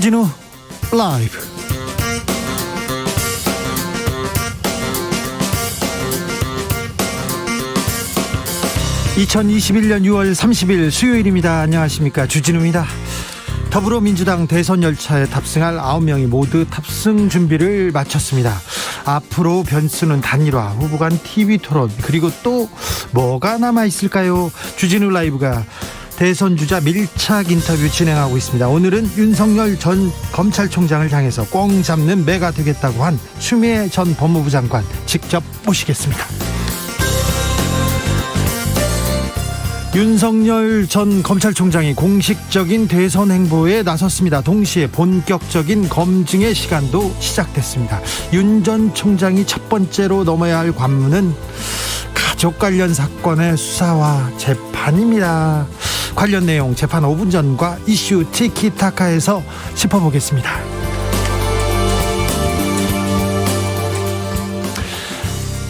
주진우 라이브. 2021년 6월 30일 수요일입니다. 안녕하십니까, 주진우입니다. 더불어민주당 대선 열차에 탑승할 9명이 모두 탑승 준비를 마쳤습니다. 앞으로 변수는 단일화, 후보 간 TV 토론, 그리고 또 뭐가 남아있을까요? 주진우 라이브가 대선 주자 밀착 인터뷰 진행하고 있습니다. 오늘은 윤석열 전 검찰총장을 향해서 꽁 잡는 매가 되겠다고 한 추미애 전 법무부 장관 직접 모시겠습니다. 윤석열 전 검찰총장이 공식적인 대선 행보에 나섰습니다. 동시에 본격적인 검증의 시간도 시작됐습니다. 윤 전 총장이 첫 번째로 넘어야 할 관문은 가족 관련 사건의 수사와 재판입니다. 관련 내용 재판 5분 전과 이슈 티키타카에서 짚어보겠습니다.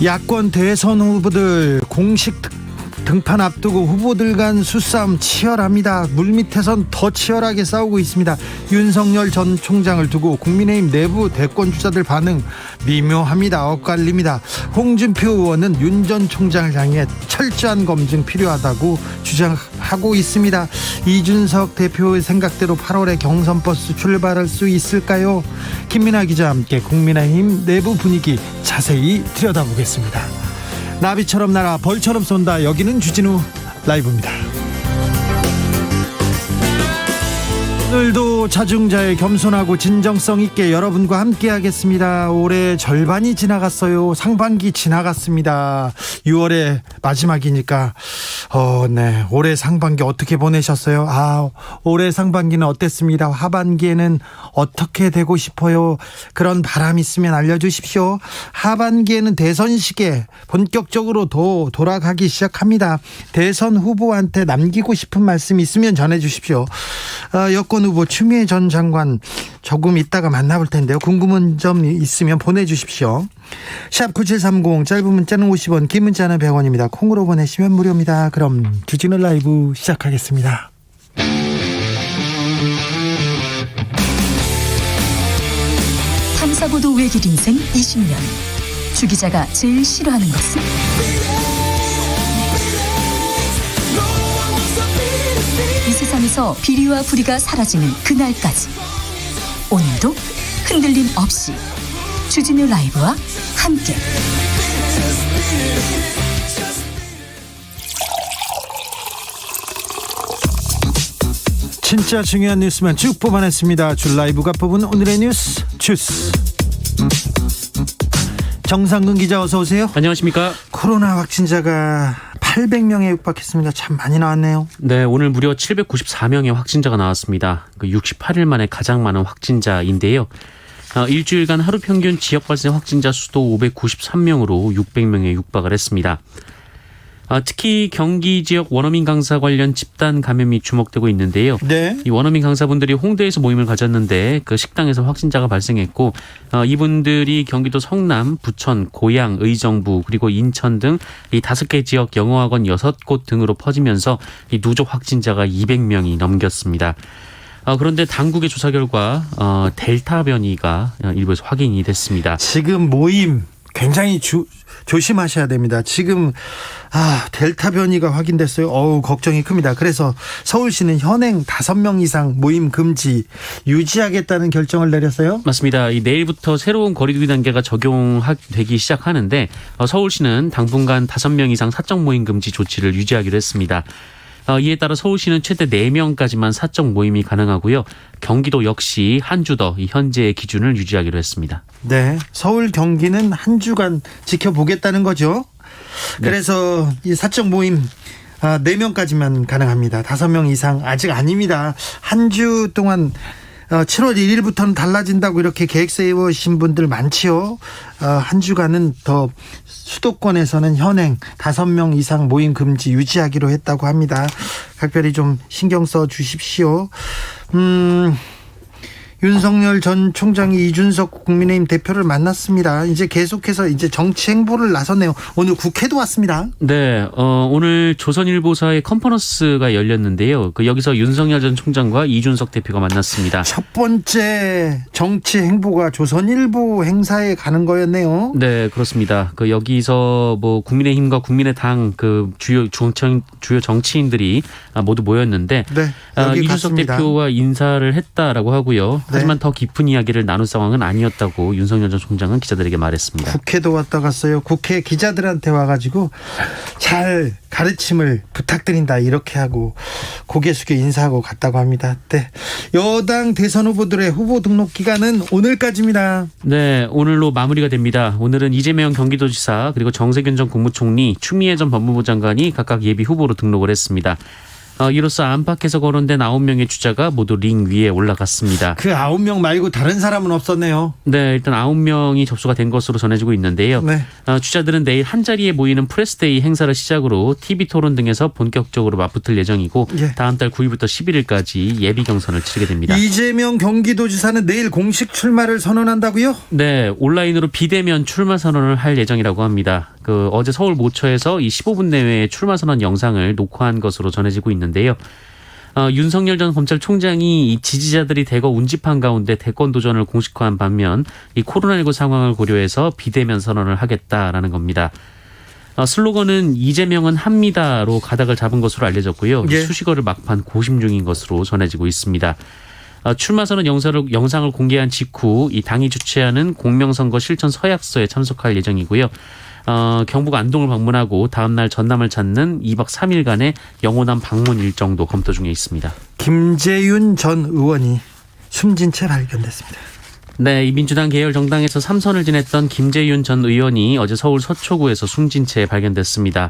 야권 대선 후보들 공식 등판 앞두고 후보들 간 수싸움 치열합니다. 물밑에선 더 치열하게 싸우고 있습니다. 윤석열 전 총장을 두고 국민의힘 내부 대권 주자들 반응 미묘합니다. 엇갈립니다. 홍준표 의원은 윤 전 총장을 향해 철저한 검증 필요하다고 주장하고 있습니다. 이준석 대표의 생각대로 8월에 경선버스 출발할 수 있을까요? 김민아 기자와 함께 국민의힘 내부 분위기 자세히 들여다보겠습니다. 나비처럼 날아 벌처럼 쏜다. 여기는 주진우 라이브입니다. 오늘도 자중자애, 겸손하고 진정성 있게 여러분과 함께 하겠습니다. 올해 절반이 지나갔어요. 상반기 지나갔습니다. 6월의 마지막이니까 네, 올해 상반기 어떻게 보내셨어요? 올해 상반기는 어땠습니다. 하반기에는 어떻게 되고 싶어요? 그런 바람 있으면 알려주십시오. 하반기에는 대선 시기에 본격적으로 돌아가기 시작합니다. 대선 후보한테 남기고 싶은 말씀 있으면 전해주십시오. 여권 후보 추미애 전 장관 조금 이따가 만나볼 텐데요. 궁금한 점 있으면 보내주십시오. 샵 9730, 짧은 문자는 50원, 긴 문자는 100원입니다. 콩으로 보내시면 무료입니다. 그럼 주진우 라이브 시작하겠습니다. 탐사보도 외길 인생 20년. 주 기자가 제일 싫어하는 것은? 이 세상에서 비리와 부리가 사라지는 그날까지 오늘도 흔들림 없이 주진우 라이브와 함께 진짜 중요한 뉴스만 쭉 뽑아냈습니다. 줄 라이브가 뽑은 오늘의 뉴스 주스. 정상근 기자, 어서 오세요. 안녕하십니까. 코로나 확진자가 800명에 육박했습니다. 참 많이 나왔네요. 네, 오늘 무려 794명의 확진자가 나왔습니다. 68일 만에 가장 많은 확진자인데요. 일주일간 하루 평균 지역 발생 확진자 수도 593명으로 600명에 육박을 했습니다. 특히 경기 지역 원어민 강사 관련 집단 감염이 주목되고 있는데요. 네. 이 원어민 강사분들이 홍대에서 모임을 가졌는데 그 식당에서 확진자가 발생했고, 이분들이 경기도 성남, 부천, 고양, 의정부 그리고 인천 등 이 5개 지역 영어학원 6곳 등으로 퍼지면서 이 누적 확진자가 200명이 넘겼습니다. 그런데 당국의 조사 결과 델타 변이가 일부에서 확인이 됐습니다. 지금 모임 굉장히 조심하셔야 됩니다. 지금 델타 변이가 확인됐어요. 걱정이 큽니다. 그래서 서울시는 현행 5명 이상 모임 금지 유지하겠다는 결정을 내렸어요. 맞습니다. 내일부터 새로운 거리두기 단계가 적용되기 시작하는데 서울시는 당분간 5명 이상 사적 모임 금지 조치를 유지하기로 했습니다. 이에 따라 서울시는 최대 4명까지만 사적 모임이 가능하고요. 경기도 역시 한 주 더 현재의 기준을 유지하기로 했습니다. 네, 서울 경기는 한 주간 지켜보겠다는 거죠. 네. 그래서 이 사적 모임 4명까지만 가능합니다. 5명 이상 아직 아닙니다. 한 주 동안 7월 1일부터는 달라진다고 이렇게 계획 세우신 분들 많지요. 한 주간은 더 수도권에서는 현행 5명 이상 모임 금지 유지하기로 했다고 합니다. 각별히 좀 신경 써 주십시오. 윤석열 전 총장이 이준석 국민의힘 대표를 만났습니다. 이제 계속해서 이제 정치 행보를 나섰네요. 오늘 국회도 왔습니다. 네, 오늘 조선일보사의 컨퍼런스가 열렸는데요. 여기서 윤석열 전 총장과 이준석 대표가 만났습니다. 첫 번째 정치 행보가 조선일보 행사에 가는 거였네요. 네, 그렇습니다. 여기서 뭐 국민의힘과 국민의당 주요 정치인들이 모두 모였는데 네, 여기 이준석 갔습니다. 대표와 인사를 했다라고 하고요. 하지만 더 깊은 이야기를 나눌 상황은 아니었다고 윤석열 전 총장은 기자들에게 말했습니다. 국회도 왔다 갔어요. 국회 기자들한테 와가지고 잘 가르침을 부탁드린다 이렇게 하고 고개 숙여 인사하고 갔다고 합니다. 네. 여당 대선 후보들의 후보 등록 기간은 오늘까지입니다. 네, 오늘로 마무리가 됩니다. 오늘은 이재명 경기도지사 그리고 정세균 전 국무총리, 추미애 전 법무부 장관이 각각 예비 후보로 등록을 했습니다. 이로써 안팎에서 거론된 9명의 주자가 모두 링 위에 올라갔습니다. 그 9명 말고 다른 사람은 없었네요. 네, 일단 9명이 접수가 된 것으로 전해지고 있는데요. 네. 주자들은 내일 한자리에 모이는 프레스데이 행사를 시작으로 TV토론 등에서 본격적으로 맞붙을 예정이고 예. 다음 달 9일부터 11일까지 예비 경선을 치르게 됩니다. 이재명 경기도지사는 내일 공식 출마를 선언한다고요? 네, 온라인으로 비대면 출마 선언을 할 예정이라고 합니다. 어제 서울 모처에서 이 15분 내외의 출마 선언 영상을 녹화한 것으로 전해지고 있는데요. 윤석열 전 검찰총장이 이 지지자들이 대거 운집한 가운데 대권 도전을 공식화한 반면 이 코로나19 상황을 고려해서 비대면 선언을 하겠다라는 겁니다. 슬로건은 이재명은 합니다로 가닥을 잡은 것으로 알려졌고요. 예. 수식어를 막판 고심 중인 것으로 전해지고 있습니다. 출마 선언 영상을 공개한 직후 이 당이 주최하는 공명선거 실천 서약서에 참석할 예정이고요. 경북 안동을 방문하고 다음 날 전남을 찾는 2박 3일간의 영호남 방문 일정도 검토 중에 있습니다. 김재윤 전 의원이 숨진 채 발견됐습니다. 네, 이 민주당 계열 정당에서 3선을 지냈던 김재윤 전 의원이 어제 서울 서초구에서 숨진 채 발견됐습니다.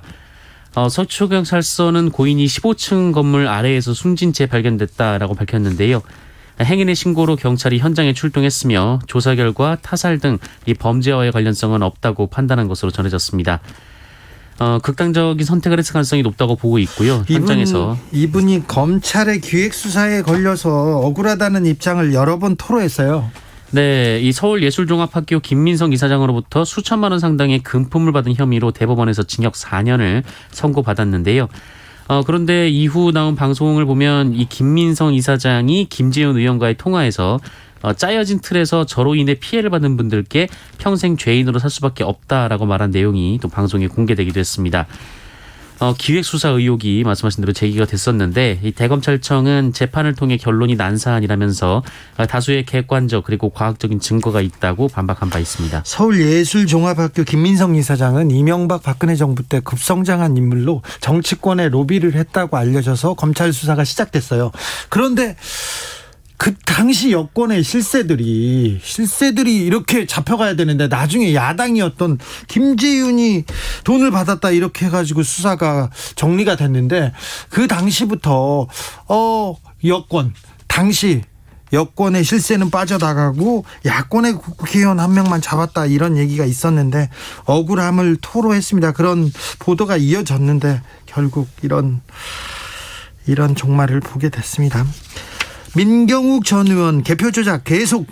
서초경찰서는 고인이 15층 건물 아래에서 숨진 채 발견됐다라고 밝혔는데요. 행인의 신고로 경찰이 현장에 출동했으며 조사 결과 타살 등 이 범죄와의 관련성은 없다고 판단한 것으로 전해졌습니다. 극단적인 선택을 했을 가능성이 높다고 보고 있고요. 현장에서 이분이 검찰의 기획수사에 걸려서 억울하다는 입장을 여러 번 토로했어요. 네, 이 서울예술종합학교 김민성 이사장으로부터 수천만 원 상당의 금품을 받은 혐의로 대법원에서 징역 4년을 선고받았는데요. 그런데 이후 나온 방송을 보면 이 김민성 이사장이 김재윤 의원과의 통화에서 짜여진 틀에서 저로 인해 피해를 받은 분들께 평생 죄인으로 살 수밖에 없다라고 말한 내용이 또 방송에 공개되기도 했습니다. 기획수사 의혹이 말씀하신 대로 제기가 됐었는데 이 대검찰청은 재판을 통해 결론이 난 사안이라면서 다수의 객관적 그리고 과학적인 증거가 있다고 반박한 바 있습니다. 서울예술종합학교 김민성 이사장은 이명박 박근혜 정부 때 급성장한 인물로 정치권에 로비를 했다고 알려져서 검찰 수사가 시작됐어요. 그런데 그 당시 여권의 실세들이 이렇게 잡혀가야 되는데 나중에 야당이었던 김재윤이 돈을 받았다 이렇게 해가지고 수사가 정리가 됐는데 그 당시부터 당시 여권의 실세는 빠져나가고 야권의 국회의원 한 명만 잡았다 이런 얘기가 있었는데 억울함을 토로했습니다. 그런 보도가 이어졌는데 결국 이런 종말을 보게 됐습니다. 민경욱 전 의원 개표 조작 계속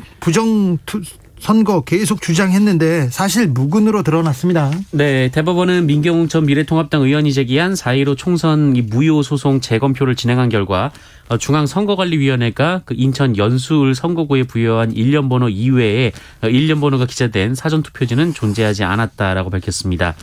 선거 계속 주장했는데 사실 무근으로 드러났습니다. 네, 대법원은 민경욱 전 미래통합당 의원이 제기한 4.15 총선 무효 소송 재검표를 진행한 결과 중앙선거관리위원회가 인천 연수을 선거구에 부여한 1년 번호 이외에 1년 번호가 기재된 사전투표지는 존재하지 않았다라고 밝혔습니다.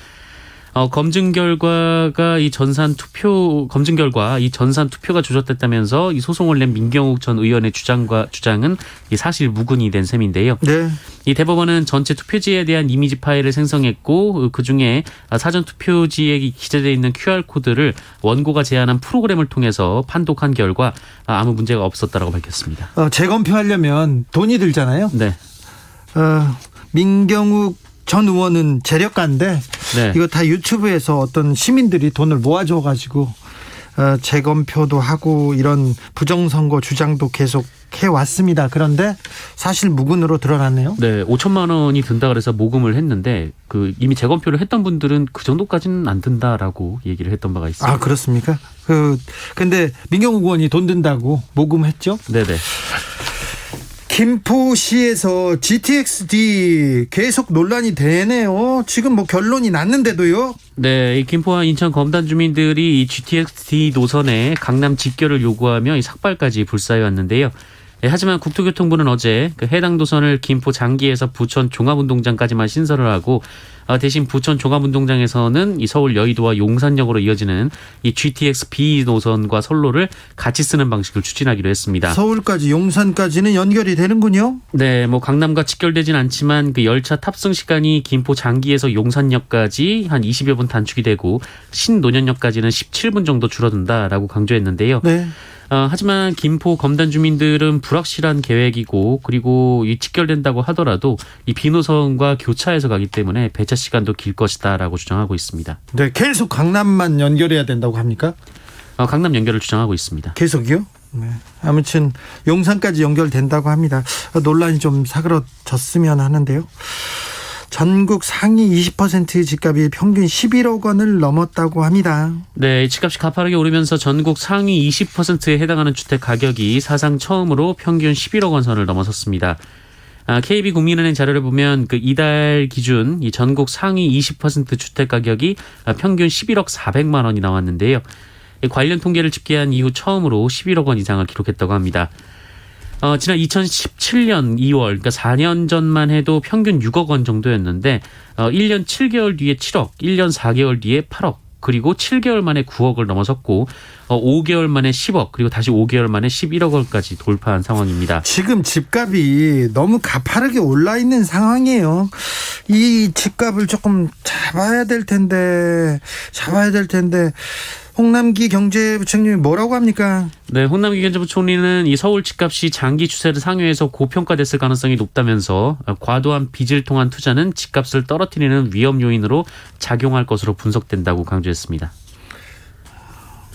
검증 결과 이 전산 투표가 조작됐다면서 이 소송을 낸 민경욱 전 의원의 주장은 이 사실 무근이 된 셈인데요. 네. 이 대법원은 전체 투표지에 대한 이미지 파일을 생성했고 그 중에 사전 투표지에 기재되어 있는 QR 코드를 원고가 제안한 프로그램을 통해서 판독한 결과 아무 문제가 없었다라고 밝혔습니다. 재검표하려면 돈이 들잖아요. 네. 민경욱 전 의원은 재력가인데 네. 이거 다 유튜브에서 어떤 시민들이 돈을 모아줘가지고 재검표도 하고 이런 부정선거 주장도 계속 해왔습니다. 그런데 사실 무근으로 드러났네요. 네, 5천만 원이 든다 그래서 모금을 했는데 이미 재검표를 했던 분들은 그 정도까지는 안 든다라고 얘기를 했던 바가 있습니다. 아, 그렇습니까? 근데 민경욱 의원이 돈 든다고 모금했죠? 네네. 김포시에서 GTX-D 계속 논란이 되네요. 지금 뭐 결론이 났는데도요. 네, 이 김포와 인천 검단 주민들이 이 GTX-D 노선에 강남 직결을 요구하며 이 삭발까지 불사해 왔는데요. 하지만 국토교통부는 어제 그 해당 노선을 김포 장기에서 부천 종합운동장까지만 신설을 하고 대신 부천 종합운동장에서는 이 서울 여의도와 용산역으로 이어지는 이 GTX-B 노선과 선로를 같이 쓰는 방식을 추진하기로 했습니다. 서울까지 용산까지는 연결이 되는군요. 네, 뭐 강남과 직결되진 않지만 그 열차 탑승 시간이 김포 장기에서 용산역까지 한 20여 분 단축이 되고 신논현역까지는 17분 정도 줄어든다라고 강조했는데요. 네. 하지만 김포 검단 주민들은 불확실한 계획이고 그리고 이 직결된다고 하더라도 이 비노선과 교차해서 가기 때문에 배차 시간도 길 것이다라고 주장하고 있습니다. 네, 계속 강남만 연결해야 된다고 합니까? 강남 연결을 주장하고 있습니다. 계속이요? 네. 아무튼 용산까지 연결된다고 합니다. 논란이 좀 사그러졌으면 하는데요. 전국 상위 20% 집값이 평균 11억 원을 넘었다고 합니다. 네, 집값이 가파르게 오르면서 전국 상위 20%에 해당하는 주택 가격이 사상 처음으로 평균 11억 원 선을 넘어섰습니다. KB국민은행 자료를 보면 그 이달 기준 이 전국 상위 20% 주택 가격이 평균 11억 400만 원이 나왔는데요. 관련 통계를 집계한 이후 처음으로 11억 원 이상을 기록했다고 합니다. 지난 2017년 2월, 그러니까 4년 전만 해도 평균 6억 원 정도였는데 1년 7개월 뒤에 7억, 1년 4개월 뒤에 8억, 그리고 7개월 만에 9억을 넘어섰고 5개월 만에 10억, 그리고 다시 5개월 만에 11억 원까지 돌파한 상황입니다. 지금 집값이 너무 가파르게 올라 있는 상황이에요. 이 집값을 조금 잡아야 될 텐데 홍남기 경제부총리는 뭐라고 합니까? 네, 홍남기 경제부총리는 이 서울 집값이 장기 추세를 상회해서 고평가됐을 가능성이 높다면서 과도한 빚을 통한 투자는 집값을 떨어뜨리는 위험 요인으로 작용할 것으로 분석된다고 강조했습니다.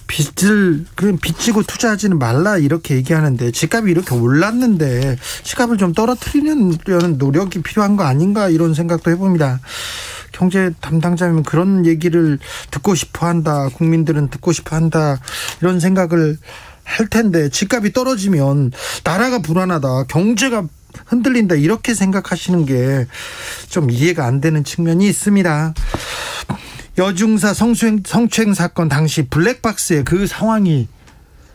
빚을 그냥 빚지고 투자하지는 말라 이렇게 얘기하는데 집값이 이렇게 올랐는데 집값을 좀 떨어뜨리려는 노력이 필요한 거 아닌가 이런 생각도 해봅니다. 경제 담당자면 그런 얘기를 듣고 싶어한다. 국민들은 듣고 싶어한다. 이런 생각을 할 텐데 집값이 떨어지면 나라가 불안하다. 경제가 흔들린다. 이렇게 생각하시는 게 좀 이해가 안 되는 측면이 있습니다. 여중사 성추행 사건 당시 블랙박스에 그 상황이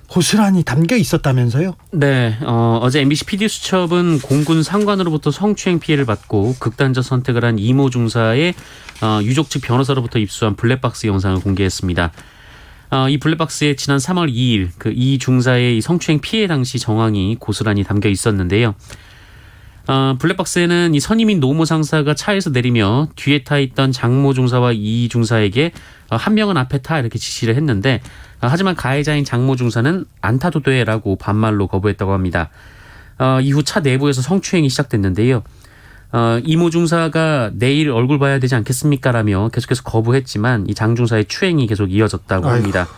고스란히 담겨 있었다면서요? 네, 어제 MBC PD수첩은 공군 상관으로부터 성추행 피해를 받고 극단적 선택을 한 이모 중사의 유족 측 변호사로부터 입수한 블랙박스 영상을 공개했습니다. 이 블랙박스에 지난 3월 2일 그 이 중사의 성추행 피해 당시 정황이 고스란히 담겨 있었는데요. 블랙박스에는 이 선임인 노모 상사가 차에서 내리며 뒤에 타 있던 장모 중사와 이 중사에게 한 명은 앞에 타 이렇게 지시를 했는데 하지만 가해자인 장모 중사는 안 타도 돼라고 반말로 거부했다고 합니다. 이후 차 내부에서 성추행이 시작됐는데요. 이모 중사가 내일 얼굴 봐야 되지 않겠습니까? 라며 계속해서 거부했지만 이 장 중사의 추행이 계속 이어졌다고 합니다.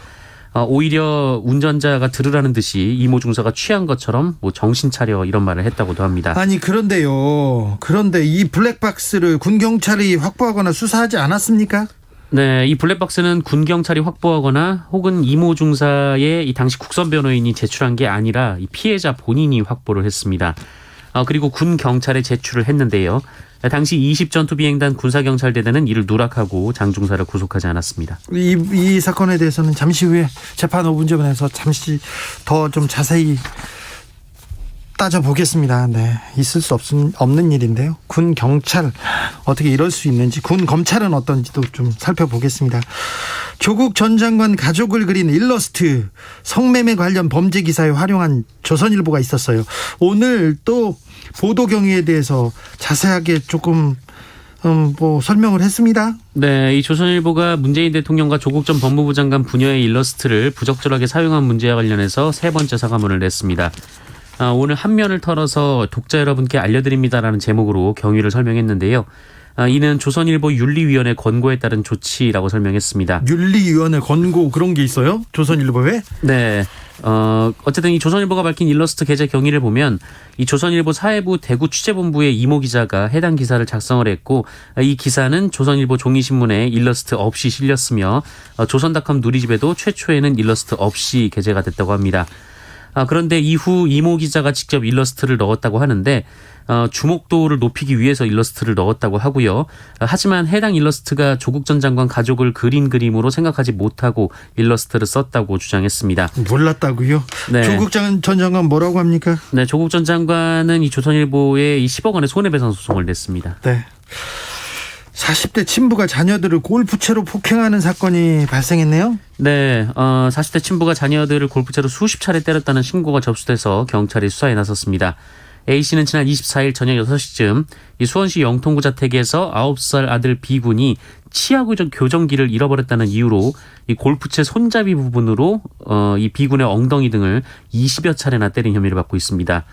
오히려 운전자가 들으라는 듯이 이모 중사가 취한 것처럼 뭐 정신 차려 이런 말을 했다고도 합니다. 아니 그런데 이 블랙박스를 군 경찰이 확보하거나 수사하지 않았습니까? 네, 이 블랙박스는 군 경찰이 확보하거나 혹은 이모 중사의 이 당시 국선 변호인이 제출한 게 아니라 이 피해자 본인이 확보를 했습니다. 그리고 군 경찰에 제출을 했는데요. 당시 20전투비행단 군사경찰대대는 이를 누락하고 장 중사를 구속하지 않았습니다. 이 사건에 대해서는 잠시 후에 재판 5분 전에서 잠시 더 좀 자세히 따져보겠습니다. 네, 있을 수 없는 일인데요. 군 경찰 어떻게 이럴 수 있는지, 군 검찰은 어떤지도 좀 살펴보겠습니다. 조국 전 장관 가족을 그린 일러스트 성매매 관련 범죄 기사에 활용한 조선일보가 있었어요. 오늘 또 보도 경위에 대해서 자세하게 조금 설명을 했습니다. 네, 이 조선일보가 문재인 대통령과 조국 전 법무부 장관 부녀의 일러스트를 부적절하게 사용한 문제와 관련해서 세 번째 사과문을 냈습니다. 오늘 한 면을 털어서 독자 여러분께 알려드립니다라는 제목으로 경위를 설명했는데요. 이는 조선일보 윤리위원회 권고에 따른 조치라고 설명했습니다. 윤리위원회 권고 그런 게 있어요? 조선일보에? 네. 어쨌든 이 조선일보가 밝힌 일러스트 게재 경위를 보면 이 조선일보 사회부 대구 취재본부의 이모 기자가 해당 기사를 작성을 했고 이 기사는 조선일보 종이신문에 일러스트 없이 실렸으며 조선닷컴 누리집에도 최초에는 일러스트 없이 게재가 됐다고 합니다. 그런데 이후 이모 기자가 직접 일러스트를 넣었다고 하는데 주목도를 높이기 위해서 일러스트를 넣었다고 하고요. 하지만 해당 일러스트가 조국 전 장관 가족을 그린 그림으로 생각하지 못하고 일러스트를 썼다고 주장했습니다. 몰랐다고요? 네. 조국 전 장관 뭐라고 합니까? 네, 조국 전 장관은 이 조선일보에 이 10억 원의 손해배상 소송을 냈습니다. 네. 40대 친부가 자녀들을 골프채로 폭행하는 사건이 발생했네요. 네, 40대 친부가 자녀들을 골프채로 수십 차례 때렸다는 신고가 접수돼서 경찰이 수사에 나섰습니다. A씨는 지난 24일 저녁 6시쯤 이 수원시 영통구 자택에서 9살 아들 B군이 치아 교정기를 잃어버렸다는 이유로 이 골프채 손잡이 부분으로 이 B군의 엉덩이 등을 20여 차례나 때린 혐의를 받고 있습니다.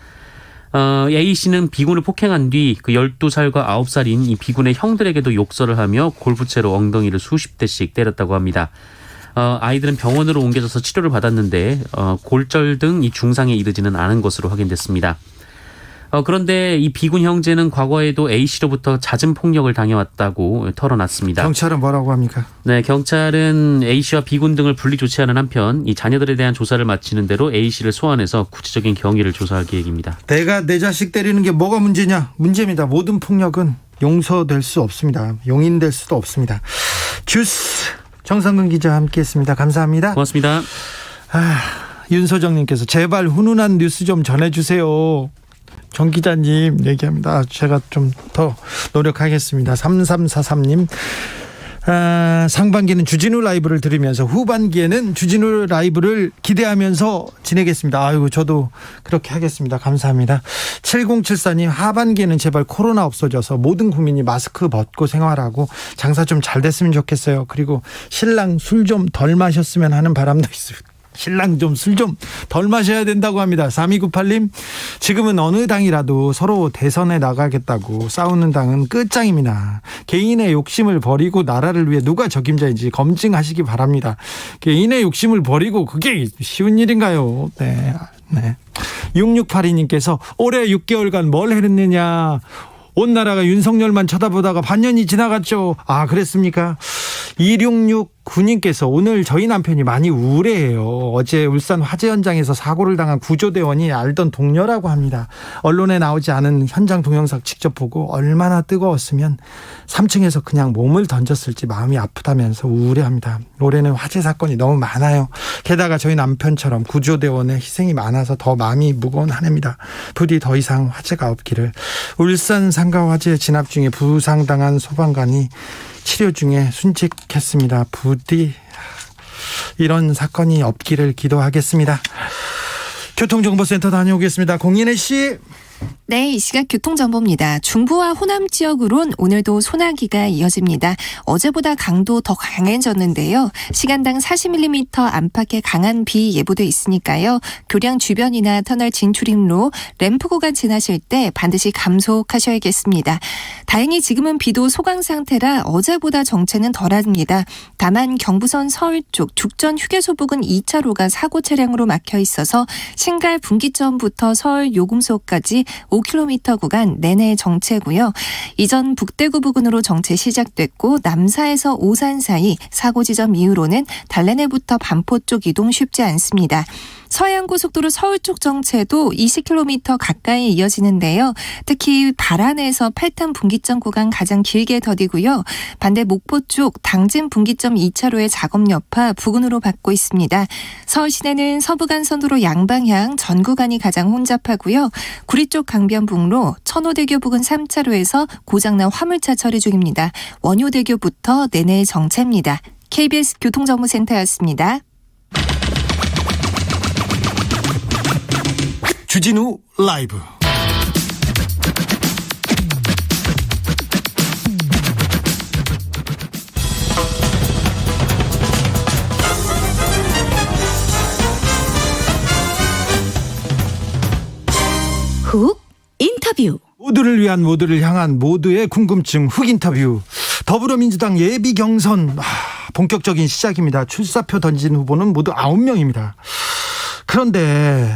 A씨는 B군을 폭행한 뒤 그 12살과 9살인 이 B군의 형들에게도 욕설을 하며 골프채로 엉덩이를 수십 대씩 때렸다고 합니다. 아이들은 병원으로 옮겨져서 치료를 받았는데 골절 등 이 중상에 이르지는 않은 것으로 확인됐습니다. 그런데 이 B군 형제는 과거에도 A씨로부터 잦은 폭력을 당해왔다고 털어놨습니다. 경찰은 뭐라고 합니까? 네, 경찰은 A씨와 B군 등을 분리 조치하는 한편 이 자녀들에 대한 조사를 마치는 대로 A씨를 소환해서 구체적인 경위를 조사할 계획입니다. 내가 내 자식 때리는 게 뭐가 문제냐? 문제입니다. 모든 폭력은 용서될 수 없습니다. 용인될 수도 없습니다. 주스 정상근 기자 함께했습니다. 감사합니다. 고맙습니다. 윤소정님께서 제발 훈훈한 뉴스 좀 전해주세요. 정 기자님 얘기합니다. 제가 좀 더 노력하겠습니다. 3343님 상반기는 주진우 라이브를 들으면서 후반기에는 주진우 라이브를 기대하면서 지내겠습니다. 아이고 저도 그렇게 하겠습니다. 감사합니다. 7074님 하반기에는 제발 코로나 없어져서 모든 국민이 마스크 벗고 생활하고 장사 좀 잘 됐으면 좋겠어요. 그리고 신랑 술 좀 덜 마셨으면 하는 바람도 있습니다. 신랑 좀 술 좀 덜 마셔야 된다고 합니다. 3298님 지금은 어느 당이라도 서로 대선에 나가겠다고 싸우는 당은 끝장입니다. 개인의 욕심을 버리고 나라를 위해 누가 적임자인지 검증하시기 바랍니다. 개인의 욕심을 버리고 그게 쉬운 일인가요? 네. 6682님께서 올해 6개월간 뭘 했느냐. 온 나라가 윤석열만 쳐다보다가 반년이 지나갔죠. 아 그랬습니까? 2669님께서 오늘 저희 남편이 많이 우울해해요. 어제 울산 화재 현장에서 사고를 당한 구조대원이 알던 동료라고 합니다. 언론에 나오지 않은 현장 동영상 직접 보고 얼마나 뜨거웠으면 3층에서 그냥 몸을 던졌을지 마음이 아프다면서 우울해합니다. 올해는 화재 사건이 너무 많아요. 게다가 저희 남편처럼 구조대원의 희생이 많아서 더 마음이 무거운 한 해입니다. 부디 더 이상 화재가 없기를. 울산 상가 화재 진압 중에 부상당한 소방관이 치료 중에 순직했습니다. 부디 이런 사건이 없기를 기도하겠습니다. 교통정보센터 다녀오겠습니다. 공인혜 씨. 네, 이 시각 교통정보입니다. 중부와 호남 지역으론 오늘도 소나기가 이어집니다. 어제보다 강도 더 강해졌는데요. 시간당 40mm 안팎의 강한 비 예보돼 있으니까요. 교량 주변이나 터널 진출입로, 램프 구간 지나실 때 반드시 감속하셔야겠습니다. 다행히 지금은 비도 소강 상태라 어제보다 정체는 덜합니다. 다만 경부선 서울 쪽 죽전 휴게소 부근 2차로가 사고 차량으로 막혀 있어서 신갈 분기점부터 서울 요금소까지 5km 구간 내내 정체고요. 이전 북대구 부근으로 정체 시작됐고 남사에서 오산 사이 사고 지점 이후로는 달래내부터 반포 쪽 이동 쉽지 않습니다. 서해안고속도로 서울 쪽 정체도 20km 가까이 이어지는데요. 특히 발안에서 8탄 분기점 구간 가장 길게 더디고요. 반대 목포 쪽 당진 분기점 2차로의 작업 여파 부근으로 받고 있습니다. 서울 시내는 서부간선도로 양방향 전 구간이 가장 혼잡하고요. 구리 쪽 강변북로 천호대교 부근 3차로에서 고장난 화물차 처리 중입니다. 원효대교부터 내내 정체입니다. KBS 교통정보센터였습니다. 주진우 라이브. 훅 인터뷰. 모두를 위한 모두를 향한 모두의 궁금증 훅 인터뷰. 더불어민주당 예비 경선 본격적인 시작입니다. 출사표 던진 후보는 모두 9명입니다. 그런데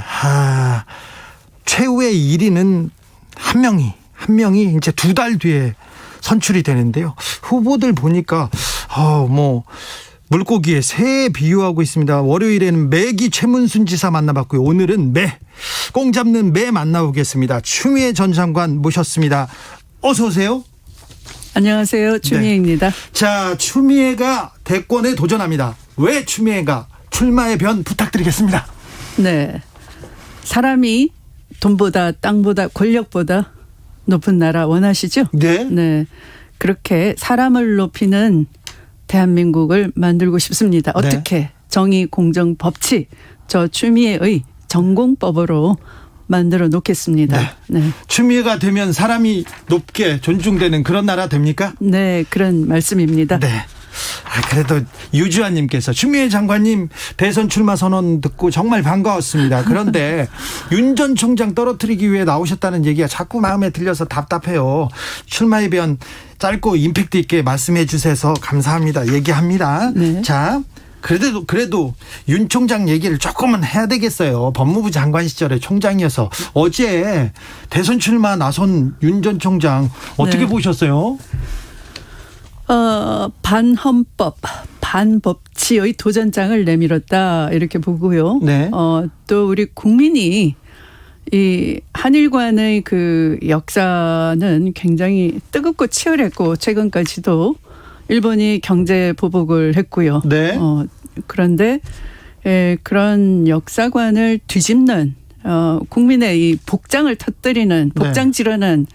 최후의 1위는 한 명이 이제 2달 뒤에 선출이 되는데요. 후보들 보니까 물고기에 새 비유하고 있습니다. 월요일에는 매기 최문순 지사 만나봤고요. 오늘은 꽁 잡는 매 만나보겠습니다. 추미애 전 장관 모셨습니다. 어서 오세요. 안녕하세요. 추미애입니다. 자, 추미애가 대권에 도전합니다. 왜 추미애가 출마의 변 부탁드리겠습니다. 네. 사람이 돈보다 땅보다 권력보다 높은 나라 원하시죠? 네. 네. 그렇게 사람을 높이는 대한민국을 만들고 싶습니다. 어떻게? 정의, 공정, 법치. 저 추미애의 전공법으로 만들어 놓겠습니다. 네. 추미애가 되면 사람이 높게 존중되는 그런 나라 됩니까? 네, 그런 말씀입니다. 네. 그래도 유주아님께서 추미애 장관님 대선 출마 선언 듣고 정말 반가웠습니다. 그런데 윤 전 총장 떨어뜨리기 위해 나오셨다는 얘기가 자꾸 마음에 들려서 답답해요. 출마의 변 짧고 임팩트 있게 말씀해 주셔서 감사합니다. 얘기합니다. 네. 자, 그래도 윤 총장 얘기를 조금은 해야 되겠어요. 법무부 장관 시절에 총장이어서 어제 대선 출마 나선 윤 전 총장 어떻게 네. 보셨어요? 반헌법, 반법치의 도전장을 내밀었다 이렇게 보고요. 네. 또 우리 국민이 이 한일 간의 그 역사는 굉장히 뜨겁고 치열했고 최근까지도 일본이 경제 보복을 했고요. 네. 그런데 그런 역사관을 뒤집는 국민의 이 복장을 터뜨리는 복장 지르는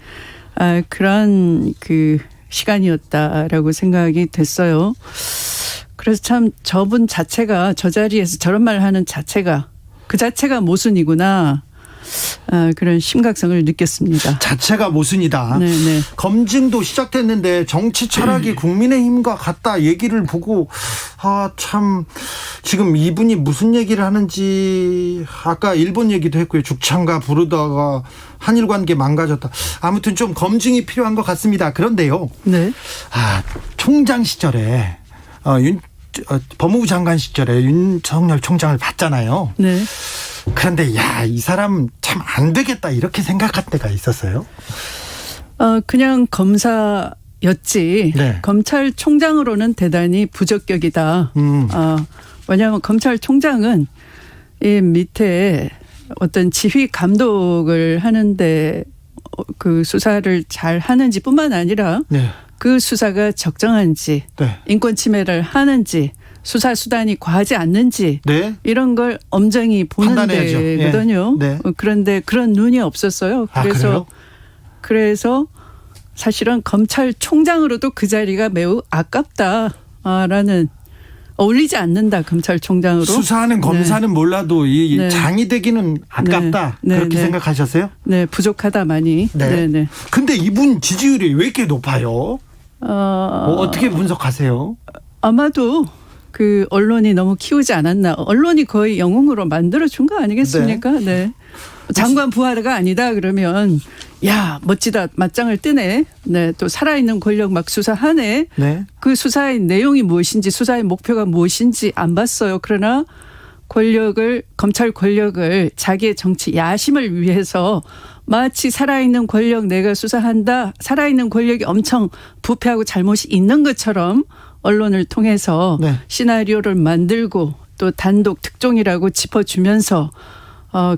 그런 그 시간이었다라고 생각이 됐어요. 그래서 참 저분 자체가 저 자리에서 저런 말을 하는 자체가 그 자체가 모순이구나. 그런 심각성을 느꼈습니다. 자체가 모순이다. 네네. 검증도 시작됐는데 정치 철학이 국민의힘과 같다 얘기를 보고 참 지금 이분이 무슨 얘기를 하는지 아까 일본 얘기도 했고요. 죽창가 부르다가 한일 관계 망가졌다. 아무튼 좀 검증이 필요한 것 같습니다. 그런데요. 네. 총장 시절에 법무부 장관 시절에 윤석열 총장을 봤잖아요. 네. 그런데 이 사람 참 안 되겠다 이렇게 생각할 때가 있었어요. 그냥 검사였지. 네. 검찰총장으로는 대단히 부적격이다. 왜냐하면 검찰총장은 이 밑에 어떤 지휘 감독을 하는데 그 수사를 잘 하는지뿐만 아니라 네. 그 수사가 적정한지 네. 인권 침해를 하는지 수사 수단이 과하지 않는지 네. 이런 걸 엄정히 보는 판단해야죠. 데거든요. 네. 그런데 그런 눈이 없었어요. 그래요? 그래서 사실은 검찰총장으로도 그 자리가 매우 아깝다라는 어울리지 않는다. 검찰총장으로. 수사하는 검사는 몰라도 이 네. 장이 되기는 아깝다. 네. 그렇게 네. 생각하셨어요? 네, 부족하다 많이. 네. 네. 근데 이분 지지율이 왜 이렇게 높아요? 어떻게 분석하세요? 아마도 그 언론이 너무 키우지 않았나. 언론이 거의 영웅으로 만들어준 거 아니겠습니까? 네. 장관 부하가 아니다 그러면 야 멋지다 맞짱을 뜨네. 네. 또 살아있는 권력 막 수사하네. 네. 그 수사의 내용이 무엇인지 수사의 목표가 무엇인지 안 봤어요. 그러나 검찰 권력을 자기의 정치 야심을 위해서 마치 살아있는 권력 내가 수사한다. 살아있는 권력이 엄청 부패하고 잘못이 있는 것처럼 언론을 통해서 네. 시나리오를 만들고 또 단독 특종이라고 짚어주면서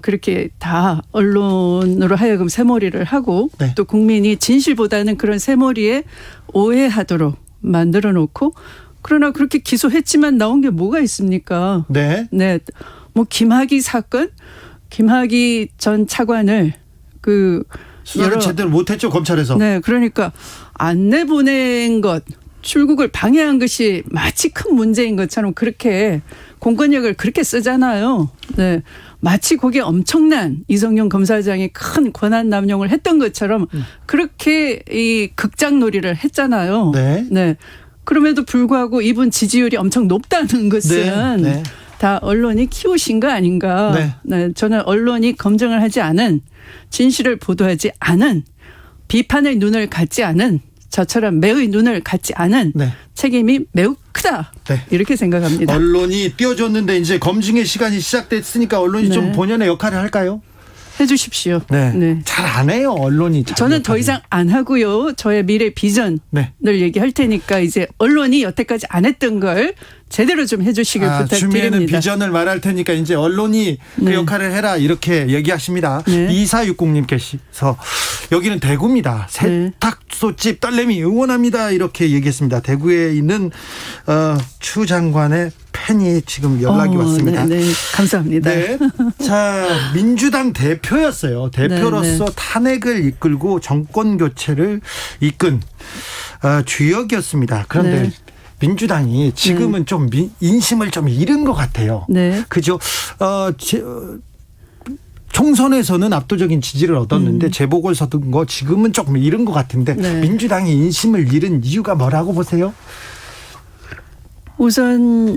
그렇게 다 언론으로 하여금 새몰이를 하고 네. 또 국민이 진실보다는 그런 새몰이에 오해하도록 만들어 놓고 그러나 그렇게 기소했지만 나온 게 뭐가 있습니까? 네. 네. 뭐 김학의 사건, 김학의 전 차관을 수사를 제대로 못했죠 검찰에서. 네, 그러니까 안 내보낸 것, 출국을 방해한 것이 마치 큰 문제인 것처럼 그렇게 공권력을 그렇게 쓰잖아요. 네, 마치 거기에 엄청난 이성윤 검사장이 큰 권한 남용을 했던 것처럼 그렇게 이 극장놀이를 했잖아요. 네. 네. 그럼에도 불구하고 이분 지지율이 엄청 높다는 것은 네. 다 언론이 키우신 거 아닌가. 네. 네, 저는 언론이 검증을 하지 않은 진실을 보도하지 않은 비판의 눈을 갖지 않은 저처럼 매의 눈을 갖지 않은 네. 책임이 매우 크다. 네. 이렇게 생각합니다. 언론이 띄워줬는데 이제 검증의 시간이 시작됐으니까 언론이 네. 좀 본연의 역할을 할까요? 해 주십시오. 네. 잘 안 해요 언론이. 저는 더 이상 안 하고요. 저의 미래 비전을 네. 얘기할 테니까 이제 언론이 여태까지 안 했던 걸 제대로 좀 해주시길 추미애는 부탁드립니다. 비전을 말할 테니까 이제 언론이 그 네. 역할을 해라 이렇게 얘기하십니다. 네. 2460님께서 여기는 대구입니다. 세탁소집 딸내미 응원합니다 이렇게 얘기했습니다. 대구에 있는 추 장관의 팬이 지금 연락이 왔습니다. 네, 감사합니다. 네. 자, 민주당 대표였어요. 대표로서 네. 탄핵을 이끌고 정권 교체를 이끈 주역이었습니다. 그런데 네. 민주당이 지금은 좀 인심을 좀 잃은 것 같아요. 네. 그죠? 총선에서는 압도적인 지지를 얻었는데 재보궐선거 거 지금은 조금 잃은 것 같은데 네. 민주당이 인심을 잃은 이유가 뭐라고 보세요? 우선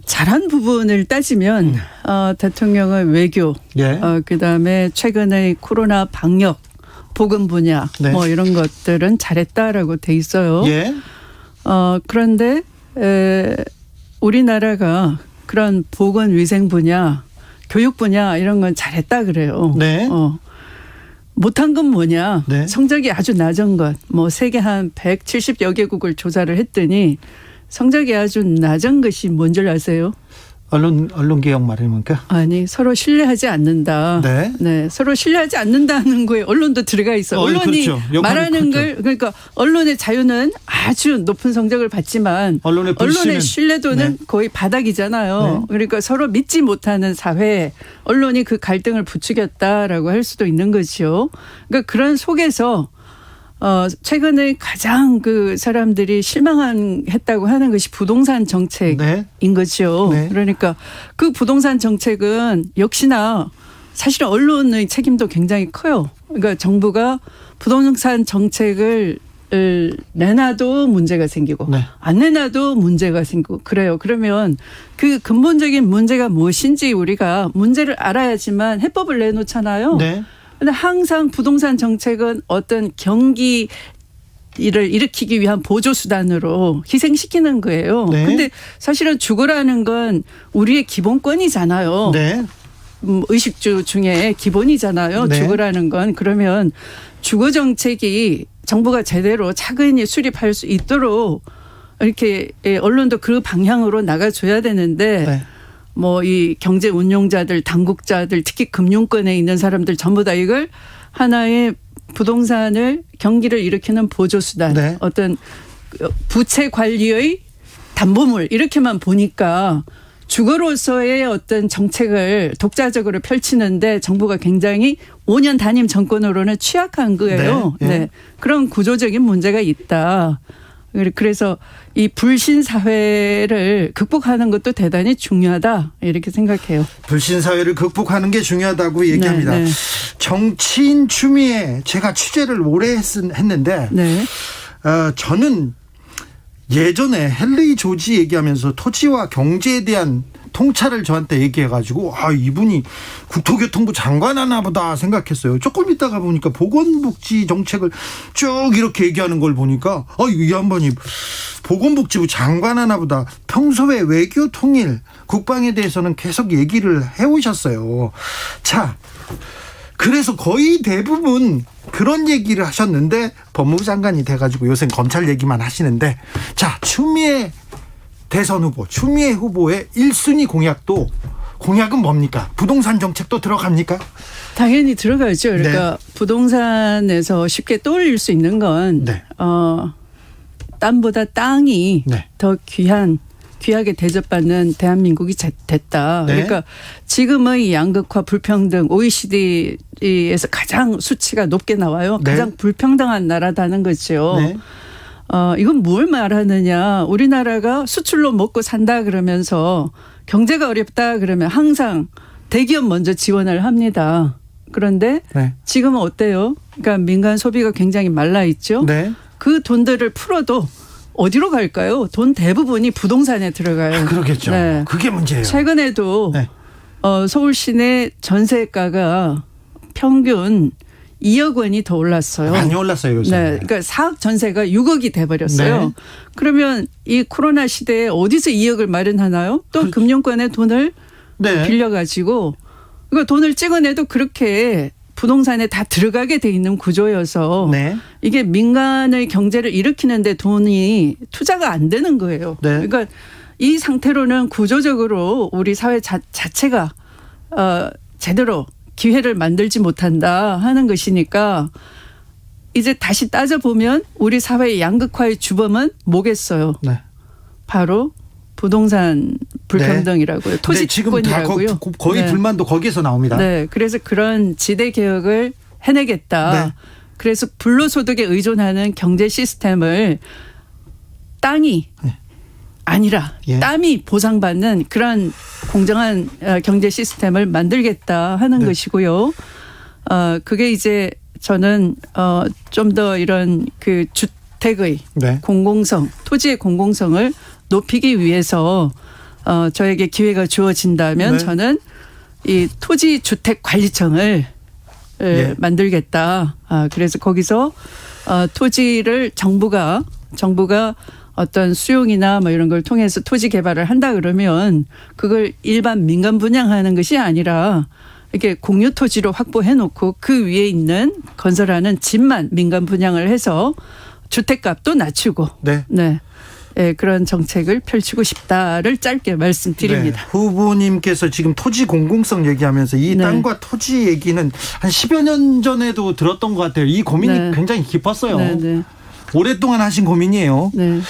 잘한 부분을 따지면 대통령의 외교, 예. 그다음에 최근의 코로나 방역, 보건 분야 네. 뭐 이런 것들은 잘했다라고 돼 있어요. 예. 그런데 우리나라가 그런 보건 위생 분야, 교육 분야 이런 건 잘했다 그래요. 네. 못한 건 뭐냐? 네. 성적이 아주 낮은 것. 뭐 세계 한 170여 개국을 조사를 했더니 성적이 아주 낮은 것이 뭔 줄 아세요? 언론 개혁 말입니까? 아니, 서로 신뢰하지 않는다. 네. 서로 신뢰하지 않는다는 거에 언론도 들어가 있어. 언론이 그렇죠. 말하는 걸, 그러니까 언론의 자유는 아주 높은 성적을 받지만 언론의 불신은 언론의 신뢰도는 네. 거의 바닥이잖아요. 네. 그러니까 서로 믿지 못하는 사회, 언론이 그 갈등을 부추겼다라고 할 수도 있는 거죠. 그러니까 그런 속에서 최근에 가장 그 사람들이 실망했다고 하는 것이 부동산 정책인 네. 거죠. 네. 그러니까 그 부동산 정책은 역시나 사실은 언론의 책임도 굉장히 커요. 그러니까 정부가 부동산 정책을 내놔도 문제가 생기고 네. 안 내놔도 문제가 생기고 그래요. 그러면 그 근본적인 문제가 무엇인지 우리가 문제를 알아야지만 해법을 내놓잖아요. 네. 근데 항상 부동산 정책은 어떤 경기를 일으키기 위한 보조 수단으로 희생시키는 거예요. 네. 근데 사실은 주거라는 건 우리의 기본권이잖아요. 네. 의식주 중에 기본이잖아요. 네. 주거라는 건. 그러면 주거 정책이 정부가 제대로 차근히 수립할 수 있도록 이렇게 언론도 그 방향으로 나가줘야 되는데 네. 뭐 이 경제 운용자들, 당국자들, 특히 금융권에 있는 사람들 전부 다 이걸 하나의 부동산을 경기를 일으키는 보조수단, 네. 어떤 부채 관리의 담보물 이렇게만 보니까 주거로서의 어떤 정책을 독자적으로 펼치는데 정부가 굉장히 5년 단임 정권으로는 취약한 거예요. 네. 네. 네. 그런 구조적인 문제가 있다. 그래서 이 불신 사회를 극복하는 것도 대단히 중요하다 이렇게 생각해요. 불신 사회를 극복하는 게 중요하다고 얘기합니다. 네. 정치인 추미애 제가 취재를 오래 했는데 네. 저는 예전에 헨리 조지 얘기하면서 토지와 경제에 대한 통찰을 저한테 얘기해가지고 이분이 국토교통부 장관 하나 보다 생각했어요. 조금 있다가 보니까 보건복지 정책을 쭉 이렇게 얘기하는 걸 보니까 이 양반이 보건복지부 장관 하나 보다 평소에 외교 통일 국방에 대해서는 계속 얘기를 해오셨어요. 자, 그래서 거의 대부분 그런 얘기를 하셨는데 법무부 장관이 돼가지고 요새 검찰 얘기만 하시는데 자, 추미애 대선 후보, 추미애 후보의 1순위 공약은 뭡니까? 부동산 정책도 들어갑니까? 당연히 들어가죠. 그러니까 부동산에서 쉽게 떠올릴 수 있는 건 네. 땅보다 땅이 네. 더 귀하게 대접받는 대한민국이 됐다. 네. 그러니까 지금의 양극화 불평등 OECD에서 가장 수치가 높게 나와요. 네. 가장 불평등한 나라다는 거죠. 네. 이건 뭘 말하느냐. 우리나라가 수출로 먹고 산다 그러면서 경제가 어렵다 그러면 항상 대기업 먼저 지원을 합니다. 그런데 네. 지금은 어때요? 그러니까 민간 소비가 굉장히 말라 있죠. 네. 그 돈들을 풀어도 어디로 갈까요? 돈 대부분이 부동산에 들어가요. 그러겠죠. 네. 그게 문제예요. 최근에도 네. 서울 시내 전세가가 평균 2억 원이 더 올랐어요. 많이 올랐어요, 요새. 네, 그러니까 사업 전세가 6억이 돼버렸어요. 네. 그러면 이 코로나 시대에 어디서 2억을 마련하나요? 또 금융권에 돈을 네. 빌려가지고 이거 돈을 찍어내도 그렇게 부동산에 다 들어가게 돼 있는 구조여서 네. 이게 민간의 경제를 일으키는데 돈이 투자가 안 되는 거예요. 네. 그러니까 이 상태로는 구조적으로 우리 사회 자체가 제대로 기회를 만들지 못한다 하는 것이니까 이제 다시 따져보면 우리 사회의 양극화의 주범은 뭐겠어요? 네. 바로 부동산 불평등이라고요. 토지권이라고요. 지금 다 거의 불만도 거기에서 나옵니다. 네, 그래서 그런 지대 개혁을 해내겠다. 네. 그래서 불로소득에 의존하는 경제 시스템을 땅이 아니라 예. 땀이 보상받는 그런 공정한 경제 시스템을 만들겠다 하는 네. 것이고요. 그게 이제 저는 좀 더 이런 그 주택의 네. 공공성, 토지의 공공성을 높이기 위해서 저에게 기회가 주어진다면 네. 저는 이 토지주택관리청을 예. 만들겠다. 그래서 거기서 토지를 정부가 어떤 수용이나 뭐 이런 걸 통해서 토지 개발을 한다 그러면 그걸 일반 민간 분양하는 것이 아니라 이렇게 공유 토지로 확보해 놓고 그 위에 있는 건설하는 집만 민간 분양을 해서 주택값도 낮추고 네. 네. 네, 그런 정책을 펼치고 싶다를 짧게 말씀드립니다. 네. 후보님께서 지금 토지 공공성 얘기하면서 이 네. 땅과 토지 얘기는 한 10여 년 전에도 들었던 것 같아요. 이 고민이 네. 굉장히 깊었어요. 네, 네. 오랫동안 하신 고민이에요. 네.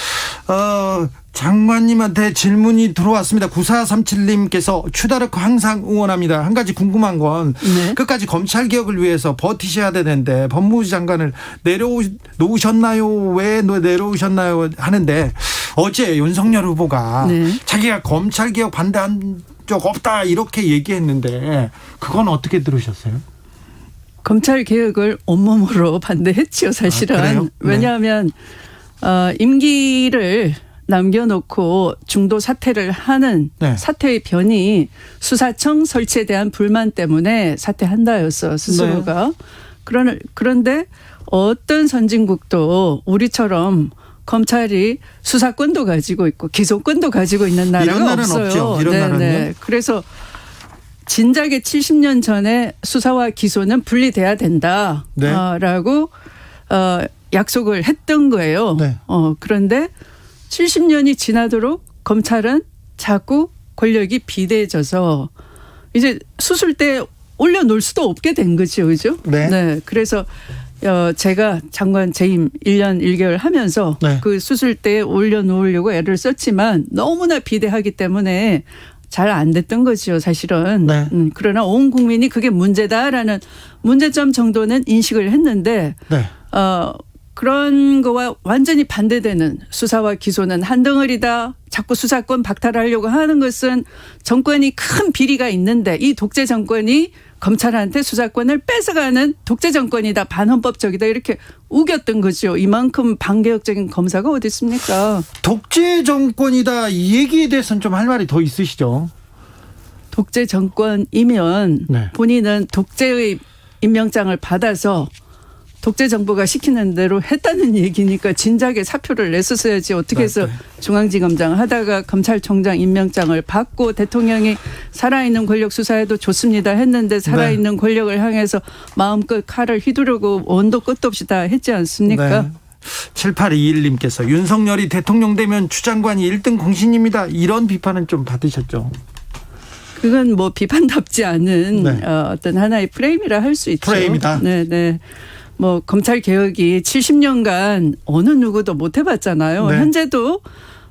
장관님한테 질문이 들어왔습니다. 9437님께서 추다르크 항상 응원합니다. 한 가지 궁금한 건 네. 끝까지 검찰 개혁을 위해서 버티셔야 되는데 법무부 장관을 내려놓으셨나요? 왜 내려오셨나요? 하는데 어제 윤석열 후보가 네. 자기가 검찰 개혁 반대한 적 없다 이렇게 얘기했는데 그건 어떻게 들으셨어요? 검찰 개혁을 온몸으로 반대했지요, 사실은. 그래요? 네. 왜냐하면 임기를 남겨놓고 중도 사퇴를 하는 네. 사퇴의 변이 수사청 설치에 대한 불만 때문에 사퇴한다였어 스스로가. 그런데 어떤 선진국도 우리처럼 검찰이 수사권도 가지고 있고 기소권도 가지고 있는 나라가 이런 나라는 없어요. 없죠. 이런 나라는요? 그래서 진작에 70년 전에 수사와 기소는 분리돼야 된다라고 약속을 했던 거예요. 네. 그런데 70년이 지나도록 검찰은 자꾸 권력이 비대해져서 이제 수술대에 올려놓을 수도 없게 된 거죠. 그죠? 네. 그래서 제가 장관 재임 1년 1개월 하면서 네. 그 수술대에 올려놓으려고 애를 썼지만 너무나 비대하기 때문에 잘 안 됐던 거죠, 사실은. 네. 그러나 온 국민이 그게 문제다라는 문제점 정도는 인식을 했는데 네. 그런 거와 완전히 반대되는 수사와 기소는 한덩어리다. 자꾸 수사권 박탈하려고 하는 것은 정권이 큰 비리가 있는데 이 독재 정권이 검찰한테 수사권을 뺏어가는 독재 정권이다. 반헌법적이다. 이렇게 우겼던 거죠. 이만큼 반개혁적인 검사가 어디 있습니까? 독재 정권이다 이 얘기에 대해서는 좀 할 말이 더 있으시죠? 독재 정권이면 네. 본인은 독재의 임명장을 받아서 독재 정부가 시키는 대로 했다는 얘기니까 진작에 사표를 냈었어야지. 어떻게 해서 네. 중앙지검장 하다가 검찰총장 임명장을 받고 대통령이 살아있는 권력 수사에도 좋습니다 했는데 살아있는 권력을 향해서 마음껏 칼을 휘두르고 원도 끝도 없이 다 했지 않습니까? 네. 7821님께서 윤석열이 대통령 되면 추 장관이 1등 공신입니다. 이런 비판은 좀 받으셨죠? 그건 뭐 비판답지 않은 네. 어떤 하나의 프레임이라 할 수 있죠. 프레임이다. 네. 뭐 검찰 개혁이 70년간 어느 누구도 못 해봤잖아요. 네. 현재도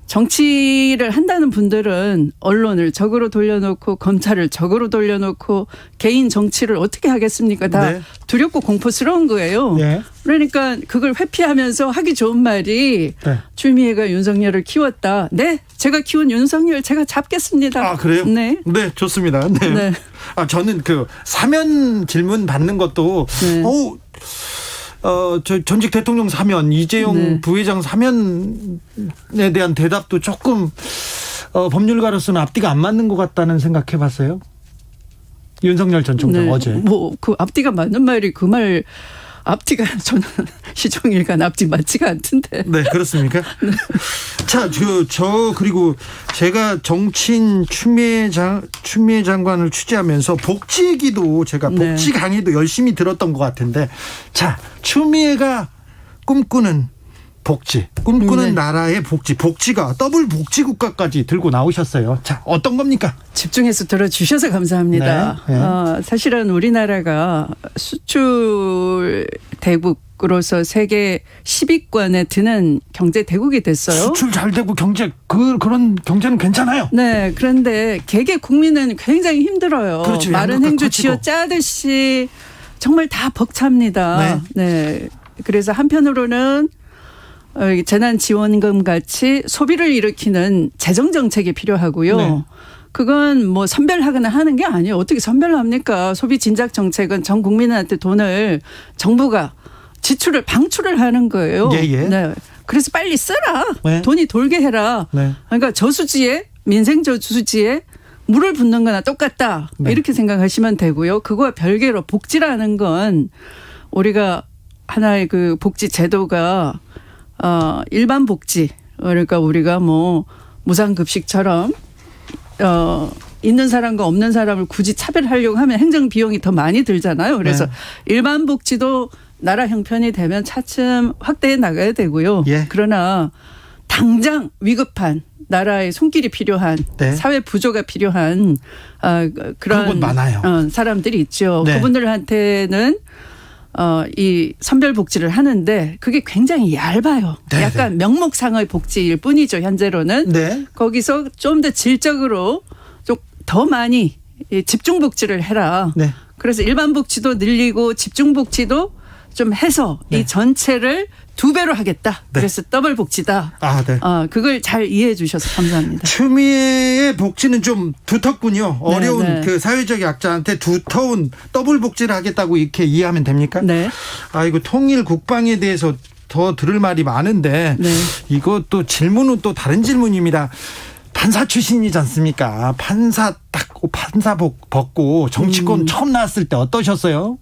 정치를 한다는 분들은 언론을 적으로 돌려놓고 검찰을 적으로 돌려놓고 개인 정치를 어떻게 하겠습니까? 다 네. 두렵고 공포스러운 거예요. 네. 그러니까 그걸 회피하면서 하기 좋은 말이 네. 추미애가 윤석열을 키웠다. 네, 제가 키운 윤석열 제가 잡겠습니다. 아, 그래요? 네. 네, 좋습니다. 네. 네. 저는 그 사면 질문 받는 것도 네. 저 전직 대통령 사면, 이재용 네. 부회장 사면에 대한 대답도 조금 법률가로서는 앞뒤가 안 맞는 것 같다는 생각해 봤어요. 윤석열 전 총장 어제. 뭐 그 앞뒤가 맞는 말이 그 말 앞뒤가 저는 시종일관 앞뒤 맞지가 않던데. 네, 그렇습니까? 네. 자, 그리고 제가 정치인 추미애 장관을 취재하면서 복지 얘기도 제가 복지 강의도 열심히 들었던 것 같은데, 자, 추미애가 꿈꾸는 복지, 꿈꾸는 네. 나라의 복지가 더블 복지 국가까지 들고 나오셨어요. 자, 어떤 겁니까? 집중해서 들어주셔서 감사합니다. 네, 네. 사실은 우리나라가 수출 대국으로서 세계 10위권에 드는 경제 대국이 됐어요. 수출 잘 되고 그런 경제는 괜찮아요. 네, 그런데 개개 국민은 굉장히 힘들어요. 그렇죠. 마른 양극화 행주 커지고. 쥐어 짜듯이 정말 다 벅찹니다. 네. 그래서 한편으로는 재난지원금 같이 소비를 일으키는 재정정책이 필요하고요. 네. 그건 뭐 선별하거나 하는 게 아니에요. 어떻게 선별합니까? 소비 진작 정책은 전 국민한테 돈을 정부가 방출을 하는 거예요. 예. 네. 그래서 빨리 써라. 네. 돈이 돌게 해라. 네. 그러니까 저수지에 민생 저수지에 물을 붓는 거나 똑같다. 네. 이렇게 생각하시면 되고요. 그거와 별개로 복지라는 건 우리가 하나의 그 복지 제도가 일반 복지, 그러니까 우리가 뭐 무상급식처럼 있는 사람과 없는 사람을 굳이 차별하려고 하면 행정 비용이 더 많이 들잖아요. 그래서 네. 일반 복지도 나라 형편이 되면 차츰 확대해 나가야 되고요. 예. 그러나 당장 위급한 나라의 손길이 필요한 네. 사회 부조가 필요한 그런 그런 곳 많아요. 사람들이 있죠. 네. 그분들한테는 이 선별복지를 하는데 그게 굉장히 얇아요. 네, 약간 명목상의 복지일 뿐이죠. 현재로는. 네. 거기서 좀 더 질적으로 좀 더 많이 집중복지를 해라. 네. 그래서 일반 복지도 늘리고 집중복지도 좀 해서 네. 이 전체를 2배로 하겠다. 네. 그래서 더블 복지다. 아, 네. 그걸 잘 이해해 주셔서 감사합니다. 추미애의 복지는 좀 두텁군요. 어려운 네. 그 사회적 약자한테 두터운 더블 복지를 하겠다고 이렇게 이해하면 됩니까? 네. 아이고, 통일 국방에 대해서 더 들을 말이 많은데 네. 이것도 질문은 또 다른 질문입니다. 판사 출신이지 않습니까? 판사복 벗고 정치권 처음 나왔을 때 어떠셨어요?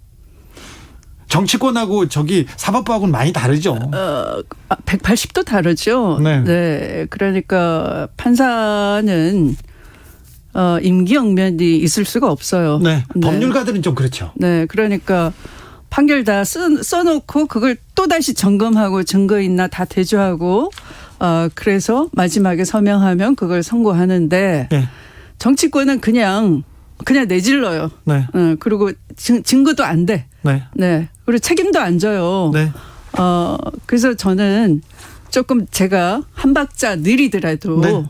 정치권하고 사법부하고는 많이 다르죠. 180도 다르죠. 네. 그러니까 판사는 임기 영면이 있을 수가 없어요. 네. 법률가들은 좀 그렇죠. 네. 그러니까 판결 다 써놓고 그걸 또다시 점검하고 증거 있나 다 대조하고 그래서 마지막에 서명하면 그걸 선고하는데 네. 정치권은 그냥 내질러요. 네. 그리고 증거도 안 돼. 네. 네. 그리고 책임도 안 져요. 네. 그래서 저는 조금 제가 한 박자 느리더라도 네.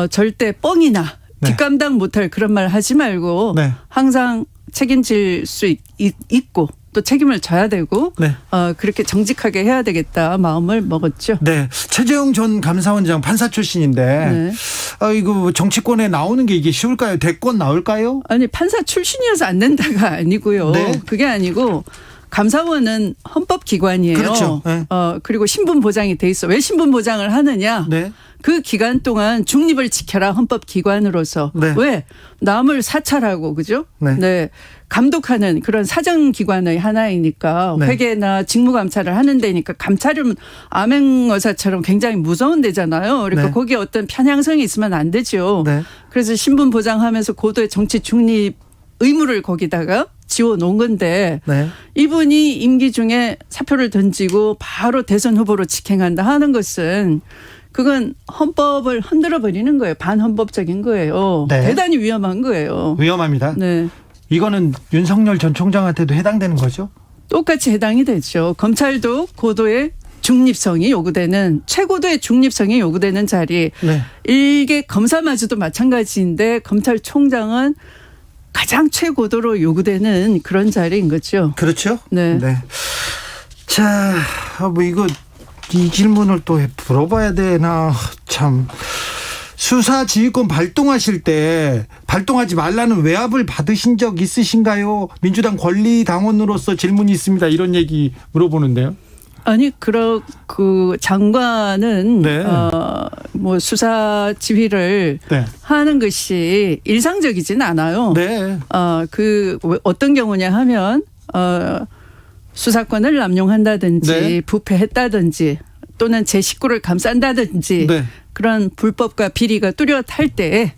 절대 뻥이나 네. 뒷감당 못할 그런 말 하지 말고 네. 항상 책임질 수 있고 또 책임을 져야 되고 네. 그렇게 정직하게 해야 되겠다 마음을 먹었죠. 네. 최재형 전 감사원장 판사 출신인데 네. 이거 정치권에 나오는 게 이게 쉬울까요? 대권 나올까요? 아니 판사 출신이어서 안 된다가 아니고요. 네. 그게 아니고 감사원은 헌법기관이에요. 그렇죠. 네. 그리고 신분 보장이 돼 있어. 왜 신분 보장을 하느냐? 네. 그 기간 동안 중립을 지켜라 헌법기관으로서. 네. 왜? 남을 사찰하고 그죠? 네. 감독하는 그런 사정기관의 하나이니까 네. 회계나 직무감찰을 하는 데니까 감찰은 암행어사처럼 굉장히 무서운 데잖아요. 그러니까 네. 거기에 어떤 편향성이 있으면 안 되죠. 네. 그래서 신분 보장하면서 고도의 정치 중립 의무를 거기다가 지워놓은 건데 네. 이분이 임기 중에 사표를 던지고 바로 대선 후보로 직행한다 하는 것은 그건 헌법을 흔들어 버리는 거예요. 반헌법적인 거예요. 네. 대단히 위험한 거예요. 위험합니다. 네. 이거는 윤석열 전 총장한테도 해당되는 거죠? 똑같이 해당이 되죠. 검찰도 고도의 중립성이 요구되는 최고도의 중립성이 요구되는 자리. 네. 이게 검사마저도 마찬가지인데 검찰총장은 가장 최고도로 요구되는 그런 자리인 거죠. 그렇죠? 네. 자, 이 질문을 또 물어봐야 되나. 참. 수사지휘권 발동하실 때 발동하지 말라는 외압을 받으신 적 있으신가요? 민주당 권리당원으로서 질문이 있습니다. 이런 얘기 물어보는데요. 아니, 그 장관은 네. 뭐 수사 지휘를 네. 하는 것이 일상적이진 않아요. 네. 그 어떤 경우냐 하면 수사권을 남용한다든지 네. 부패했다든지 또는 제 식구를 감싼다든지 네. 그런 불법과 비리가 뚜렷할 때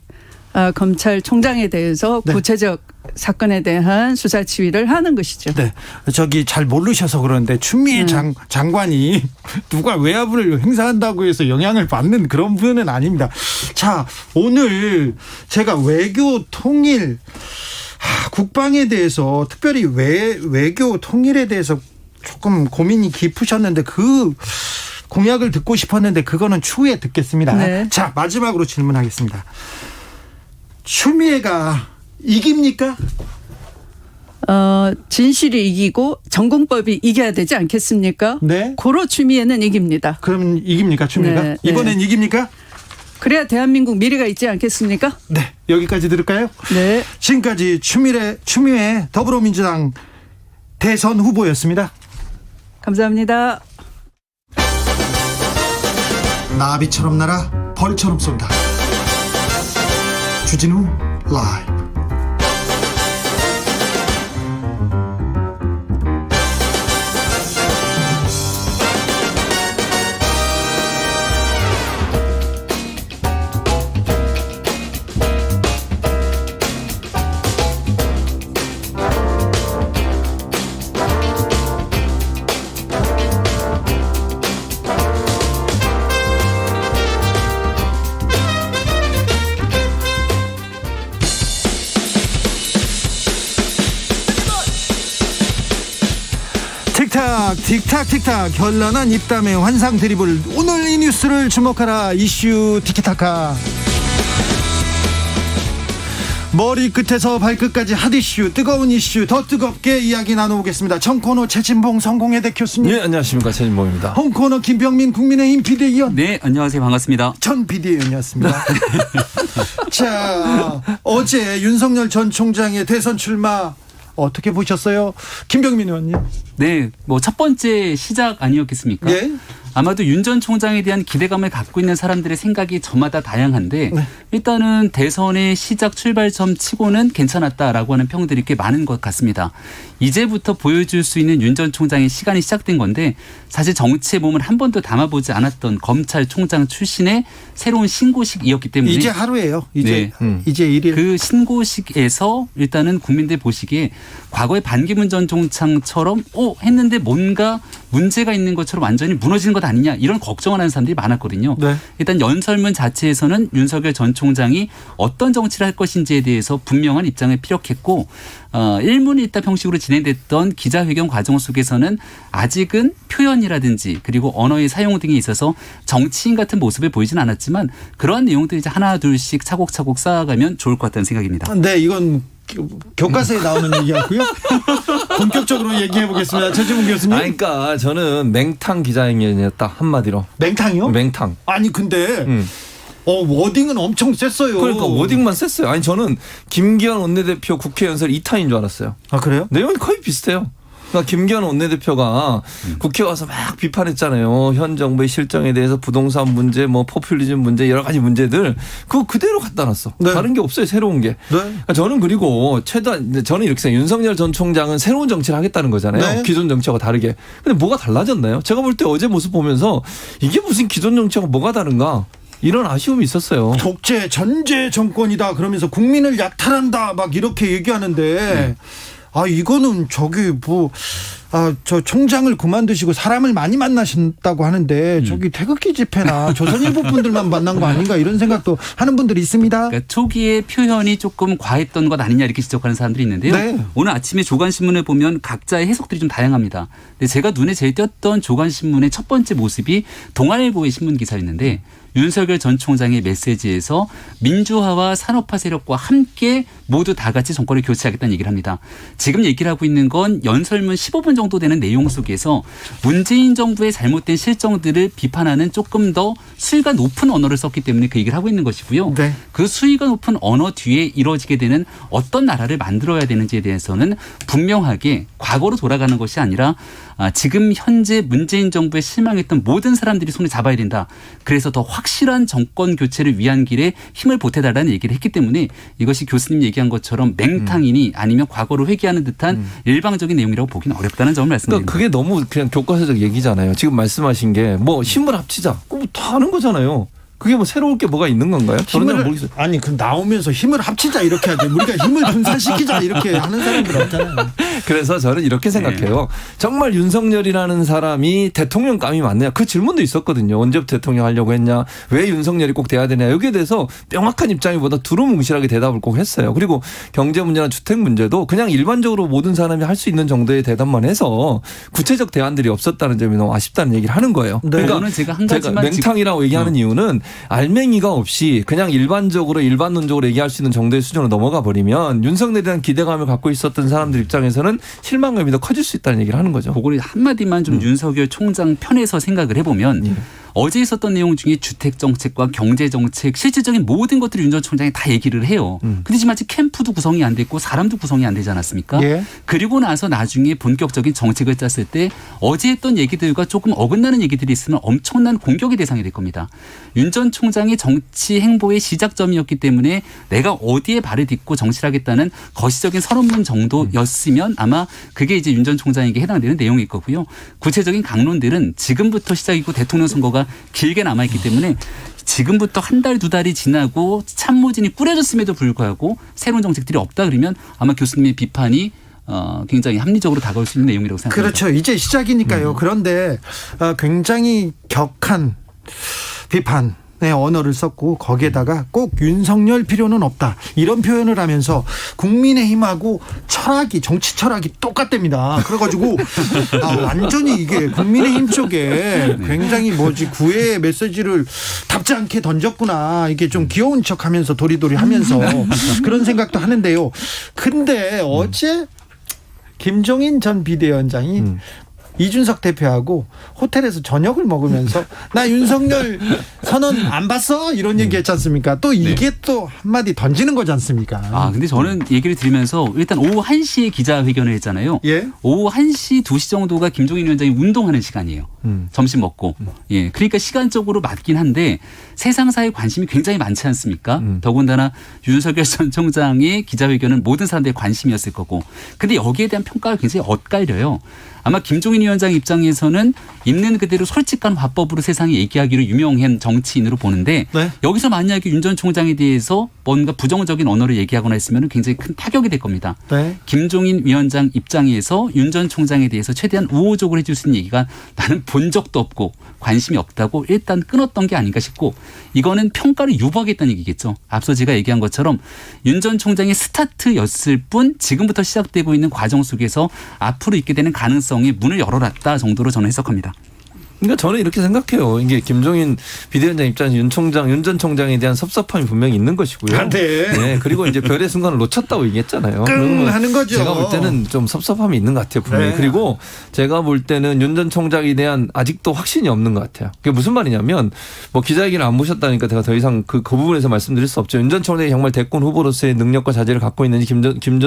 검찰총장에 대해서 네. 구체적 사건에 대한 수사 지휘를 하는 것이죠. 네, 저기 잘 모르셔서 그러는데 추미애 장관이 누가 외압을 행사한다고 해서 영향을 받는 그런 분은 아닙니다. 자, 오늘 제가 외교 통일, 국방에 대해서 특별히 외교 통일에 대해서 조금 고민이 깊으셨는데 그 공약을 듣고 싶었는데 그거는 추후에 듣겠습니다. 네. 자, 마지막으로 질문하겠습니다. 추미애가 이깁니까? 진실이 이기고 전공법이 이겨야 되지 않겠습니까? 네. 고로 추미애는 이깁니다. 그럼 이깁니까, 추미애가? 네, 이번엔 네. 이깁니까? 그래야 대한민국 미래가 있지 않겠습니까? 네. 여기까지 들을까요? 네. 지금까지 추미애 더불어민주당 대선 후보였습니다. 감사합니다. 나비처럼 날아 벌처럼 쏜다. 주진우 라이브. 틱탁 현란한 입담의 환상 드리블. 오늘 이 뉴스를 주목하라. 이슈 티키타카. 머리끝에서 발끝까지 핫이슈, 뜨거운 이슈, 더 뜨겁게 이야기 나눠보겠습니다. 정코너 최진봉 성공회대 교수님. 네, 안녕하십니까, 최진봉입니다. 홍코너 김병민 국민의힘 비대위원. 네, 안녕하세요. 반갑습니다. 전 비대위원이었습니다. 자, 어제 윤석열 전 총장의 대선 출마 어떻게 보셨어요? 김병민 의원님. 네, 뭐 첫 번째 시작 아니었겠습니까? 예. 아마도 윤 전 총장에 대한 기대감을 갖고 있는 사람들의 생각이 저마다 다양한데 네. 일단은 대선의 시작 출발점 치고는 괜찮았다라고 하는 평들이 꽤 많은 것 같습니다. 이제부터 보여줄 수 있는 윤 전 총장의 시간이 시작된 건데 사실 정치의 몸을 한 번도 담아보지 않았던 검찰총장 출신의 새로운 신고식이었기 때문에 이제 하루예요. 이제 네. 이제 1일. 그 신고식에서 일단은 국민들 보시기에 과거의 반기문 전 총장처럼 했는데 뭔가 문제가 있는 것처럼 완전히 무너지는 것 아니냐 이런 걱정을 하는 사람들이 많았거든요. 네. 일단 연설문 자체에서는 윤석열 전 총장이 어떤 정치를 할 것인지에 대해서 분명한 입장을 피력했고 일문일답 형식으로 진행됐던 기자회견 과정 속에서는 아직은 표현이라든지 그리고 언어의 사용 등에 있어서 정치인 같은 모습을 보이진 않았지만 그러한 내용들이 이제 하나 둘씩 차곡차곡 쌓아가면 좋을 것 같다는 생각입니다. 네, 이건 교과서에 나오는 얘기였고요. 본격적으로 얘기해 보겠습니다. 최진봉 교수님. 그러니까 저는 맹탕 기자회견이었다, 한마디로. 맹탕이요? 맹탕. 아니 근데 워딩은 엄청 셌어요. 그러니까 워딩만 셌어요. 아니 저는 김기현 원내대표 국회 연설 2탄인 줄 알았어요. 아, 그래요? 내용이 거의 비슷해요. 그러니까 김기현 원내대표가 국회 와서 막 비판했잖아요. 현 정부의 실정에 대해서 부동산 문제, 뭐 포퓰리즘 문제, 여러 가지 문제들 그거 그대로 갖다 놨어. 네. 다른 게 없어요. 새로운 게. 네. 그러니까 저는 그리고 저는 이렇게 생각해요. 윤석열 전 총장은 새로운 정치를 하겠다는 거잖아요. 네. 기존 정치하고 다르게. 근데 뭐가 달라졌나요? 제가 볼 때 어제 모습 보면서 이게 무슨 기존 정치하고 뭐가 다른가? 이런 아쉬움이 있었어요. 독재 전제 정권이다 그러면서 국민을 약탈한다 막 이렇게 얘기하는데 이거는 저기 저 총장을 그만두시고 사람을 많이 만나신다고 하는데 저기 태극기 집회나 조선일보 분들만 만난 거 아닌가 이런 생각도 하는 분들이 있습니다. 그러니까 초기에 표현이 조금 과했던 것 아니냐 이렇게 지적하는 사람들이 있는데요. 네. 오늘 아침에 조간신문을 보면 각자의 해석들이 좀 다양합니다. 근데 제가 눈에 제일 띄었던 조간신문의 첫 번째 모습이 동아일보의 신문 기사였는데 윤석열 전 총장의 메시지에서 민주화와 산업화 세력과 함께 모두 다 같이 정권을 교체하겠다는 얘기를 합니다. 지금 얘기를 하고 있는 건 연설문 15분 정도 되는 내용 속에서 문재인 정부의 잘못된 실정들을 비판하는 조금 더 수위가 높은 언어를 썼기 때문에 그 얘기를 하고 있는 것이고요. 네. 그 수위가 높은 언어 뒤에 이루어지게 되는 어떤 나라를 만들어야 되는지에 대해서는 분명하게 과거로 돌아가는 것이 아니라 지금 현재 문재인 정부에 실망했던 모든 사람들이 손에 잡아야 된다. 그래서 더 확실한 정권 교체를 위한 길에 힘을 보태달라는 얘기를 했기 때문에 이것이 교수님 얘기한 것처럼 맹탕이니 아니면 과거를 회귀하는 듯한 일방적인 내용이라고 보기는 어렵다는 점을 말씀드립니다. 그러니까 그게 너무 그냥 교과서적 얘기잖아요. 지금 말씀하신 게 뭐 힘을 합치자. 그거 다 하는 거잖아요. 그게 뭐 새로울 게 뭐가 있는 건가요? 저는 잘 모르겠어요. 아니 그 나오면서 힘을 합치자 이렇게 하죠. 우리가 힘을 분산시키자 이렇게 하는 사람들 없잖아요. 그래서 저는 이렇게 생각해요. 정말 윤석열이라는 사람이 대통령감이 맞느냐. 그 질문도 있었거든요. 언제부터 대통령 하려고 했냐. 왜 윤석열이 꼭 돼야 되냐. 여기에 대해서 명확한 입장이보다 두루뭉실하게 대답을 꼭 했어요. 그리고 경제 문제나 주택 문제도 그냥 일반적으로 모든 사람이 할 수 있는 정도의 대답만 해서 구체적 대안들이 없었다는 점이 너무 아쉽다는 얘기를 하는 거예요. 네. 그러니까 저는 제가 한 가지만 맹탕이라고 얘기하는 이유는 알맹이가 없이 그냥 일반적으로 일반론적으로 얘기할 수 있는 정도의 수준으로 넘어가 버리면 윤석열에 대한 기대감을 갖고 있었던 사람들 입장에서는 실망감이 더 커질 수 있다는 얘기를 하는 거죠. 그거를 한마디만 좀 윤석열 총장 편에서 생각을 해보면 어제 있었던 내용 중에 주택 정책과 경제 정책 실질적인 모든 것들을 윤 전 총장이 다 얘기를 해요. 근데 지금 아직 캠프도 구성이 안 됐고 사람도 구성이 안 되지 않았습니까? 예. 그리고 나서 나중에 본격적인 정책을 짰을 때 어제 했던 얘기들과 조금 어긋나는 얘기들이 있으면 엄청난 공격의 대상이 될 겁니다. 윤 전 총장의 정치 행보의 시작점이었기 때문에 내가 어디에 발을 딛고 정치를 하겠다는 거시적인 선언문 정도였으면 아마 그게 이제 윤 전 총장에게 해당되는 내용일 거고요. 구체적인 강론들은 지금부터 시작이고 대통령 선거가 길게 남아있기 때문에 지금부터 한 달, 두 달이 지나고 참모진이 꾸려졌음에도 불구하고 새로운 정책들이 없다 그러면 아마 교수님의 비판이 굉장히 합리적으로 다가올 수 있는 내용이라고 생각합니다. 그렇죠. 이제 시작이니까요. 그런데 굉장히 격한 비판의 언어를 썼고 거기에다가 꼭 윤석열 필요는 없다. 이런 표현을 하면서 국민의힘하고 철학이 정치 철학이 똑같답니다. 그래가지고 완전히 이게 국민의힘 쪽에 굉장히 구애의 메시지를 답지 않게 던졌구나. 이게 좀 귀여운 척하면서 도리도리 하면서 그런 생각도 하는데요. 근데 어제 김종인 전 비대위원장이 이준석 대표하고 호텔에서 저녁을 먹으면서 나 윤석열 선언 안 봤어? 이런 얘기 했지 않습니까? 또 이게 또 한마디 던지는 거지 않습니까? 근데 저는 얘기를 드리면서 일단 오후 1시에 기자회견을 했잖아요. 예? 오후 1시, 2시 정도가 김종인 위원장이 운동하는 시간이에요. 점심 먹고. 예. 그러니까 시간적으로 맞긴 한데 세상사에 관심이 굉장히 많지 않습니까? 더군다나 윤석열 전 총장의 기자회견은 모든 사람들의 관심이었을 거고. 근데 여기에 대한 평가가 굉장히 엇갈려요. 아마 김종인 위원장 입장에서는 있는 그대로 솔직한 화법으로 세상에 얘기하기로 유명한 정치인으로 보는데 네. 여기서 만약에 윤 전 총장에 대해서 뭔가 부정적인 언어를 얘기하거나 했으면 굉장히 큰 타격이 될 겁니다. 네. 김종인 위원장 입장에서 윤 전 총장에 대해서 최대한 우호적으로 해줄 수 있는 얘기가 나는 본 적도 없고 관심이 없다고 일단 끊었던 게 아닌가 싶고 이거는 평가를 유보하겠다는 얘기겠죠. 앞서 제가 얘기한 것처럼 윤 전 총장의 스타트였을 뿐 지금부터 시작되고 있는 과정 속에서 앞으로 있게 되는 가능성에 문을 열어놨다 정도로 저는 해석합니다. 그러니까 저는 이렇게 생각해요. 이게 김종인 비대위원장 입장에서 윤 전 총장에 대한 섭섭함이 분명히 있는 것이고요. 네. 그리고 이제 별의 순간을 놓쳤다고 얘기했잖아요. 끙 하는 거죠. 제가 볼 때는 좀 섭섭함이 있는 것 같아요. 분명히. 네. 그리고 제가 볼 때는 윤 전 총장에 대한 아직도 확신이 없는 것 같아요. 그게 무슨 말이냐면 기자회견을 안 보셨다니까 제가 더 이상 그 부분에서 말씀드릴 수 없죠. 윤 전 총장이 정말 대권 후보로서의 능력과 자질을 갖고 있는지 김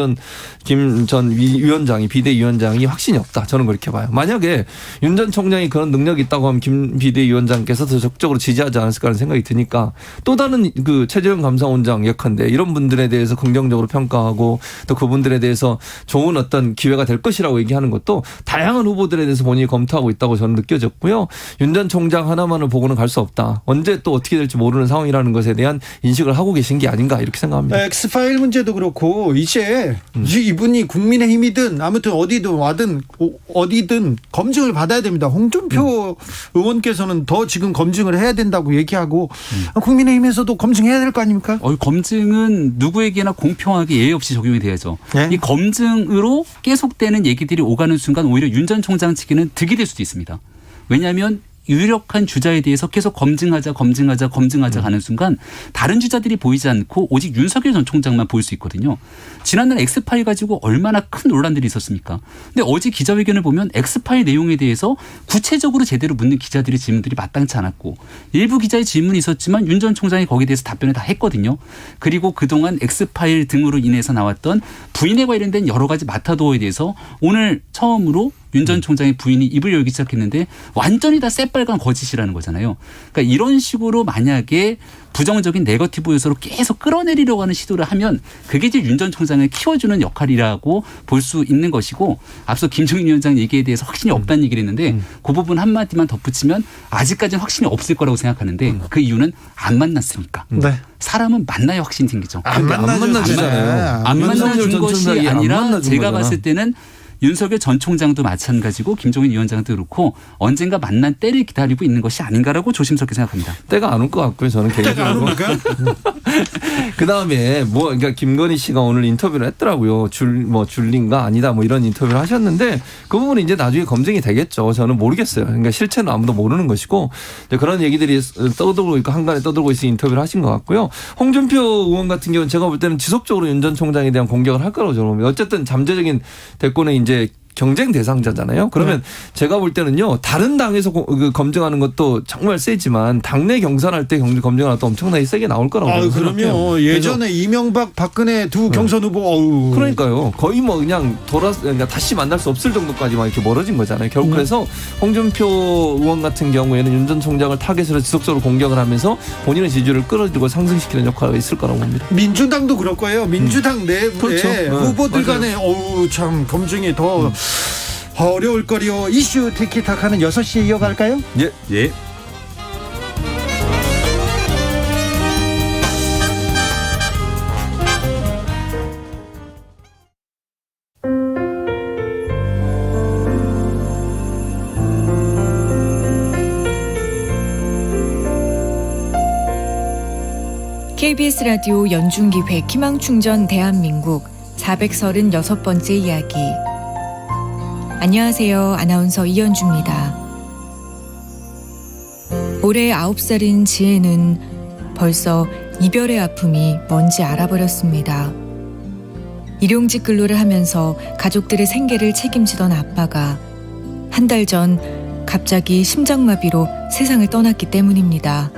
전 위원장이 비대위원장이 확신이 없다. 저는 그렇게 봐요. 만약에 윤 전 총장이 그런 능력이 있다고 하면 김 비대위원장께서 더 적극적으로 지지하지 않았을까 하는 생각이 드니까 또 다른 그 최재형 감사원장 예컨대 이런 분들에 대해서 긍정적으로 평가하고 또 그분들에 대해서 좋은 어떤 기회가 될 것이라고 얘기하는 것도 다양한 후보들에 대해서 본인이 검토하고 있다고 저는 느껴졌고요. 윤 전 총장 하나만을 보고는 갈 수 없다. 언제 또 어떻게 될지 모르는 상황이라는 것에 대한 인식을 하고 계신 게 아닌가 이렇게 생각합니다. 엑스파일 문제도 그렇고 이제 이분이 국민의힘이든 아무튼 어디든 와든 어디든 검증을 받아야 됩니다. 홍준표 의원께서는 더 지금 검증을 해야 된다고 얘기하고 국민의힘에서도 검증해야 될 거 아닙니까? 검증은 누구에게나 공평하게 예외 없이 적용이 돼야죠. 네. 이 검증으로 계속되는 얘기들이 오가는 순간 오히려 윤 전 총장 측에는 득이 될 수도 있습니다. 왜냐하면 유력한 주자에 대해서 계속 검증하자 가는 순간 다른 주자들이 보이지 않고 오직 윤석열 전 총장만 보일 수 있거든요. 지난날 엑스파일 가지고 얼마나 큰 논란들이 있었습니까? 근데 어제 기자회견을 보면 엑스파일 내용에 대해서 구체적으로 제대로 묻는 기자들의 질문들이 마땅치 않았고 일부 기자의 질문이 있었지만 윤 전 총장이 거기에 대해서 답변을 다 했거든요. 그리고 그동안 엑스파일 등으로 인해서 나왔던 부인에 관련된 여러 가지 마타도어에 대해서 오늘 처음으로 윤 전 총장의 부인이 입을 열기 시작했는데 완전히 다 새빨간 거짓이라는 거잖아요. 그러니까 이런 식으로 만약에 부정적인 네거티브 요소로 계속 끌어내리려고 하는 시도를 하면 그게 이제 윤 전 총장을 키워주는 역할이라고 볼 수 있는 것이고 앞서 김종인 위원장 얘기에 대해서 확신이 없다는 얘기를 했는데 그 부분 한마디만 덧붙이면 아직까지는 확신이 없을 거라고 생각하는데 그 이유는 안 만났으니까. 네. 사람은 만나야 확신이 생기죠. 안 만나주잖아요. 안 윤석열 만나준 전 것이 총장이 안 아니라 만나준 제가 거잖아. 봤을 때는 윤석열 전 총장도 마찬가지고 김종인 위원장도 그렇고 언젠가 만난 때를 기다리고 있는 것이 아닌가라고 조심스럽게 생각합니다. 때가 안 올 것 같고요. 저는 개인적으로. 그다음에 그러니까 김건희 씨가 오늘 인터뷰를 했더라고요. 줄린가 아니다 이런 인터뷰를 하셨는데 그 부분은 이제 나중에 검증이 되겠죠. 저는 모르겠어요. 그러니까 실체는 아무도 모르는 것이고 이제 그런 얘기들이 떠들고 있고 한간에 떠들고 있으니 인터뷰를 하신 것 같고요. 홍준표 의원 같은 경우는 제가 볼 때는 지속적으로 윤 전 총장에 대한 공격을 할 거라고 저는 봅니다. 어쨌든 잠재적인 대권의 이제 경쟁 대상자잖아요. 그러면 제가 볼 때는요. 다른 당에서 검증하는 것도 정말 세지만 당내 경선할 때 검증하는 것도 엄청나게 세게 나올 거라고 저는 생각해요. 그럼요. 예전에 이명박, 박근혜 두 경선 후보. 그러니까요. 거의 그냥 그러니까 다시 만날 수 없을 정도까지만 이렇게 멀어진 거잖아요. 결국 그래서 홍준표 의원 같은 경우에는 윤 전 총장을 타겟으로 지속적으로 공격을 하면서 본인의 지지율을 끌어들이고 상승시키는 역할이 있을 거라고 봅니다. 민주당도 그럴 거예요. 민주당 내부에 그렇죠. 후보들 맞아요. 간에 참 검증이 더 어려울 거리요. 이슈 티키타카는 6시에 이어갈까요? 예. KBS 라디오 연중기획 희망충전 대한민국 436번째 이야기. 안녕하세요. 아나운서 이연주입니다. 올해 9살인 지혜는 벌써 이별의 아픔이 뭔지 알아버렸습니다. 일용직 근로를 하면서 가족들의 생계를 책임지던 아빠가 한 달 전 갑자기 심장마비로 세상을 떠났기 때문입니다.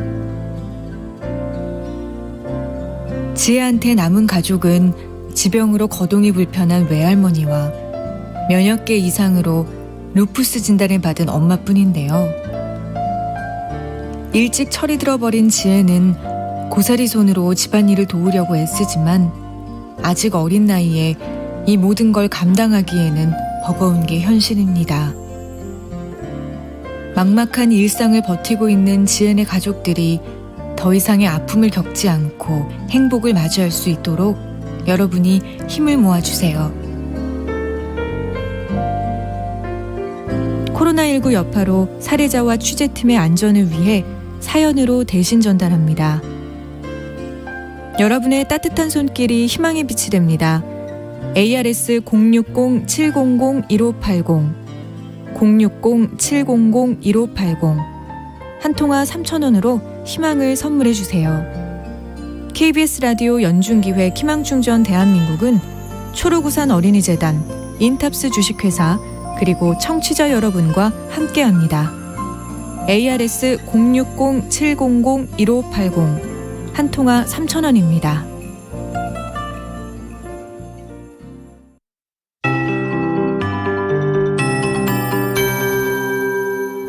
지혜한테 남은 가족은 지병으로 거동이 불편한 외할머니와 몇몇 개 이상으로 루푸스 진단을 받은 엄마뿐인데요. 일찍 철이 들어버린 지혜는 고사리 손으로 집안일을 도우려고 애쓰지만 아직 어린 나이에 이 모든 걸 감당하기에는 버거운 게 현실입니다. 막막한 일상을 버티고 있는 지혜네 가족들이 더 이상의 아픔을 겪지 않고 행복을 맞이할 수 있도록 여러분이 힘을 모아주세요. 코로나19 여파로 사례자와 취재팀의 안전을 위해 사연으로 대신 전달합니다. 여러분의 따뜻한 손길이 희망의 빛이 됩니다. ARS 060-700-1580 060-700-1580 한 통화 3,000원으로 희망을 선물해 주세요. KBS 라디오 연중기획 희망충전 대한민국은 초록우산 어린이재단, 인탑스 주식회사 그리고 청취자 여러분과 함께합니다. ARS 060-700-1580 한 통화 3,000원입니다.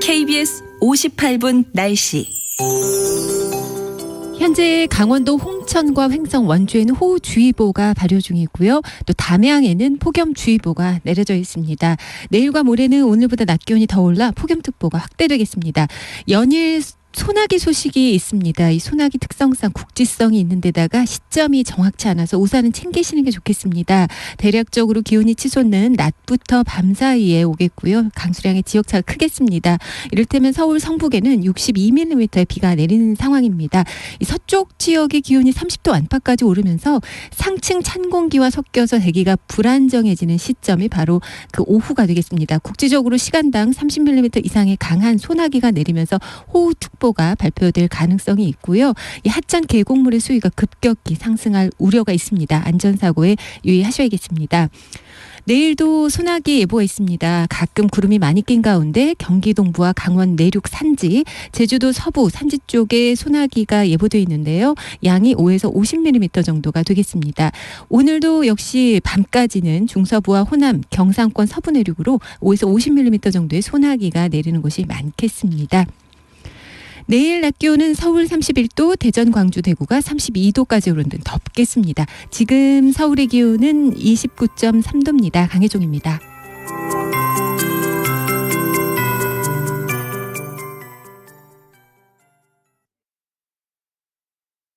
KBS 58분 날씨. 현재 강원도 홍천과 횡성 원주에는 호우주의보가 발효 중이고요. 또 담양에는 폭염주의보가 내려져 있습니다. 내일과 모레는 오늘보다 낮 기온이 더 올라 폭염특보가 확대되겠습니다. 연일 소나기 소식이 있습니다. 이 소나기 특성상 국지성이 있는 데다가 시점이 정확치 않아서 우산은 챙기시는 게 좋겠습니다. 대략적으로 기온이 치솟는 낮부터 밤 사이에 오겠고요. 강수량의 지역차가 크겠습니다. 이를테면 서울 성북에는 62mm의 비가 내리는 상황입니다. 이 서쪽 지역의 기온이 30도 안팎까지 오르면서 상층 찬 공기와 섞여서 대기가 불안정해지는 시점이 바로 그 오후가 되겠습니다. 국지적으로 시간당 30mm 이상의 강한 소나기가 내리면서 호우특보 특보가 발표될 가능성이 있고요. 이 핫잔 계곡물의 수위가 급격히 상승할 우려가 있습니다. 안전사고에 유의하셔야겠습니다. 내일도 소나기 예보가 있습니다. 가끔 구름이 많이 낀 가운데 경기 동부와 강원 내륙 산지, 제주도 서부 산지 쪽에 소나기가 예보되어 있는데요. 양이 5에서 50mm 정도가 되겠습니다. 오늘도 역시 밤까지는 중서부와 호남, 경상권 서부 내륙으로 5에서 50mm 정도의 소나기가 내리는 곳이 많겠습니다. 내일 낮 기온은 서울 31도, 대전, 광주, 대구가 32도까지 오르는 등 덥겠습니다. 지금 서울의 기온은 29.3도입니다. 강혜종입니다.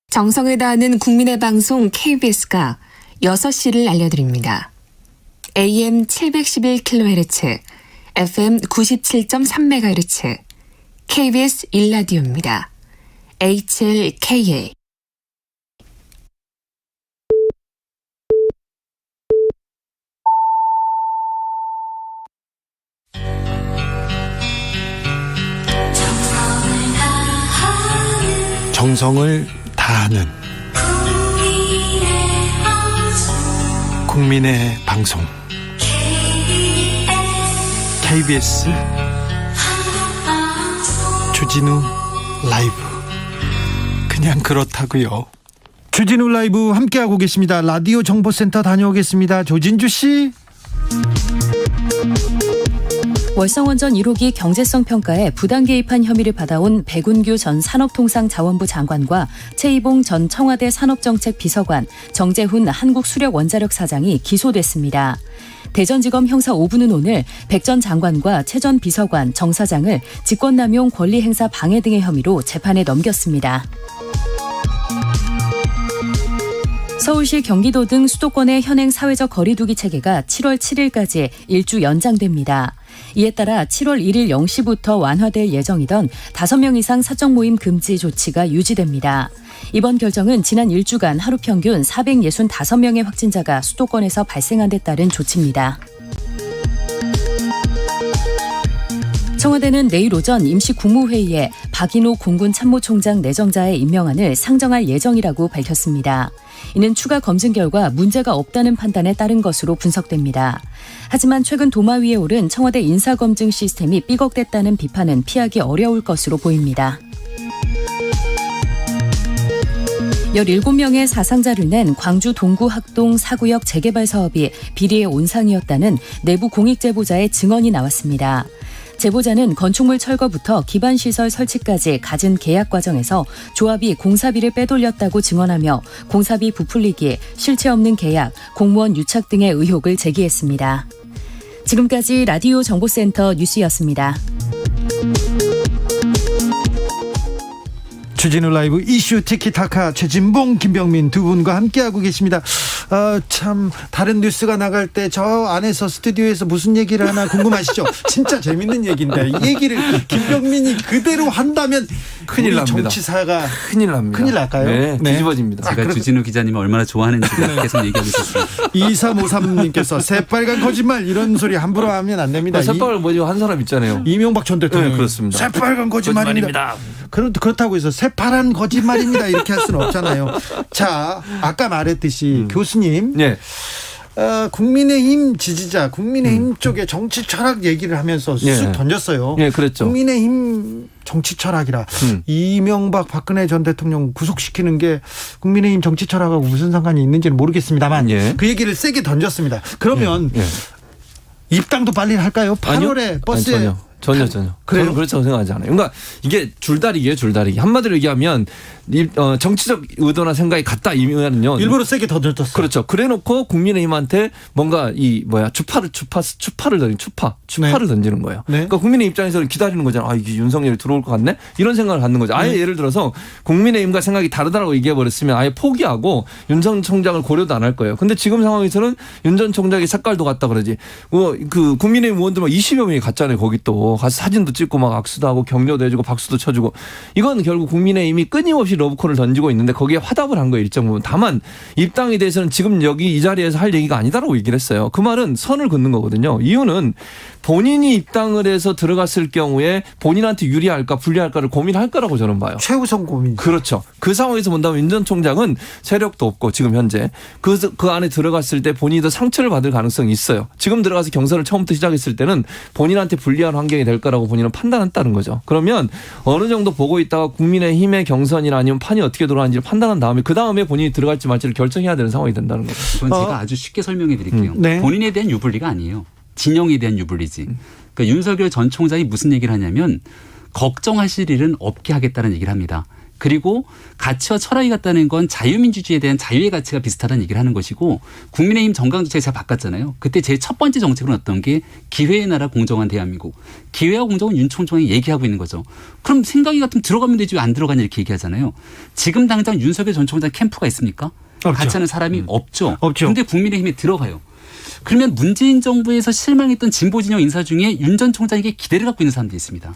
정성을 다하는 국민의 방송 KBS가 6시를 알려드립니다. AM 711kHz, FM 97.3MHz, KBS 1라디오입니다. HLKA. 정성을 다하는 국민의 방송 KBS 주진우 라이브. 그냥 그렇다고요. 주진우 라이브 함께하고 계십니다. 라디오 정보센터 다녀오겠습니다. 조진주 씨. 월성원전 1호기 경제성 평가에 부당 개입한 혐의를 받아온 백운규 전 산업통상자원부 장관과 최이봉 전 청와대 산업정책 비서관, 정재훈 한국수력원자력 사장이 기소됐습니다. 대전지검 형사 5부는 오늘 백 전 장관과 최 전 비서관, 정 사장을 직권남용 권리행사 방해 등의 혐의로 재판에 넘겼습니다. 서울시, 경기도 등 수도권의 현행 사회적 거리두기 체계가 7월 7일까지 일주 연장됩니다. 이에 따라 7월 1일 0시부터 완화될 예정이던 5명 이상 사적 모임 금지 조치가 유지됩니다. 이번 결정은 지난 일주간 하루 평균 465명의 확진자가 수도권에서 발생한 데 따른 조치입니다. 청와대는 내일 오전 임시 국무회의에 박인호 공군 참모총장 내정자의 임명안을 상정할 예정이라고 밝혔습니다. 이는 추가 검증 결과 문제가 없다는 판단에 따른 것으로 분석됩니다. 하지만 최근 도마 위에 오른 청와대 인사검증 시스템이 삐걱댔다는 비판은 피하기 어려울 것으로 보입니다. 17명의 사상자를 낸 광주 동구 학동 4구역 재개발 사업이 비리의 온상이었다는 내부 공익 제보자의 증언이 나왔습니다. 제보자는 건축물 철거부터 기반시설 설치까지 갖은 계약 과정에서 조합이 공사비를 빼돌렸다고 증언하며 공사비 부풀리기, 실체 없는 계약, 공무원 유착 등의 의혹을 제기했습니다. 지금까지 라디오 정보센터 뉴스였습니다. 주진우 라이브 이슈 티키타카 최진봉, 김병민 두 분과 함께하고 계십니다. 참 다른 뉴스가 나갈 때 저 안에서 스튜디오에서 무슨 얘기를 하나 궁금하시죠? 진짜 재밌는 얘기인데 이 얘기를 김병민이 그대로 한다면 큰일 납니다. 정치사가 큰일 납니다. 큰일 날까요? 네, 뒤집어집니다. 제가 주진우 기자님을 얼마나 좋아하는지가 계속 얘기하고 있었습니다. 2353님께서 새빨간 거짓말 이런 소리 함부로 하면 안 됩니다. 새빨간 뭐죠? 한 사람 있잖아요. 이명박 전 대통령. 네, 그렇습니다. 새빨간 거짓말입니다. 그렇다고 해서 새파란 거짓말입니다. 이렇게 할 수는 없잖아요. 자, 아까 말했듯이 교수님. 네. 국민의힘 지지자, 국민의힘 쪽에 정치 철학 얘기를 하면서 쑥 던졌어요. 네, 그랬죠. 국민의힘 정치 철학이라 이명박 박근혜 전 대통령 구속시키는 게 국민의힘 정치 철학하고 무슨 상관이 있는지는 모르겠습니다만 그 얘기를 세게 던졌습니다. 그러면 입당도 빨리 할까요? 8월에 아니요? 버스에. 아니, 전혀. 그래요? 저는 그렇다고 생각하지 않아요. 그러니까 이게 줄다리기예요, 줄다리기. 한마디로 얘기하면 정치적 의도나 생각이 같다 이면요. 일부러 세게 던졌어요. 그렇죠. 그래놓고 국민의힘한테 뭔가 추파를 던지는 거예요. 네. 그러니까 국민의 입장에서는 기다리는 거잖아요. 아, 이게 윤석열이 들어올 것 같네? 이런 생각을 갖는 거죠. 아예 예를 들어서 국민의힘과 생각이 다르다라고 얘기해버렸으면 아예 포기하고 윤 전 총장을 고려도 안 할 거예요. 근데 지금 상황에서는 윤 전 총장의 색깔도 같다 그러지. 그 국민의힘 의원들 20여 명이 갔잖아요, 거기 또. 하고 가서 사진도 찍고 막 악수도 하고 격려도 해주고 박수도 쳐주고 이건 결국 국민의힘이 끊임없이 러브콜을 던지고 있는데 거기에 화답을 한 거예요. 일정 부분. 다만 입당에 대해서는 지금 여기 이 자리에서 할 얘기가 아니다라고 얘기를 했어요. 그 말은 선을 긋는 거거든요. 이유는 본인이 입당을 해서 들어갔을 경우에 본인한테 유리할까 불리할까를 고민할 거라고 저는 봐요. 최우선 고민. 그렇죠. 그 상황에서 본다면 윤 전 총장은 세력도 없고 지금 현재 그 안에 들어갔을 때 본인이 더 상처를 받을 가능성이 있어요. 지금 들어가서 경선을 처음부터 시작했을 때는 본인한테 불리한 환경이 될 거라고 본인은 판단했다는 거죠. 그러면 어느 정도 보고 있다가 국민의힘의 경선이나 아니면 판이 어떻게 돌아가는지를 판단한 다음에 그 다음에 본인이 들어갈지 말지를 결정해야 되는 상황이 된다는 거죠. 그건 제가 아주 쉽게 설명해 드릴게요. 네. 본인에 대한 유불리가 아니에요. 진영에 대한 유불리지. 그러니까 윤석열 전 총장이 무슨 얘기를 하냐면 걱정하실 일은 없게 하겠다는 얘기를 합니다. 그리고 가치와 철학이 같다는 건 자유민주주의에 대한 자유의 가치가 비슷하다는 얘기를 하는 것이고 국민의힘 정강정책을 제가 바꿨잖아요. 그때 제일 첫 번째 정책으로 어떤 게 기회의 나라 공정한 대한민국. 기회와 공정은 윤 총장이 얘기하고 있는 거죠. 그럼 생각이 같으면 들어가면 되지 왜 안 들어가냐 이렇게 얘기하잖아요. 지금 당장 윤석열 전 총장 캠프가 있습니까? 없죠. 같이 하는 사람이 없죠. 없죠. 그런데 국민의힘에 들어가요. 그러면 문재인 정부에서 실망했던 진보진영 인사 중에 윤 전 총장에게 기대를 갖고 있는 사람들이 있습니다.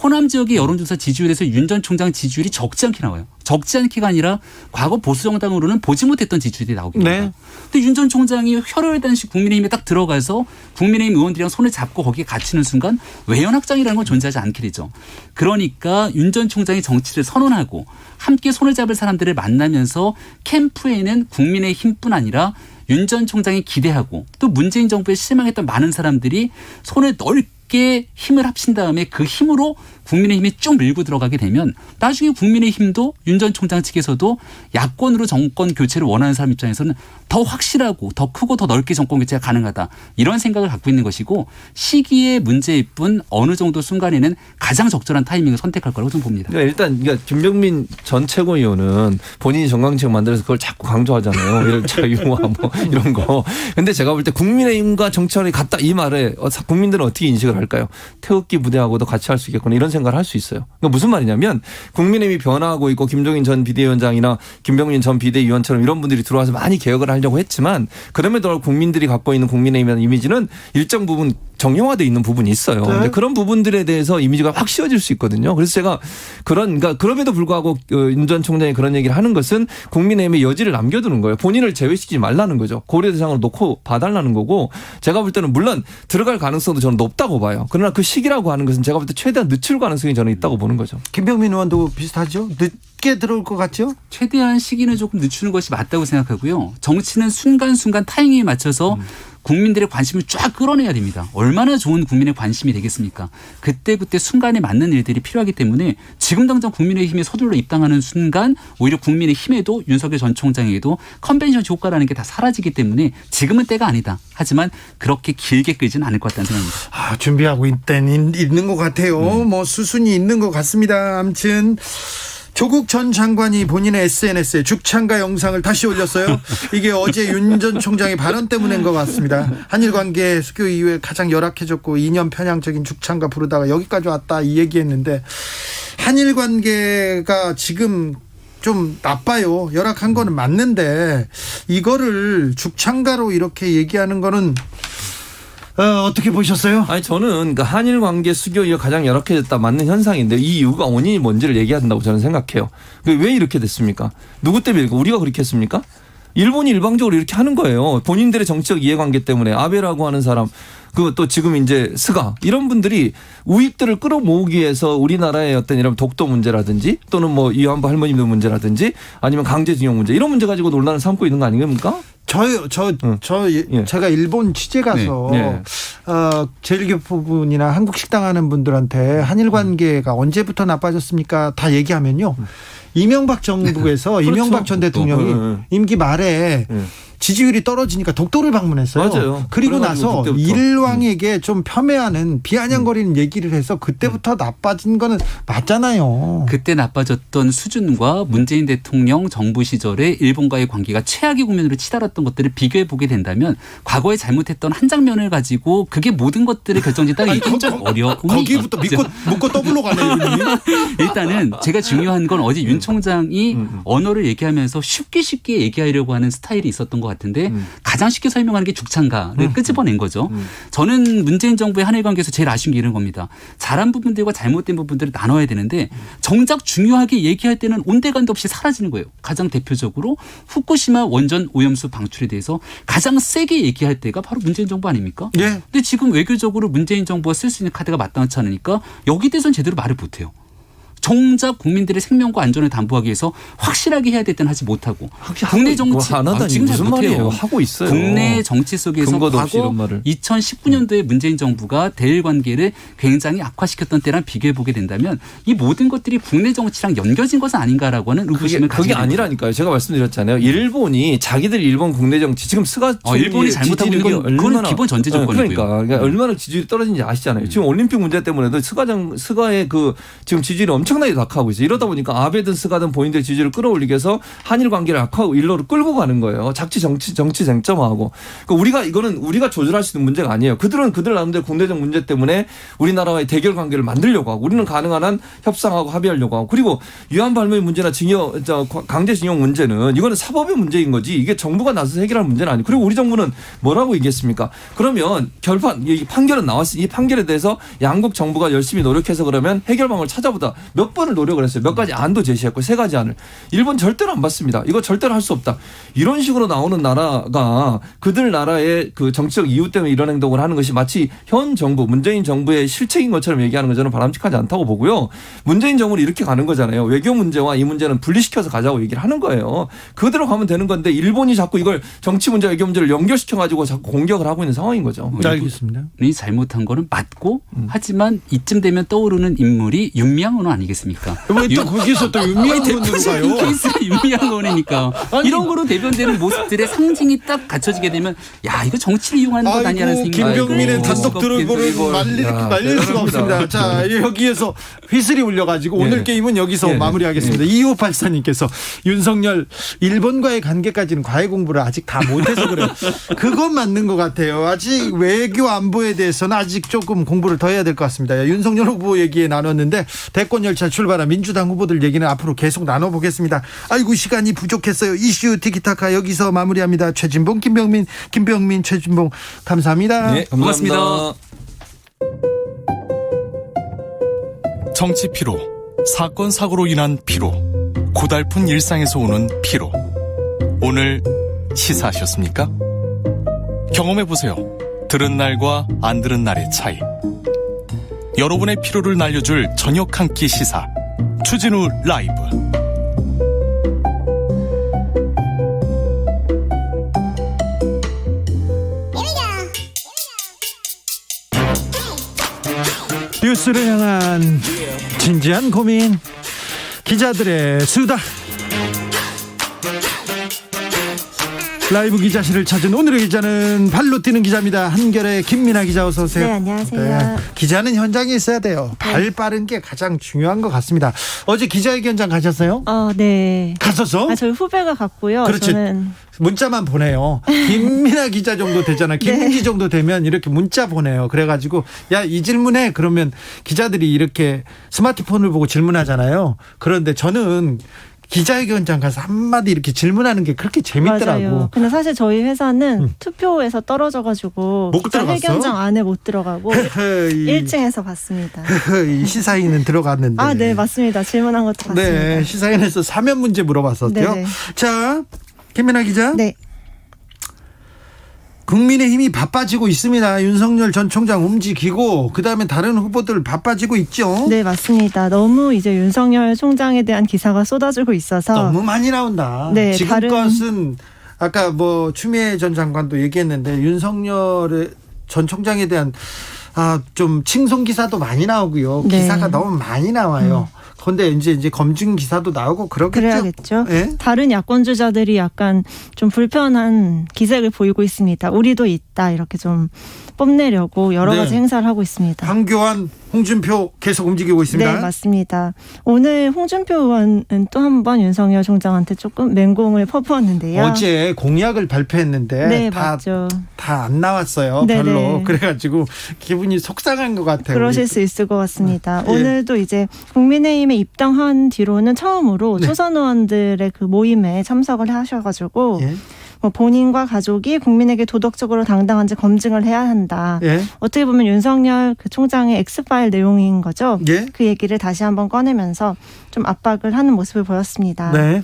호남 지역의 여론조사 지지율에서 윤 전 총장 지지율이 적지 않게 나와요. 적지 않게가 아니라 과거 보수정당으로는 보지 못했던 지지율이 나오긴 합니다. 근데 윤 전 총장이 혈혈단식 국민의힘에 딱 들어가서 국민의힘 의원들이랑 손을 잡고 거기에 갇히는 순간 외연확장이라는 건 존재하지 않게 되죠. 그러니까 윤 전 총장이 정치를 선언하고 함께 손을 잡을 사람들을 만나면서 캠프에는 국민의힘뿐 아니라 윤 전 총장이 기대하고 또 문재인 정부에 실망했던 많은 사람들이 손을 넓게 힘을 합친 다음에 그 힘으로 국민의힘이 쭉 밀고 들어가게 되면 나중에 국민의힘도 윤 전 총장 측에서도 야권으로 정권 교체를 원하는 사람 입장에서는 더 확실하고 더 크고 더 넓게 정권 교체가 가능하다. 이런 생각을 갖고 있는 것이고 시기의 문제일 뿐 어느 정도 순간에는 가장 적절한 타이밍을 선택할 거라고 좀 봅니다. 일단 김병민 전 최고위원은 본인이 정강책 만들어서 그걸 자꾸 강조하잖아요. 이런 자유와 뭐 이런 거. 근데 제가 볼 때 국민의힘과 정치원이 같다 이 말에 국민들은 어떻게 인식을 할까요? 태극기 부대하고도 같이 할 수 있겠구나 이런 생각을 할 수 있어요. 그러니까 무슨 말이냐면 국민의힘이 변화하고 있고 김종인 전 비대위원장이나 김병민 전 비대위원처럼 이런 분들이 들어와서 많이 개혁을 하려고 했지만 그럼에도 불구하고 국민들이 갖고 있는 국민의힘이라는 이미지는 일정 부분 정형화되어 있는 부분이 있어요. 네. 근데 그런 부분들에 대해서 이미지가 확 씌워질 수 있거든요. 그래서 제가 그러니까 그럼에도 불구하고 윤 전 총장이 그런 얘기를 하는 것은 국민의힘의 여지를 남겨두는 거예요. 본인을 제외시키지 말라는 거죠. 고려 대상으로 놓고 봐달라는 거고 제가 볼 때는 물론 들어갈 가능성도 저는 높다고 봐요. 그러나 그 시기라고 하는 것은 제가 볼 때 최대한 늦출 가능성이 저는 있다고 보는 거죠. 김병민 의원도 비슷하죠? 늦게 들어올 것 같죠? 최대한 시기는 조금 늦추는 것이 맞다고 생각하고요. 정치는 순간순간 타이밍에 맞춰서 국민들의 관심을 쫙 끌어내야 됩니다. 얼마나 좋은 국민의 관심이 되겠습니까? 그때그때 순간에 맞는 일들이 필요하기 때문에 지금 당장 국민의힘에 서둘러 입당하는 순간 오히려 국민의힘에도 윤석열 전 총장에게도 컨벤션 효과라는 게 다 사라지기 때문에 지금은 때가 아니다. 하지만 그렇게 길게 끌지는 않을 것 같다는 생각입니다. 준비하고 있는 것 같아요. 뭐 수순이 있는 것 같습니다. 아무튼 조국 전 장관이 본인의 SNS에 죽창가 영상을 다시 올렸어요. 이게 어제 윤 전 총장의 발언 때문인 것 같습니다. 한일 관계 수교 이후에 가장 열악해졌고 2년 편향적인 죽창가 부르다가 여기까지 왔다 이 얘기했는데 한일 관계가 지금 좀 나빠요. 열악한 거는 맞는데 이거를 죽창가로 이렇게 얘기하는 거는 어떻게 보셨어요? 아니 저는 그 한일 관계 수교 이후 가장 열악해졌다 맞는 현상인데 이 이유가 원인이 뭔지를 얘기해야 된다고 저는 생각해요. 왜 이렇게 됐습니까? 누구 때문에 우리가 그렇게 했습니까? 일본이 일방적으로 이렇게 하는 거예요. 본인들의 정치적 이해관계 때문에 아베라고 하는 사람 또 지금 이제 스가 이런 분들이 우익들을 끌어모으기 위해서 우리나라의 어떤 이런 독도 문제라든지 또는 뭐 이완부 할머님들 문제라든지 아니면 강제징용 문제 이런 문제 가지고 논란을 삼고 있는 거 아닙니까? 제가 일본 취재 가서 제일교포분이나 한국식당 하는 분들한테 한일 관계가 언제부터 나빠졌습니까? 다 얘기하면요. 이명박 정부에서 그렇죠. 이명박 전 대통령이 임기 말에 지지율이 떨어지니까 독도를 방문했어요. 맞아요. 그리고 나서 일왕에게 좀 폄훼하는 비아냥거리는 얘기를 해서 그때부터 나빠진 거는 맞잖아요. 그때 나빠졌던 수준과 문재인 대통령 정부 시절에 일본과의 관계가 최악의 국면으로 치달았던 것들을 비교해 보게 된다면 과거에 잘못했던 한 장면을 가지고 그게 모든 것들을 결정짓다가 이게 좀 어려워. 거기부터 묶고 더블로 가네요. 일단은 제가 중요한 건 어제 윤 총장이 언어를 얘기하면서 쉽게 얘기하려고 하는 스타일이 있었던 것 같은데 가장 쉽게 설명하는 게 죽창가를 끄집어낸 거죠. 저는 문재인 정부의 한일 관계에서 제일 아쉬운 게 이런 겁니다. 잘한 부분들과 잘못된 부분들을 나눠야 되는데 정작 중요하게 얘기할 때는 온데간도 없이 사라지는 거예요. 가장 대표적으로 후쿠시마 원전 오염수 방출에 대해서 가장 세게 얘기할 때가 바로 문재인 정부 아닙니까? 예. 근데 지금 외교적으로 문재인 정부가 쓸 수 있는 카드가 마땅치 않으니까 여기 대해서는 제대로 말을 못해요. 정작 국민들의 생명과 안전을 담보하기 위해서 확실하게 해야 될 때는 하지 못하고 국내 정치 안 하다니 지금 잘 무슨 못해요. 말이에요. 하고 있어요. 국내 정치 속에서 근거도 없이 과거 이런 말을. 2019년도에 문재인 정부가 대일 관계를 굉장히 악화시켰던 때랑 비교해 보게 된다면 이 모든 것들이 국내 정치랑 연결된 것은 아닌가라고 하는 의구심을 가지게 그게 됩니다. 아니라니까요. 제가 말씀드렸잖아요. 일본이 자기들 일본 국내 정치 지금 스가 일본이 잘못하고 있는 건 그건 기본 전제 조건이고요. 그러니까 얼마나 지지율이 떨어진지 아시잖아요. 지금 올림픽 문제 때문에도 스가의 그 지금 지지율이 엄청나게 악화하고 있어요. 이러다 보니까 아베든 스가든 본인들의 지지율을 끌어올리기 위해서 한일 관계를 악화하고 일로를 끌고 가는 거예요. 작지 정치 쟁점화하고. 그러니까 우리가 이거는 우리가 조절할 수 있는 문제가 아니에요. 그들은 그들 나름대로 국내적 문제 때문에 우리나라와의 대결 관계를 만들려고 하고 우리는 가능한 한 협상하고 합의하려고 하고 그리고 위안 발매 문제나 강제징용 문제는 이거는 사법의 문제인 거지 이게 정부가 나서서 해결할 문제는 아니고 그리고 우리 정부는 뭐라고 얘기했습니까? 그러면 이 판결은 나왔으니 이 판결에 대해서 양국 정부가 열심히 노력해서 그러면 해결방을 찾아보다 몇 번을 노력을 했어요. 몇 가지 안도 제시했고 3가지 안을. 일본 절대로 안 받습니다. 이거 절대로 할 수 없다. 이런 식으로 나오는 나라가 그들 나라의 그 정치적 이유 때문에 이런 행동을 하는 것이 마치 현 정부 문재인 정부의 실책인 것처럼 얘기하는 건 저는 바람직하지 않다고 보고요. 문재인 정부는 이렇게 가는 거잖아요. 외교 문제와 이 문제는 분리시켜서 가자고 얘기를 하는 거예요. 그대로 가면 되는 건데 일본이 자꾸 이걸 정치 문제 외교 문제를 연결시켜 가지고 자꾸 공격을 하고 있는 상황인 거죠. 알겠습니다. 이 잘못한 거는 맞고 하지만 이쯤 되면 떠오르는 인물이 윤미향 아니겠습니까? 왜 또 거기서 또 윤미향으로 가요? 케이스 윤미향원이니까 이런 거로 대변되는 모습들의 상징이 딱 갖춰지게 되면 야 이거 정치를 이용하는 것 아니냐는 생각이 김병민의 단독 드롭을 말릴 수가 없습니다. 자 여기에서 휘슬이 울려가지고 오늘 게임은 여기서 마무리하겠습니다. 2584님께서 윤석열 일본과의 관계까지는 과외 공부를 아직 다 못해서 그래요. 그건 맞는 것 같아요. 아직 외교 안보에 대해서는 아직 조금 공부를 더 해야 될 것 같습니다. 윤석열 후보 얘기 나눴는데 대권 열차 출발한 민주당 후보들 얘기는 앞으로 계속 나눠보겠습니다. 아이고 시간이 부족했어요. 이슈 티키타카 여기서 마무리합니다. 최진봉 김병민 최진봉 감사합니다. 네, 고맙습니다. 정치 피로, 사건 사고로 인한 피로, 고달픈 일상에서 오는 피로. 오늘 시사하셨습니까? 경험해보세요. 들은 날과 안 들은 날의 차이. 여러분의 피로를 날려줄 저녁 한 끼 시사 추진우 라이브. 뉴스를 향한 진지한 고민 기자들의 수다. 라이브 기자실을 찾은 오늘의 기자는 발로 뛰는 기자입니다. 한결의 김민아 기자 어서 오세요. 네, 안녕하세요. 기자는 현장에 있어야 돼요. 발 빠른 게 가장 중요한 것 같습니다. 어제 기자회견장 가셨어요? 네. 갔었어? 저희 후배가 갔고요. 그렇지. 저는 문자만 보내요. 김민아 기자 정도 되잖아. 김민기 정도 되면 이렇게 문자 보내요. 그래가지고 야, 이 질문해. 그러면 기자들이 이렇게 스마트폰을 보고 질문하잖아요. 그런데 저는 기자회견장 가서 한마디 이렇게 질문하는 게 그렇게 재밌더라고. 맞아요. 근데 사실 저희 회사는 투표에서 떨어져가지고 못 들어갔어? 기자회견장 안에 못 들어가고 1층에서 봤습니다. 이 시사인은 들어갔는데. 네, 맞습니다. 질문한 것도 봤습니다. 네, 시사인에서 사면 문제 물어봤었죠. 네네. 자, 김민아 기자. 네. 국민의힘이 바빠지고 있습니다. 윤석열 전 총장 움직이고 그다음에 다른 후보들 바빠지고 있죠. 네, 맞습니다. 너무 이제 윤석열 총장에 대한 기사가 쏟아지고 있어서 너무 많이 나온다. 네, 지금 것은 아까 뭐 추미애 전 장관도 얘기했는데 윤석열 전 총장에 대한 좀 칭송 기사도 많이 나오고요. 네. 기사가 너무 많이 나와요. 그런데 이제 검증 기사도 나오고 그래야겠죠. 네? 다른 야권 주자들이 약간 좀 불편한 기색을 보이고 있습니다. 우리도 있다 이렇게 좀 뽐내려고 여러 가지 행사를 하고 있습니다. 황교안, 홍준표 계속 움직이고 있습니다. 네, 맞습니다. 오늘 홍준표 의원은 또 한 번 윤석열 총장한테 조금 맹공을 퍼부었는데요. 어제 공약을 발표했는데 네, 다 안 나왔어요. 네네. 별로. 그래가지고 기분이 속상한 것 같아요. 그러실 수 있을 것 같습니다. 오늘도 이제 국민의힘에 입당한 뒤로는 처음으로 초선 의원들의 그 모임에 참석을 하셔가지고 뭐 본인과 가족이 국민에게 도덕적으로 당당한지 검증을 해야 한다. 예. 어떻게 보면 윤석열 그 총장의 X파일 내용인 거죠. 예. 그 얘기를 다시 한번 꺼내면서 좀 압박을 하는 모습을 보였습니다. 네.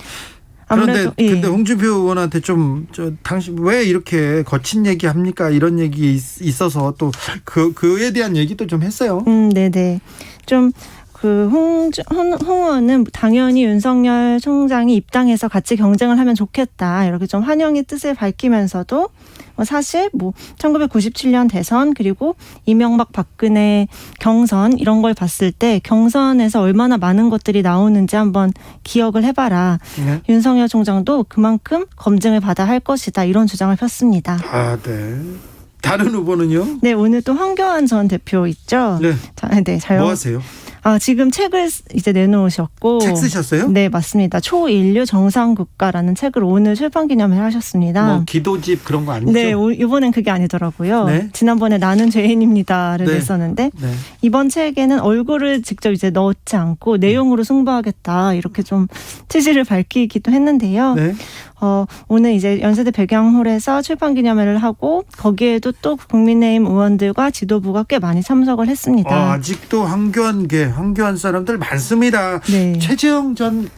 그런데 아무래도, 예. 근데 홍준표 의원한테 당신 왜 이렇게 거친 얘기 합니까? 이런 얘기 있어서 또 그에 대한 얘기도 좀 했어요. 네네. 좀 홍 의원은 당연히 윤석열 총장이 입당해서 같이 경쟁을 하면 좋겠다. 이렇게 좀 환영의 뜻을 밝히면서도 사실 1997년 대선 그리고 이명박 박근혜 경선 이런 걸 봤을 때 경선에서 얼마나 많은 것들이 나오는지 한번 기억을 해봐라. 네. 윤석열 총장도 그만큼 검증을 받아야 할 것이다. 이런 주장을 폈습니다. 아, 네. 다른 후보는요? 네, 오늘 또 황교안 전 대표 있죠. 네. 뭐 하세요? 지금 책을 이제 내놓으셨고. 책 쓰셨어요? 네, 맞습니다. 초인류 정상국가라는 책을 오늘 출판 기념회를 하셨습니다. 뭐 기도집 그런 거 아니죠? 네, 이번엔 그게 아니더라고요. 네. 지난번에 나는 죄인입니다를 네. 냈었는데 네. 이번 책에는 얼굴을 직접 이제 넣지 않고 내용으로 승부하겠다 이렇게 좀 취지를 밝히기도 했는데요. 네. 오늘 이제 연세대 백양홀에서 출판 기념회를 하고 거기에도 또 국민의힘 의원들과 지도부가 꽤 많이 참석을 했습니다. 아직도 황교안 사람들 많습니다. 네. 최재형 전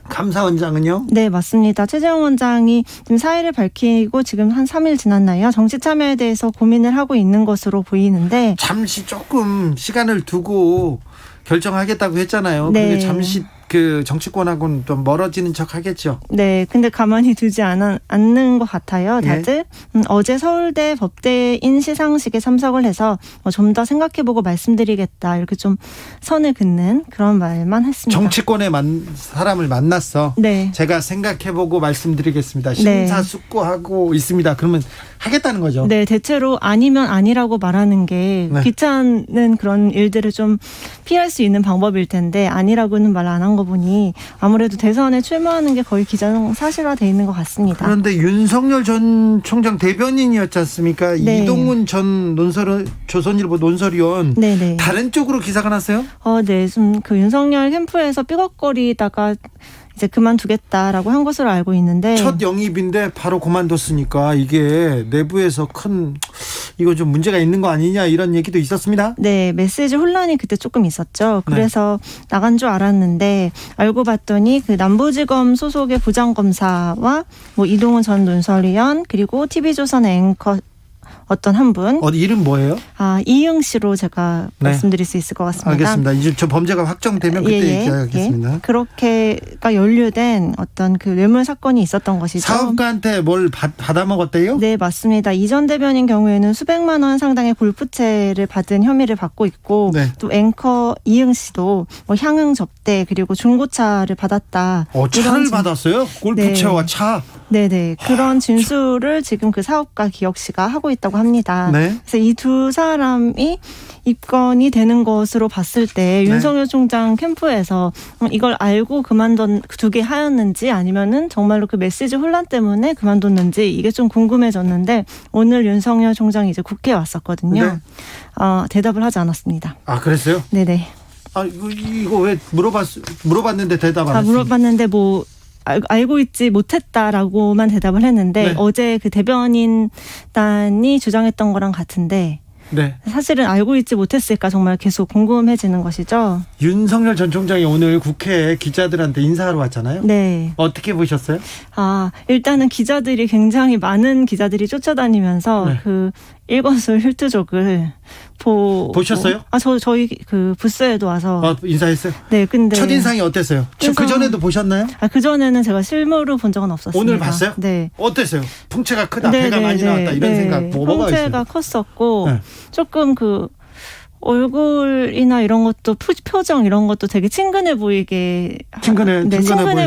감사원장은요? 네, 맞습니다. 최재형 원장이 지금 사의를 밝히고 지금 한 3일 지났나요? 정치 참여에 대해서 고민을 하고 있는 것으로 보이는데 잠시 조금 시간을 두고 결정하겠다고 했잖아요. 네. 그게 잠시 그 정치권하고는 좀 멀어지는 척 하겠죠. 네, 근데 가만히 두지 않는 것 같아요, 다들. 어제 서울대 법대인 시상식에 참석을 해서 좀 더 생각해보고 말씀드리겠다 이렇게 좀 선을 긋는 그런 말만 했습니다. 정치권의 사람을 만났어. 네. 제가 생각해보고 말씀드리겠습니다. 네. 심사숙고하고 있습니다. 그러면 하겠다는 거죠. 네, 대체로 아니면 아니라고 말하는 게 네. 귀찮은 그런 일들을 좀 피할 수 있는 방법일 텐데 아니라고는 말 안 한 거 보니 아무래도 대선에 출마하는 게 거의 기정사실화돼 있는 것 같습니다. 그런데 윤석열 전 총장 대변인이었지 않습니까? 네. 이동훈 전 조선일보 논설위원 네네. 다른 쪽으로 기사가 났어요? 네, 좀 그 윤석열 캠프에서 삐걱거리다가 이제 그만두겠다라고 한 것으로 알고 있는데 첫 영입인데 바로 그만뒀으니까 이게 내부에서 이거 좀 문제가 있는 거 아니냐 이런 얘기도 있었습니다. 네, 메시지 혼란이 그때 조금 있었죠. 그래서 나간 줄 알았는데 알고 봤더니 그 남부지검 소속의 부장검사와 이동훈 전 논설위원 그리고 TV조선의 앵커 어떤 한 분. 이름 뭐예요? 이응 씨로 제가 말씀드릴 수 있을 것 같습니다. 알겠습니다. 이제 저 범죄가 확정되면 그때 얘기하겠습니다. 그렇게가 연루된 어떤 그 뇌물 사건이 있었던 것이죠. 사업가한테 뭘 받아먹었대요? 네, 맞습니다. 이전 대변인 경우에는 수백만 원 상당의 골프채를 받은 혐의를 받고 있고 또 앵커 이응 씨도 향응 접대 그리고 중고차를 받았다. 차를 받았어요? 골프채와 차? 네네. 그런 진술을 지금 그 사업가 기혁 씨가 하고 있다고 합니다. 네. 그래서 이 두 사람이 입건이 되는 것으로 봤을 때 윤석열 총장 캠프에서 이걸 알고 그만두게 하였는지 아니면은 정말로 그 메시지 혼란 때문에 그만뒀는지 이게 좀 궁금해졌는데 오늘 윤석열 총장이 이제 국회에 왔었거든요. 네. 대답을 하지 않았습니다. 그랬어요? 네네. 이거 왜 물어봤는데 대답 안 했어요? 물어봤는데 알고 있지 못했다라고만 대답을 했는데 어제 그 대변인단이 주장했던 거랑 같은데 사실은 알고 있지 못했을까 정말 계속 궁금해지는 것이죠. 윤석열 전 총장이 오늘 국회에 기자들한테 인사하러 왔잖아요. 네. 어떻게 보셨어요? 일단은 기자들이 굉장히 많은 기자들이 쫓아다니면서 그 일거수일투족을 보셨어요? 저희 그 부스에도 와서 인사했어요? 네, 근데 첫 인상이 어땠어요? 그 전에도 보셨나요? 그 전에는 제가 실무로 본 적은 없었습니다. 오늘 봤어요? 네. 어땠어요? 풍채가 크다, 배가 많이 나왔다 이런 생각 뭐가 있어요? 풍채가 컸었고 조금 그 얼굴이나 이런 것도 표정 이런 것도 되게 친근해 보이게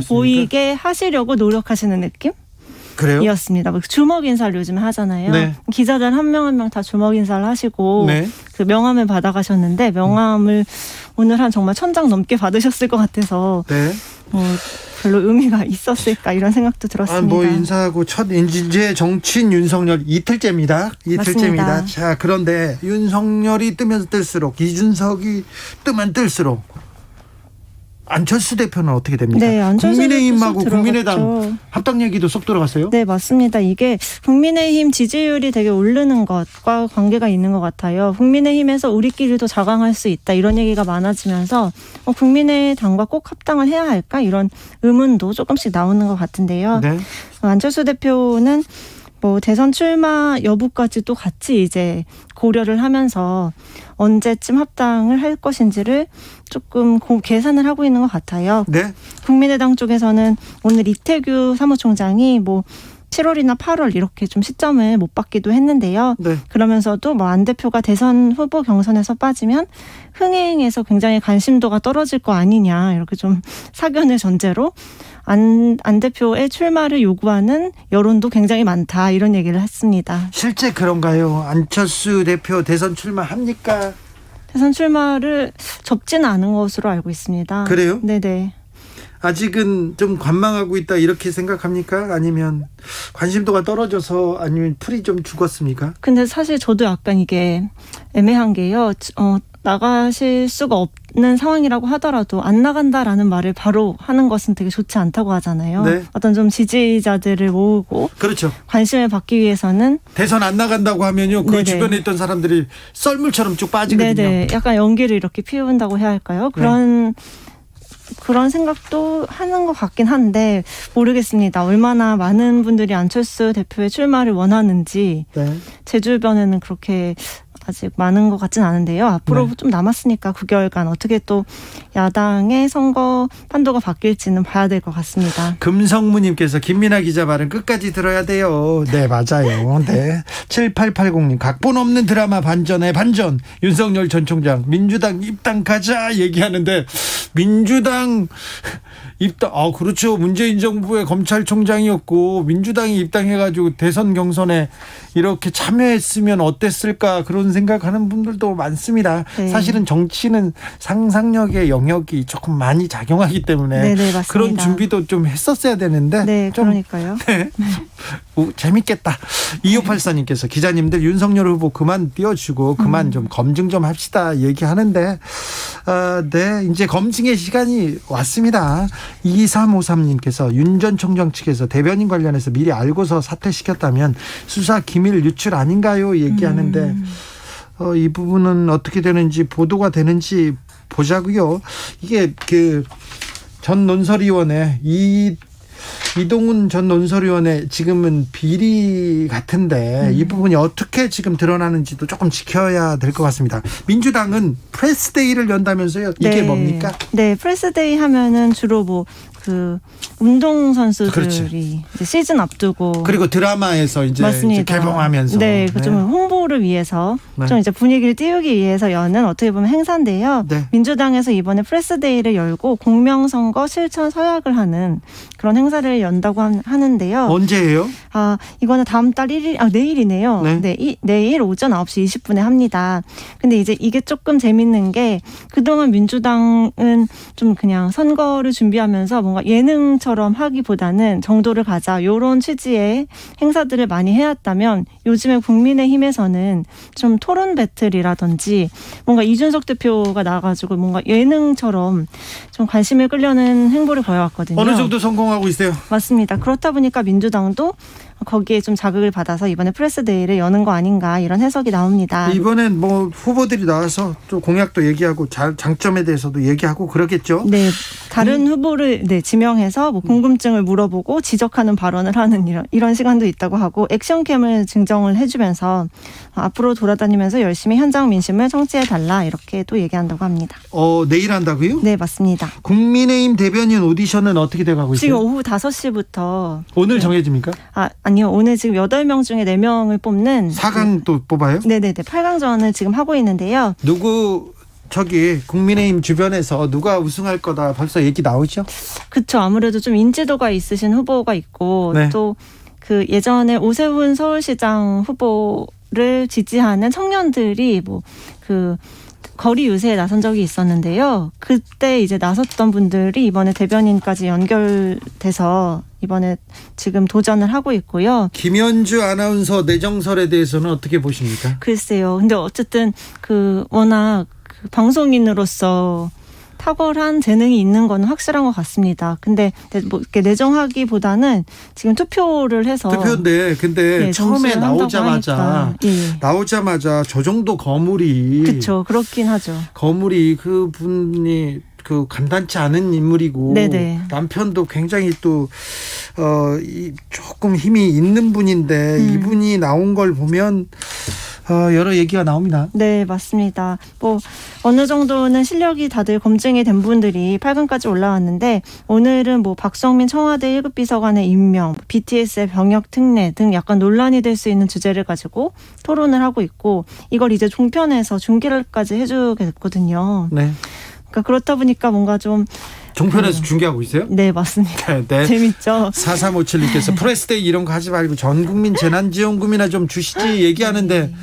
보이게 하시려고 노력하시는 느낌? 그래요? 이었습니다. 주먹 인사를 요즘에 하잖아요. 기자들 한 명 한 명 다 주먹 인사를 하시고 그 명함을 받아가셨는데 명함을 오늘 한 정말 1000장 넘게 받으셨을 것 같아서 별로 의미가 있었을까 이런 생각도 들었습니다. 인사하고 첫 이제 정치인 윤석열 이틀째입니다. 맞습니다. 자, 그런데 윤석열이 뜨면 뜰수록 이준석이 뜨면 뜰수록 안철수 대표는 어떻게 됩니까? 네, 안철수 국민의힘하고 대표 쏙 국민의당 들어갔죠. 합당 얘기도 쏙 들어갔어요? 네, 맞습니다. 이게 국민의힘 지지율이 되게 오르는 것과 관계가 있는 것 같아요. 국민의힘에서 우리끼리도 자강할 수 있다 이런 얘기가 많아지면서 국민의당과 꼭 합당을 해야 할까 이런 의문도 조금씩 나오는 것 같은데요. 네. 안철수 대표는 뭐 대선 출마 여부까지도 같이 이제 고려를 하면서 언제쯤 합당을 할 것인지를 조금 계산을 하고 있는 것 같아요. 네. 국민의당 쪽에서는 오늘 이태규 사무총장이 뭐 7월이나 8월 이렇게 좀 시점을 못 받기도 했는데요. 네. 그러면서도 뭐 안 대표가 대선 후보 경선에서 빠지면 흥행에서 굉장히 관심도가 떨어질 거 아니냐 이렇게 좀 사견을 전제로 안 대표의 출마를 요구하는 여론도 굉장히 많다 이런 얘기를 했습니다. 실제 그런가요? 안철수 대표 대선 출마합니까? 대선 출마를 접지는 않은 것으로 알고 있습니다. 그래요? 네네. 아직은 좀 관망하고 있다 이렇게 생각합니까? 아니면 관심도가 떨어져서 아니면 풀이 좀 죽었습니까? 근데 사실 저도 약간 이게 애매한 게요. 나가실 수가 없는 상황이라고 하더라도 안 나간다라는 말을 바로 하는 것은 되게 좋지 않다고 하잖아요. 네. 어떤 좀 지지자들을 모으고 그렇죠. 관심을 받기 위해서는 대선 안 나간다고 하면요. 그 네네. 주변에 있던 사람들이 썰물처럼 쭉 빠지거든요. 네네. 약간 연기를 이렇게 피운다고 해야 할까요? 그런 생각도 하는 것 같긴 한데 모르겠습니다. 얼마나 많은 분들이 안철수 대표의 출마를 원하는지 네. 제 주변에는 그렇게 아직 많은 것 같진 않은데요. 앞으로 좀 남았으니까 9개월간 어떻게 또 야당의 선거 판도가 바뀔지는 봐야 될 것 같습니다. 금성무님께서 김민아 기자 말은 끝까지 들어야 돼요. 네, 맞아요. 네. 7880님 각본 없는 드라마 반전에 반전. 윤석열 전 총장 민주당 입당 가자 얘기하는데 민주당 입당 그렇죠. 문재인 정부의 검찰총장이었고 민주당이 입당해가지고 대선 경선에 이렇게 참여했으면 어땠을까 그런 생각하는 분들도 많습니다. 네. 사실은 정치는 상상력의 영역이 조금 많이 작용하기 때문에 네네, 맞습니다. 그런 준비도 좀 했었어야 되는데 네, 좀 그러니까요. 네. 재밌겠다. 2584님께서 기자님들 윤석열 후보 그만 띄워주고 그만 좀 검증 좀 합시다 얘기하는데 네, 이제 검증의 시간이 왔습니다. 2353님께서 윤 전 총장 측에서 대변인 관련해서 미리 알고서 사퇴시켰다면 수사 기밀 유출 아닌가요? 얘기하는데 이 부분은 어떻게 되는지 보도가 되는지 보자고요. 이게 그 전 논설위원회 이동훈 전 논설위원회 지금은 비리 같은데 이 부분이 어떻게 지금 드러나는지도 조금 지켜야 될 것 같습니다. 민주당은 프레스데이를 연다면서요? 이게 네. 뭡니까? 네, 프레스데이 하면은 주로 뭐 그 운동 선수들이 그렇지. 이제 시즌 앞두고 그리고 드라마에서 이제 개봉하면서 네, 그 좀 홍보를 위해서 네. 좀 이제 분위기를 띄우기 위해서 여는 어떻게 보면 행사인데요. 네. 민주당에서 이번에 프레스데이를 열고 공명선거 실천 서약을 하는 그런 행사를 연다고 하는데요. 언제예요? 이거는 다음 달 1일, 내일이네요. 네. 내일 오전 9시 20분에 합니다. 근데 이제 이게 조금 재밌는 게 그동안 민주당은 좀 그냥 선거를 준비하면서 뭔가 예능처럼 하기보다는 정도를 가자 이런 취지의 행사들을 많이 해왔다면 요즘에 국민의힘에서는 좀 토론 배틀이라든지 뭔가 이준석 대표가 나와가지고 뭔가 예능처럼 좀 관심을 끌려는 행보를 보여왔거든요. 어느 정도 성공하고 있어요? 맞습니다. 그렇다 보니까 민주당도 거기에 좀 자극을 받아서 이번에 프레스데이를 여는 거 아닌가 이런 해석이 나옵니다. 이번엔 뭐 후보들이 나와서 또 공약도 얘기하고 장점에 대해서도 얘기하고 그러겠죠? 네, 다른 후보를 지명해서 뭐 궁금증을 물어보고 지적하는 발언을 하는 이런 시간도 있다고 하고 액션캠을 증정을 해주면서 앞으로 돌아다니면서 열심히 현장 민심을 청취해달라 이렇게 또 얘기한다고 합니다. 내일 한다고요? 네, 맞습니다. 국민의힘 대변인 오디션은 어떻게 돼가고 있어요? 지금 오후 5시부터 오늘 정해집니까? 아니요. 오늘 지금 8명 중에 4명을 뽑는 4강 또 뽑아요? 네네네. 8강전을 지금 하고 있는데요. 국민의힘 주변에서 누가 우승할 거다 벌써 얘기 나오죠? 그렇죠. 아무래도 좀 인지도가 있으신 후보가 있고 네. 또 그 예전에 오세훈 서울시장 후보를 지지하는 청년들이 뭐 그 거리 유세에 나선 적이 있었는데요. 그때 이제 나섰던 분들이 이번에 대변인까지 연결돼서 이번에 지금 도전을 하고 있고요. 김현주 아나운서 내정설에 대해서는 어떻게 보십니까? 글쎄요. 근데 어쨌든 워낙 방송인으로서 탁월한 재능이 있는 건 확실한 것 같습니다. 근데 뭐 이렇게 내정하기보다는 지금 투표를 해서 투표인데 근데 처음에 나오자마자 저 정도 거물이 그렇죠. 그렇긴 하죠. 거물이 그분이 그 간단치 않은 인물이고 네네. 남편도 굉장히 또 조금 힘이 있는 분인데 이분이 나온 걸 보면 여러 얘기가 나옵니다. 네, 맞습니다. 뭐 어느 정도는 실력이 다들 검증이 된 분들이 8강까지 올라왔는데 오늘은 뭐 박성민 청와대 1급 비서관의 임명, BTS의 병역 특례 등 약간 논란이 될 수 있는 주제를 가지고 토론을 하고 있고 이걸 이제 종편에서 중계를까지 해주게 됐거든요. 네. 그러니까 그렇다 보니까 뭔가 좀 종편에서 중계하고 있어요? 네, 맞습니다. 네. 재밌죠. 4357님께서 프레스데이 이런 거 하지 말고 전 국민 재난지원금이나 좀 주시지 얘기하는데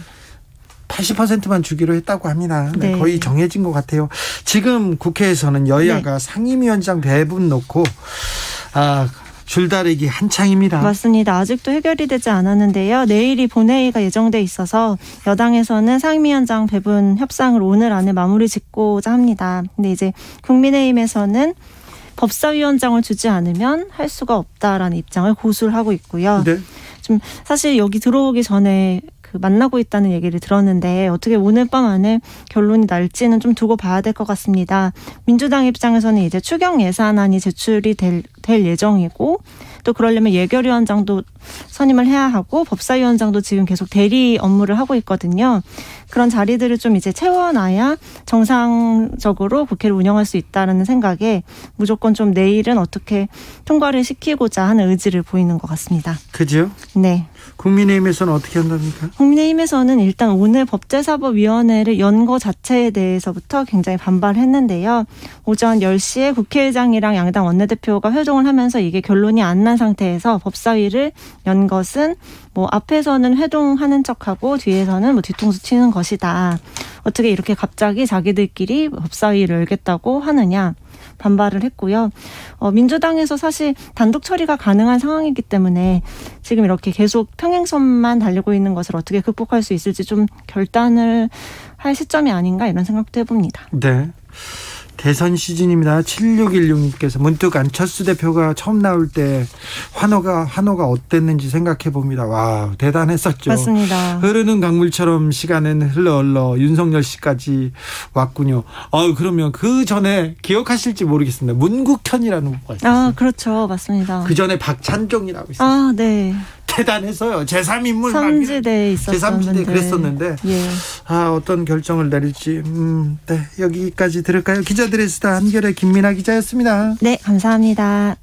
80%만 주기로 했다고 합니다. 네, 거의 정해진 것 같아요. 지금 국회에서는 여야가 상임위원장 배분 놓고 줄다리기 한창입니다. 맞습니다. 아직도 해결이 되지 않았는데요. 내일이 본회의가 예정돼 있어서 여당에서는 상임위원장 배분 협상을 오늘 안에 마무리 짓고자 합니다. 근데 이제 국민의힘에서는 법사위원장을 주지 않으면 할 수가 없다라는 입장을 고수를 하고 있고요. 네. 좀 사실 여기 들어오기 전에 만나고 있다는 얘기를 들었는데 어떻게 오늘 밤 안에 결론이 날지는 좀 두고 봐야 될 것 같습니다. 민주당 입장에서는 이제 추경 예산안이 제출이 될 예정이고 또 그러려면 예결위원장도 선임을 해야 하고 법사위원장도 지금 계속 대리 업무를 하고 있거든요. 그런 자리들을 좀 이제 채워놔야 정상적으로 국회를 운영할 수 있다는 생각에 무조건 좀 내일은 어떻게 통과를 시키고자 하는 의지를 보이는 것 같습니다. 그죠? 네. 국민의힘에서는 어떻게 한답니까? 국민의힘에서는 일단 오늘 법제사법위원회를 연 거 자체에 대해서부터 굉장히 반발했는데요. 오전 10시에 국회의장이랑 양당 원내대표가 회동을 하면서 이게 결론이 안 난 상태에서 법사위를 연 것은 뭐 앞에서는 회동하는 척하고 뒤에서는 뭐 뒤통수 치는 것이다. 어떻게 이렇게 갑자기 자기들끼리 법사위를 열겠다고 하느냐. 반발을 했고요. 민주당에서 사실 단독 처리가 가능한 상황이기 때문에 지금 이렇게 계속 평행선만 달리고 있는 것을 어떻게 극복할 수 있을지 좀 결단을 할 시점이 아닌가 이런 생각도 해봅니다. 네. 대선 시즌입니다. 7616님께서 문득 안철수 대표가 처음 나올 때 환호가 어땠는지 생각해 봅니다. 와, 대단했었죠. 맞습니다. 흐르는 강물처럼 시간은 흘러 윤석열 씨까지 왔군요. 그러면 그 전에 기억하실지 모르겠습니다. 문국현이라는 후보가 있었어요. 그렇죠. 맞습니다. 그 전에 박찬종이라고 있었어요. 네. 대단했어요. 제3인물 삼지대에 있었었는데. 제3지대 그랬었는데 예. 어떤 결정을 내릴지 네, 여기까지 들을까요? 기자들의 수다 한결의 김민아 기자였습니다. 네, 감사합니다.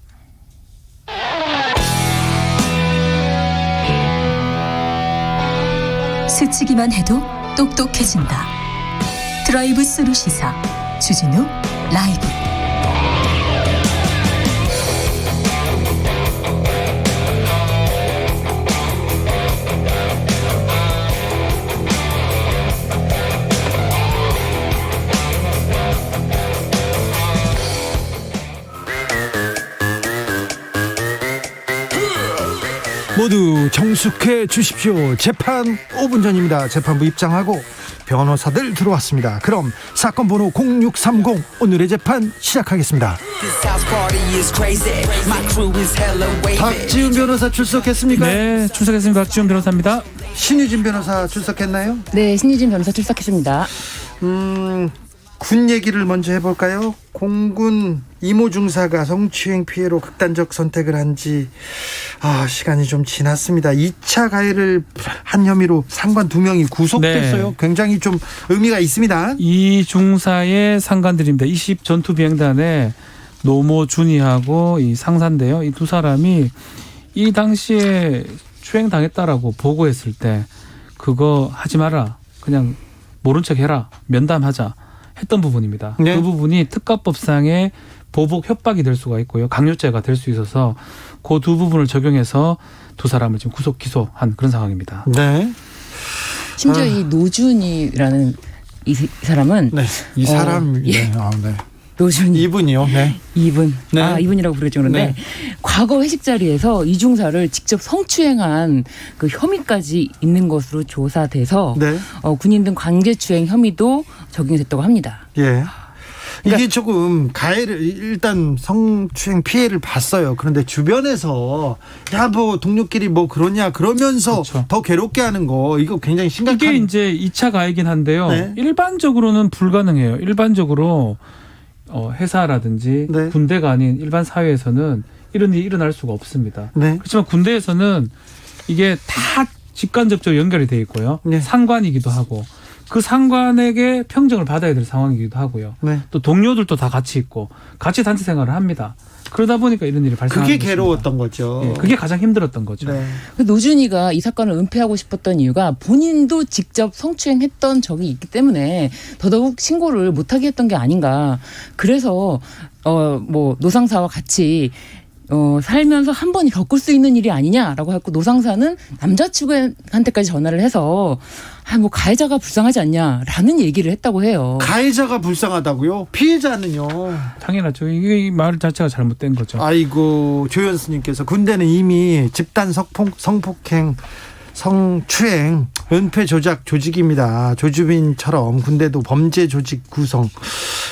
스치기만 해도 똑똑해진다. 드라이브 스루 시사 주진우 라이브. 모두 정숙해 주십시오. 재판 5분 전입니다. 재판부 입장하고 변호사들 들어왔습니다. 그럼 사건 번호 0630 오늘의 재판 시작하겠습니다. 박지훈 변호사 출석했습니까? 네, 출석했습니다. 박지훈 변호사입니다. 신유진 변호사 출석했나요? 네, 신유진 변호사 출석했습니다. 군 얘기를 먼저 해볼까요? 공군 이모 중사가 성추행 피해로 극단적 선택을 한 지 시간이 좀 지났습니다. 2차 가해를 한 혐의로 상관 2명이 구속됐어요. 네. 굉장히 좀 의미가 있습니다. 이 중사의 상관들입니다. 20 전투 비행단의 노모 준이하고 이 상사인데요. 이 두 사람이 이 당시에 추행당했다라고 보고했을 때 그거 하지 마라. 그냥 모른 척 해라. 면담하자. 했던 부분입니다. 네. 그 부분이 특가법상의 보복 협박이 될 수가 있고요. 강요죄가 될 수 있어서 그 두 부분을 적용해서 두 사람을 지금 구속 기소한 그런 상황입니다. 네. 심지어 이 노준이라는 이 사람은 이 사람 네. 노준 이분이요. 네. 이분. 네. 이분이라고 부르죠. 그런데 네. 과거 회식 자리에서 이 중사를 직접 성추행한 그 혐의까지 있는 것으로 조사돼서 네. 군인 등 강제추행 혐의도 적용이 됐다고 합니다. 예. 이게 조금 가해를 일단 성추행 피해를 봤어요. 그런데 주변에서 야 뭐 동료끼리 뭐 그러냐 그러면서 그렇죠. 더 괴롭게 하는 거 이거 굉장히 심각한. 이게 이제 2차 가해긴 한데요. 네. 일반적으로는 불가능해요. 일반적으로 회사라든지 네. 군대가 아닌 일반 사회에서는 이런 일이 일어날 수가 없습니다. 네. 그렇지만 군대에서는 이게 다 직간접적으로 연결이 돼 있고요. 네. 상관이기도 하고 그 상관에게 평정을 받아야 될 상황이기도 하고요. 네. 또 동료들도 다 같이 있고 같이 단체 생활을 합니다. 그러다 보니까 이런 일이 발생하는 그게 괴로웠던 거죠. 예, 그게 가장 힘들었던 거죠. 네. 노준이가 이 사건을 은폐하고 싶었던 이유가 본인도 직접 성추행했던 적이 있기 때문에 더더욱 신고를 못하게 했던 게 아닌가. 그래서 뭐 노상사와 같이 살면서 한 번이 겪을 수 있는 일이 아니냐라고 하고 노상사는 남자친구한테까지 전화를 해서 뭐 가해자가 불쌍하지 않냐라는 얘기를 했다고 해요. 가해자가 불쌍하다고요? 피해자는요? 당연하죠. 이 말 자체가 잘못된 거죠. 아이고 조현수님께서 군대는 이미 집단 성폭행 성추행 은폐 조작 조직입니다. 조주빈처럼 군대도 범죄 조직 구성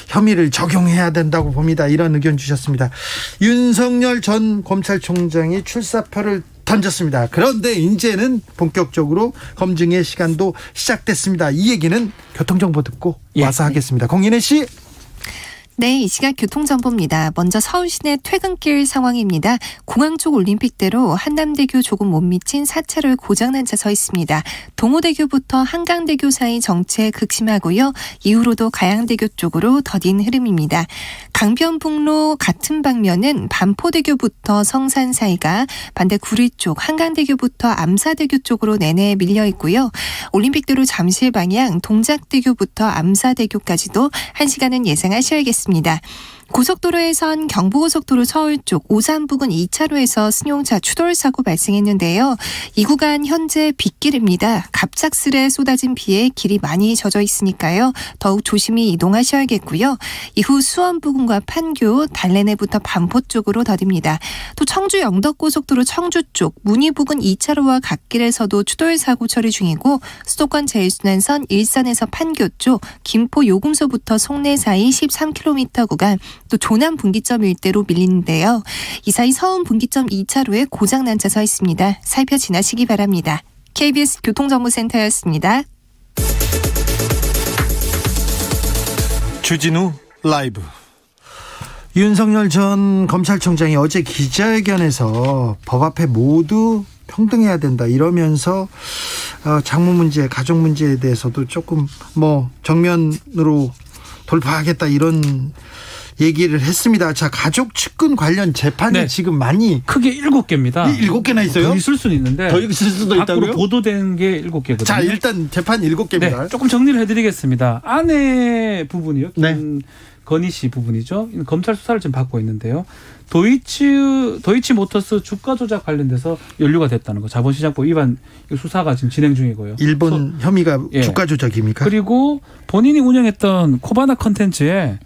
혐의를 적용해야 된다고 봅니다. 이런 의견 주셨습니다. 윤석열 전 검찰총장이 출사표를 던졌습니다. 그런데 이제는 본격적으로 검증의 시간도 시작됐습니다. 이 얘기는 교통정보 듣고 와서 하겠습니다. 공인혜 씨. 네, 이 시각 교통정보입니다. 먼저 서울 시내 퇴근길 상황입니다. 공항 쪽 올림픽대로 한남대교 조금 못 미친 4차로에 고장난 차 서 있습니다. 동호대교부터 한강대교 사이 정체 극심하고요. 이후로도 가양대교 쪽으로 더딘 흐름입니다. 강변북로 같은 방면은 반포대교부터 성산 사이가 반대 구리 쪽 한강대교부터 암사대교 쪽으로 내내 밀려 있고요. 올림픽대로 잠실 방향 동작대교부터 암사대교까지도 1시간은 예상하셔야겠습니다. 고속도로에선 경부고속도로 서울 쪽 오산 부근 2차로에서 승용차 추돌 사고 발생했는데요. 이 구간 현재 빗길입니다. 갑작스레 쏟아진 비에 길이 많이 젖어 있으니까요. 더욱 조심히 이동하셔야겠고요. 이후 수원 부근과 판교, 달래내부터 반포 쪽으로 더딥니다. 또 청주 영덕고속도로 청주 쪽 문희 부근 2차로와 갓길에서도 추돌 사고 처리 중이고 수도권 제일순환선 일산에서 판교 쪽 김포 요금소부터 송내 사이 13km 구간 또 조남 분기점 일대로 밀리는데요. 이 사이 서운 분기점 2차로에 고장난 차 서 있습니다. 살펴 지나시기 바랍니다. KBS 교통정보센터였습니다. 주진우 라이브. 윤석열 전 검찰총장이 어제 기자회견에서 법 앞에 모두 평등해야 된다 이러면서 장모 문제, 가족 문제에 대해서도 조금 정면으로 돌파하겠다 이런 얘기를 했습니다. 자, 가족 측근 관련 재판이 지금 많이 크게 7개입니다. 7개나 있어요? 더 있을 수는 있는데 더 있을 수도 있다고요? 밖으로 보도된 게 7개거든요. 자, 일단 재판 7개입니다. 네, 조금 정리를 해드리겠습니다. 아내 부분이요. 김건희 씨 부분이죠. 검찰 수사를 지금 받고 있는데요. 도이치 모터스 주가 조작 관련돼서 연루가 됐다는 거. 자본시장법 위반 수사가 지금 진행 중이고요. 일본 혐의가 주가 조작입니까? 그리고 본인이 운영했던 코바나 컨텐츠에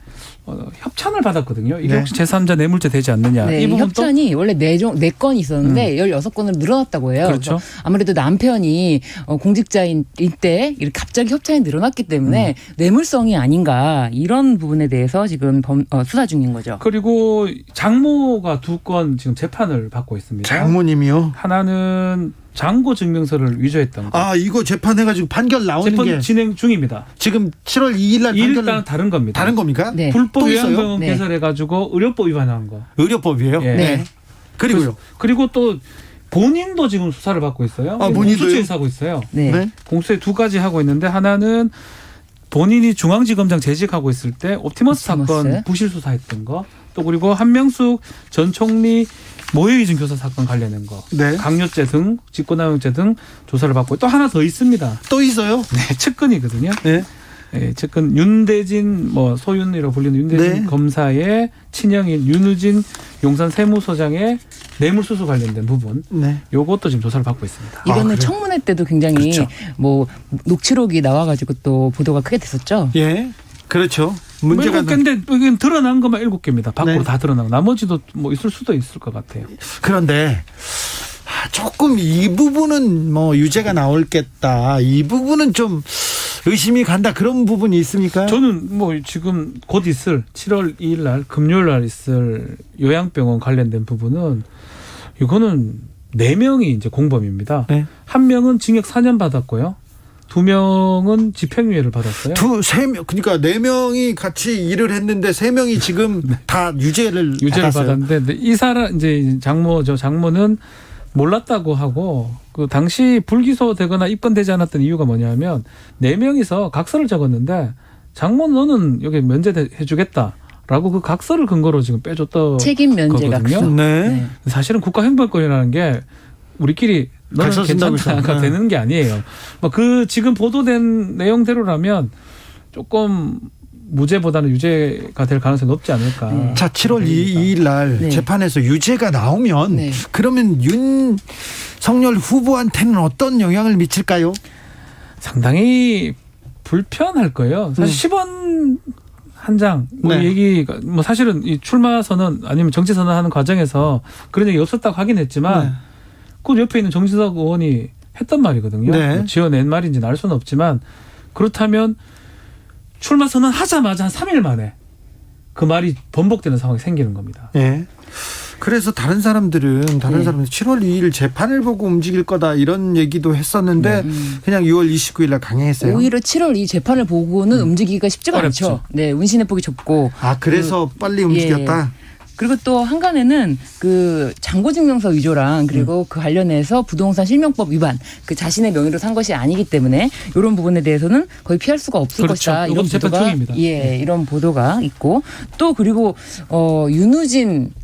협찬을 받았거든요. 이게 혹시 제3자 뇌물죄 되지 않느냐. 네, 이 부분도 협찬이 원래 4건이 있었는데 16건으로 늘어났다고 해요. 그렇죠. 아무래도 남편이 공직자일 때 이렇게 갑자기 협찬이 늘어났기 때문에 뇌물성이 아닌가 이런 부분에 대해서 지금 수사 중인 거죠. 그리고 장모가 2건 지금 재판을 받고 있습니다. 장모님이요? 하나는 장고 증명서를 위조했던 거. 아, 이거 재판해가지고 판결 나오는 재판 게 진행 중입니다. 지금 7월 2일 날 판결 일단 다른 겁니다. 다른 겁니까? 네. 불법 또 있어요? 요양병원 개설해가지고 의료법 위반한 거. 의료법이에요? 네. 그리고요. 그리고 또 본인도 지금 수사를 받고 있어요. 본인도요? 공수처에서 하고 있어요. 네. 공수처에 2가지 하고 있는데 하나는 본인이 중앙지검장 재직하고 있을 때 옵티머스 사건 부실 수사했던 거. 또 그리고 한명숙 전 총리 모해이준 교사 사건 관련된 거, 강요죄 등 직권남용죄 등 조사를 받고 또 하나 더 있습니다. 또 있어요? 네, 측근이거든요. 네. 네, 측근 윤대진 소윤이라고 불리는 윤대진 검사의 친형인 윤우진 용산 세무서장의 뇌물수수 관련된 부분, 요것도 지금 조사를 받고 있습니다. 이거는 청문회 때도 굉장히 녹취록이 나와가지고 또 보도가 크게 됐었죠. 예, 그렇죠. 문제가 7개인데 여기는 드러난 것만 7개입니다. 밖으로 다 드러나고 나머지도 있을 수도 있을 것 같아요. 그런데 조금 이 부분은 유죄가 나올겠다. 이 부분은 좀 의심이 간다 그런 부분이 있습니까? 저는 뭐 지금 곧 있을 7월 2일 날 금요일 날 있을 요양병원 관련된 부분은 이거는 4명이 이제 공범입니다. 네. 1명은 징역 4년 받았고요. 2명은 집행유예를 받았어요. 3명, 그러니까 4명이 같이 일을 했는데 3명이 지금 다 유죄를 받았어요. 받았는데 이 사람 이제 장모는 몰랐다고 하고 그 당시 불기소되거나 입건되지 않았던 이유가 뭐냐면 4명이서 각서를 적었는데 장모 너는 여기 면제해주겠다라고 그 각서를 근거로 지금 빼줬던 책임 면제 거거든요. 각서. 네. 사실은 국가행정권이라는 게 우리끼리 너는 각서 쓴다고 괜찮다가 해서. 되는 게 아니에요. 뭐 그 지금 보도된 내용대로라면 조금 무죄보다는 유죄가 될 가능성이 높지 않을까. 자, 7월 2일 날 네. 재판에서 유죄가 나오면 네. 그러면 윤석열 후보한테는 어떤 영향을 미칠까요? 상당히 불편할 거예요. 사실 10원 한 장, 뭐 네. 얘기가, 뭐 사실은 이 출마 선언 아니면 정치 선언하는 과정에서 그런 얘기 없었다고 하긴 했지만, 네. 그 옆에 있는 정진석 의원이 했던 말이거든요. 네. 뭐 지어낸 말인지는 알 수는 없지만, 그렇다면 출마 선언 하자마자 한 3일 만에 그 말이 번복되는 상황이 생기는 겁니다. 예. 그래서 다른 사람들은 7월 2일 재판을 보고 움직일 거다 이런 얘기도 했었는데 그냥 6월 29일 날 강행했어요. 오히려 7월 이 재판을 보고는 움직이기가 쉽지가 어렵죠. 않죠. 네, 운신의 폭이 좁고. 아, 그래서 빨리 움직였다. 그리고 또 한간에는 그 잔고증명서 위조랑 그리고 그 관련해서 부동산 실명법 위반, 그 자신의 명의로 산 것이 아니기 때문에 이런 부분에 대해서는 거의 피할 수가 없을 그렇죠. 것이다. 이런 이건 재판 보도가 중입니다. 이런 보도가 있고 또 그리고 윤우진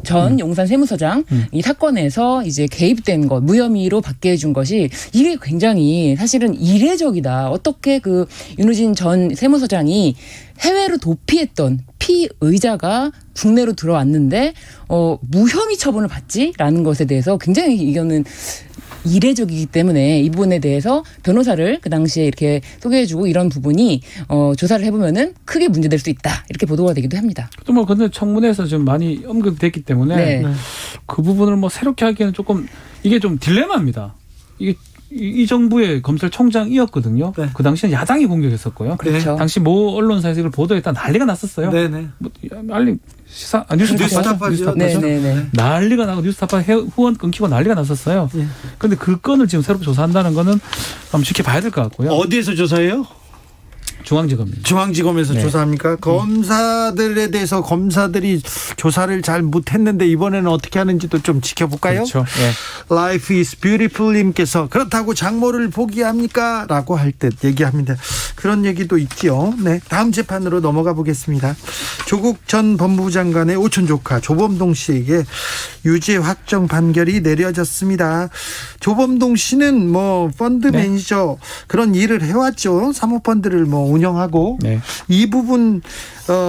전 용산 세무서장 이 사건에서 이제 개입된 것, 무혐의로 받게 해준 것이 이게 굉장히 사실은 이례적이다. 어떻게 그 윤우진 전 세무서장이 해외로 도피했던 피의자가 국내로 들어왔는데 무혐의 처분을 받지라는 것에 대해서 굉장히 이거는 이례적이기 때문에 이 부분에 대해서 변호사를 그 당시에 이렇게 소개해주고 이런 부분이 조사를 해보면은 크게 문제될 수 있다 이렇게 보도가 되기도 합니다. 또 뭐 근데 청문회에서 좀 많이 언급됐기 때문에 네. 그 부분을 뭐 새롭게 하기에는 조금 이게 좀 딜레마입니다. 이게 이 정부의 검찰총장이었거든요. 네. 그 당시엔 야당이 공격했었고요. 그렇죠. 당시 모 언론사에서 이걸 보도했다 난리가 났었어요. 네네. 뭐 난리 뉴스타파죠. 네네네. 난리가 나고 뉴스타파 후원 끊기고 난리가 났었어요. 그런데 그 건을 지금 새롭게 조사한다는 거는 한번 지켜봐야 될 것 같고요. 어디에서 조사해요? 중앙지검입니다. 중앙지검에서 네. 조사합니까? 검사들에 대해서 검사들이 조사를 잘 못했는데 이번에는 어떻게 하는지도 좀 지켜볼까요? 그렇죠. 네. Life is beautiful 님께서 그렇다고 장모를 포기합니까? 라고 할 듯 얘기합니다. 그런 얘기도 있죠. 네, 다음 재판으로 넘어가 보겠습니다. 조국 전 법무부 장관의 오촌 조카 조범동 씨에게 유죄 확정 판결이 내려졌습니다. 조범동 씨는 뭐 펀드 매니저 그런 일을 해왔죠. 사모펀드를 뭐 운영하고 이 부분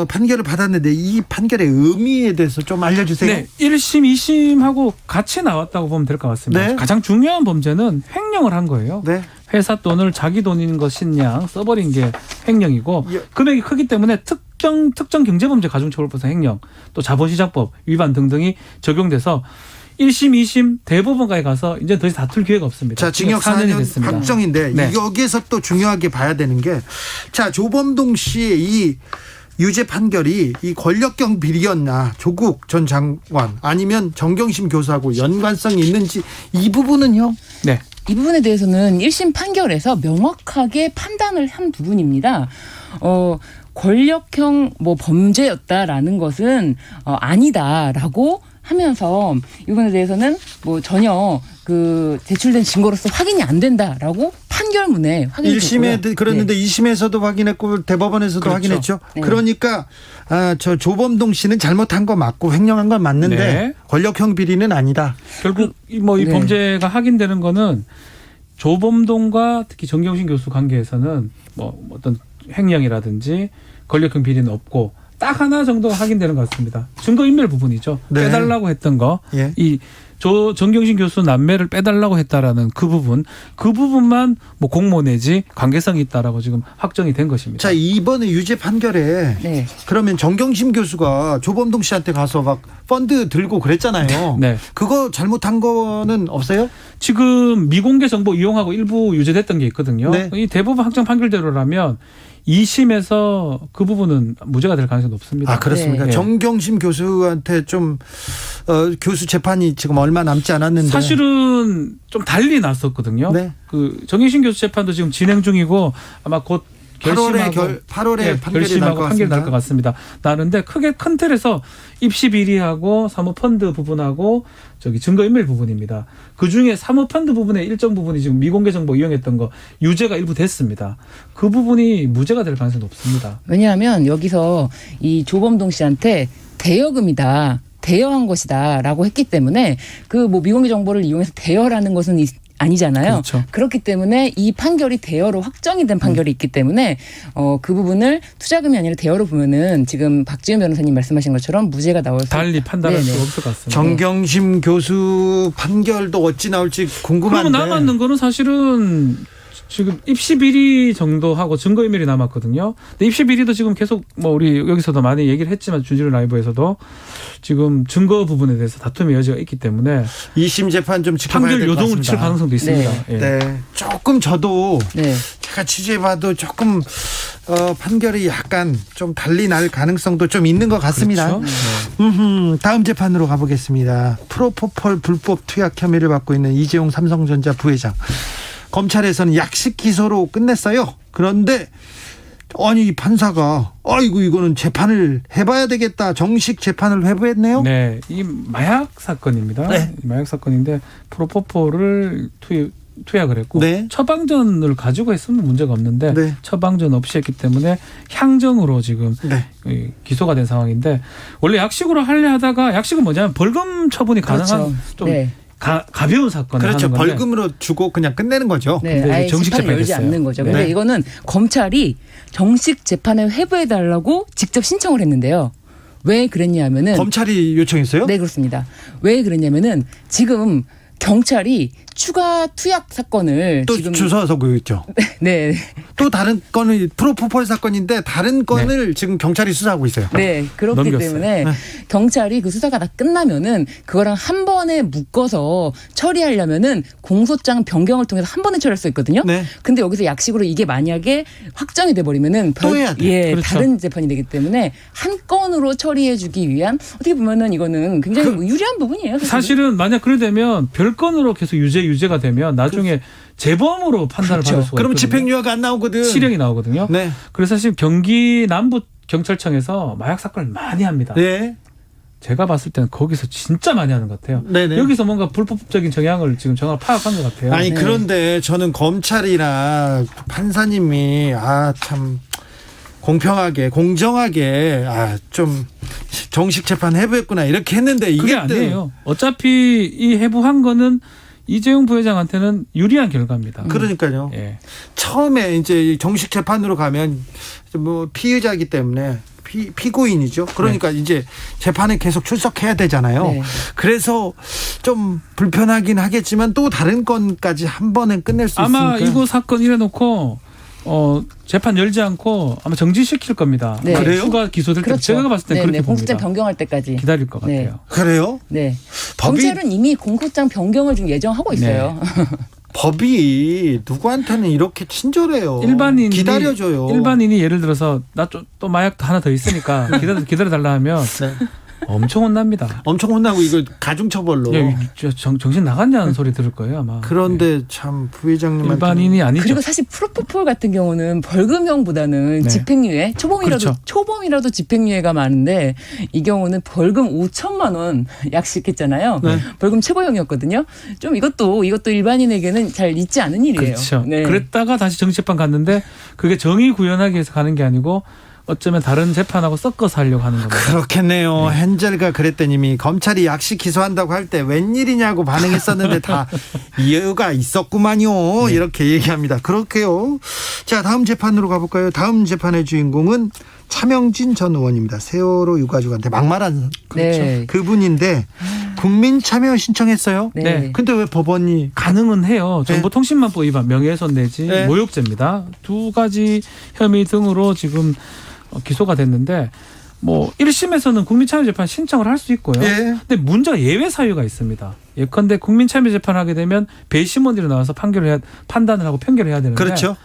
판결을 받았는데 이 판결의 의미에 대해서 좀 알려주세요. 네, 1심, 2심하고 같이 나왔다고 보면 될 것 같습니다. 네. 가장 중요한 범죄는 횡령을 한 거예요. 네. 회사 돈을 자기 돈인 것인 양 써버린 게 횡령이고 금액이 크기 때문에 특정 경제범죄 가중처벌법상 횡령, 또 자본시장법 위반 등등이 적용돼서 1심, 2심 대법원까지 가서 이제 더 이상 다툴 기회가 없습니다. 자, 징역 4년 확정인데 네. 여기에서 또 중요하게 봐야 되는 게 자, 조범동 씨의 이 유죄 판결이 이 권력형 비리였나 조국 전 장관 아니면 정경심 교수하고 연관성이 있는지 이 부분은요? 네. 이 부분에 대해서는 1심 판결에서 명확하게 판단을 한 부분입니다. 권력형 뭐 범죄였다라는 것은 아니다라고 하면서 이 부분에 대해서는 뭐 전혀 그 제출된 증거로서 확인이 안 된다라고 판결문에 확인이 됐고요. 1심에 그랬는데 2심에서도 확인했고 대법원에서도 그렇죠. 확인했죠. 네. 그러니까 저 조범동 씨는 잘못한 거 맞고 횡령한 건 맞는데 네. 권력형 비리는 아니다. 결국 뭐 이 범죄가 확인되는 거는 조범동과 특히 정경심 교수 관계에서는 뭐 어떤 횡령이라든지 권력형 비리는 없고 딱 하나 정도 확인되는 것 같습니다. 증거인멸 부분이죠. 네. 빼달라고 했던 거. 예. 이 정경심 교수 남매를 빼달라고 했다라는 그 부분만 뭐 공모 내지 관계성이 있다라고 지금 확정이 된 것입니다. 자, 이번에 유죄 판결에 네. 그러면 정경심 교수가 조범동 씨한테 가서 막 펀드 들고 그랬잖아요. 네. 그거 잘못한 거는 없어요? 지금 미공개 정보 이용하고 일부 유죄됐던 게 있거든요. 네. 이 대법원 확정 판결대로라면 2심에서 그 부분은 무죄가 될 가능성이 높습니다. 아, 그렇습니까? 네. 정경심 교수한테 좀 교수 재판이 지금 얼마 남지 않았는데 사실은 좀 달리 났었거든요. 네. 그 정경심 교수 재판도 지금 진행 중이고 아마 곧 8월에 판결이 날 결심하고 것 판결이 날 같습니다. 것 같습니다. 나는데 크게 큰 틀에서 입시 비리하고 사모펀드 부분하고 저기 증거인멸 부분입니다. 그 중에 사모펀드 부분의 일정 부분이 지금 미공개 정보 이용했던 거 유죄가 일부 됐습니다. 그 부분이 무죄가 될 가능성이 높습니다. 왜냐하면 여기서 이 조범동 씨한테 대여금이다. 대여한 것이다라고 했기 때문에 그 뭐 미공개 정보를 이용해서 대여라는 것은 아니잖아요. 그렇죠. 그렇기 때문에 이 판결이 대여로 확정이 된 판결이 있기 때문에 그 부분을 투자금이 아니라 대여로 보면은 지금 박지훈 변호사님 말씀하신 것처럼 무죄가 나올 수 달리 판단할 네네. 수 없을 것 같습니다. 정경심 교수 판결도 어찌 나올지 궁금한데. 그러면 남았는 거는 사실은 지금 입시 비리 정도 하고 증거인멸이 남았거든요. 근데 입시 비리도 지금 계속 뭐 우리 여기서도 많이 얘기를 했지만 주진우 라이브에서도 지금 증거 부분에 대해서 다툼의 여지가 있기 때문에 2심 재판 좀 지켜봐야 판결 될 것 요동을 같습니다. 칠 가능성도 있습니다. 네. 예. 네. 조금 저도 네. 제가 취재해봐도 조금 판결이 약간 좀 달리 날 가능성도 좀 있는 것 같습니다. 그렇죠? 다음 재판으로 가보겠습니다. 프로포폴 불법 투약 혐의를 받고 있는 이재용 삼성전자 부회장. 검찰에서는 약식 기소로 끝냈어요. 그런데 아니 이 판사가 아이고 이거는 재판을 해봐야 되겠다. 정식 재판을 회부했네요. 네, 이 마약 사건입니다. 네. 마약 사건인데 프로포폴을 투약을 했고 네. 처방전을 가지고 했으면 문제가 없는데 네. 처방전 없이 했기 때문에 향정으로 지금 네. 기소가 된 상황인데 원래 약식으로 하려 하다가 약식은 뭐냐면 벌금 처분이 가능한 그렇죠. 좀 네. 가벼운 사건을 그렇죠. 하는 건데 벌금으로 주고 그냥 끝내는 거죠. 네, 근데 아예 정식 재판을 열지 재판이 됐어요. 않는 거죠. 근데 네. 이거는 검찰이 정식 재판을 회부해달라고 직접 신청을 했는데요. 왜 그랬냐면은 검찰이 요청했어요? 네, 그렇습니다. 왜 그랬냐면은 지금 경찰이 추가 투약 사건을 또 지금 주워서고 있죠. 네. 또 다른 건은 프로포폴 사건인데 다른 건을 지금 경찰이 수사하고 있어요. 네, 그렇기 넘겼어요. 때문에 네. 경찰이 그 수사가 다 끝나면은 그거랑 한 번에 묶어서 처리하려면은 공소장 변경을 통해서 한 번에 처리할 수 있거든요. 네. 근데 여기서 약식으로 이게 만약에 확정이 돼 버리면은 또 해야 돼. 예, 그렇죠. 다른 재판이 되기 때문에 한 건으로 처리해주기 위한 어떻게 보면은 이거는 굉장히 유리한 부분이에요. 사실은 만약 그래 되면 별건으로 계속 유죄가 되면 나중에 재범으로 판단을 그렇죠. 받을 수가 그럼 있거든요. 집행유예가 안 나오거든. 실형이 나오거든요. 네. 그래서 사실 경기 남부 경찰청에서 마약 사건을 많이 합니다. 네. 제가 봤을 때는 거기서 진짜 많이 하는 것 같아요. 네네. 여기서 뭔가 불법적인 정향을 지금 정확히 파악한 것 같아요. 아니 네. 그런데 저는 검찰이나 판사님이 참 공평하게 공정하게 좀 정식 재판 해부했구나 이렇게 했는데 이게 그게 아니에요. 어차피 이 해부한 거는 이재용 부회장한테는 유리한 결과입니다. 그러니까요. 예. 처음에 이제 정식 재판으로 가면 뭐 피의자이기 때문에 피고인이죠. 그러니까 이제 재판에 계속 출석해야 되잖아요. 네. 그래서 좀 불편하긴 하겠지만 또 다른 건까지 한 번에 끝낼 수 아마 있으니까. 이거 사건 이래놓고 재판 열지 않고 아마 정지시킬 겁니다. 네. 그래요? 추가 기소될 때 그렇죠. 제가 봤을 때 네, 그렇게 네, 공소장 봅니다. 변경할 때까지 기다릴 것 네. 같아요. 그래요? 네. 법이 검찰은 이미 공소장 변경을 지금 예정하고 있어요. 법이 누구한테는 이렇게 친절해요. 일반인이 기다려줘요. 일반인이 예를 들어서 나 또 마약 하나 더 있으니까 기다려 달라 하면 네. 엄청 혼납니다. 엄청 혼나고 이거 가중처벌로. 야, 정신 나갔냐는 소리 들을 거예요 아마. 그런데 참 부회장님한테 일반인이 아니죠. 그리고 사실 프로포폴 같은 경우는 벌금형보다는 네. 집행유예, 그렇죠. 초범이라도 집행유예가 많은데 이 경우는 벌금 5천만 원 약식했잖아요. 네. 벌금 최고형이었거든요. 좀 이것도 일반인에게는 잘 잊지 않은 일이에요. 그렇죠. 네. 그랬다가 다시 정치재판 갔는데 그게 정의 구현하기 위해서 가는 게 아니고 어쩌면 다른 재판하고 섞어서 하려고 하는 겁니다. 그렇겠네요. 헨젤가 그랬더니 검찰이 약식 기소한다고 할 때 웬일이냐고 반응했었는데 다 이유가 있었구만요. 이렇게 얘기합니다. 그렇게요. 자, 다음 재판으로 가볼까요? 다음 재판의 주인공은 차명진 전 의원입니다. 세월호 유가족한테 막말한 네. 그분인데 국민 참여 신청했어요. 네. 근데 왜 법원이 가능은 해요. 네. 정보통신망법 위반, 명예훼손 내지 네. 모욕죄입니다. 두 가지 혐의 등으로 지금 기소가 됐는데 뭐 1심에서는 국민참여재판 신청을 할 수 있고요. 네. 근데 문제가 예외 사유가 있습니다. 예컨대 국민참여재판을 하게 되면 배심원들이 나와서 판단을 하고 편결을 해야 되는데 그렇죠.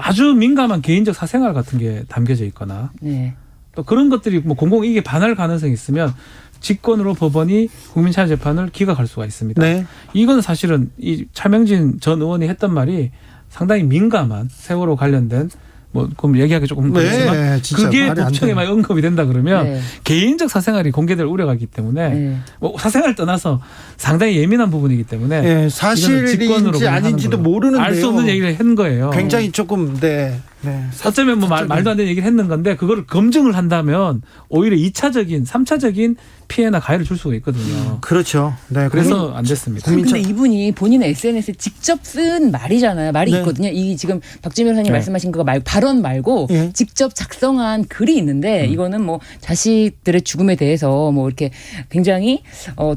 아주 민감한 개인적 사생활 같은 게 담겨져 있거나 네. 또 그런 것들이 뭐 공공이익에 반할 가능성이 있으면 직권으로 법원이 국민참여재판을 기각할 수가 있습니다. 네. 이건 사실은 이 차명진 전 의원이 했던 말이 상당히 민감한 세월호 관련된 뭐 그럼 얘기하기 조금 그렇지만 네, 진짜 그게 말이 안 법정에 돼요. 많이 언급이 된다 그러면 네. 개인적 사생활이 공개될 우려가 있기 때문에 네. 뭐 사생활 떠나서 상당히 예민한 부분이기 때문에 네, 이거는 사실인지 직권으로 그냥 하는 아닌지도 걸로. 모르는데요. 알 수 없는 얘기를 한 거예요. 굉장히 조금 어쩌면 뭐 말도 안 되는 얘기를 했는 건데 그거를 검증을 한다면 오히려 2차적인 3차적인 피해나 가해를 줄 수가 있거든요. 그렇죠. 네, 그래서 안 됐습니다. 근데 이분이 본인의 SNS에 직접 쓴 말이잖아요. 말이 네. 있거든요. 이 지금 박주민 변호사님 네. 말씀하신 거 발언 말고 예. 직접 작성한 글이 있는데 이거는 뭐 자식들의 죽음에 대해서 뭐 이렇게 굉장히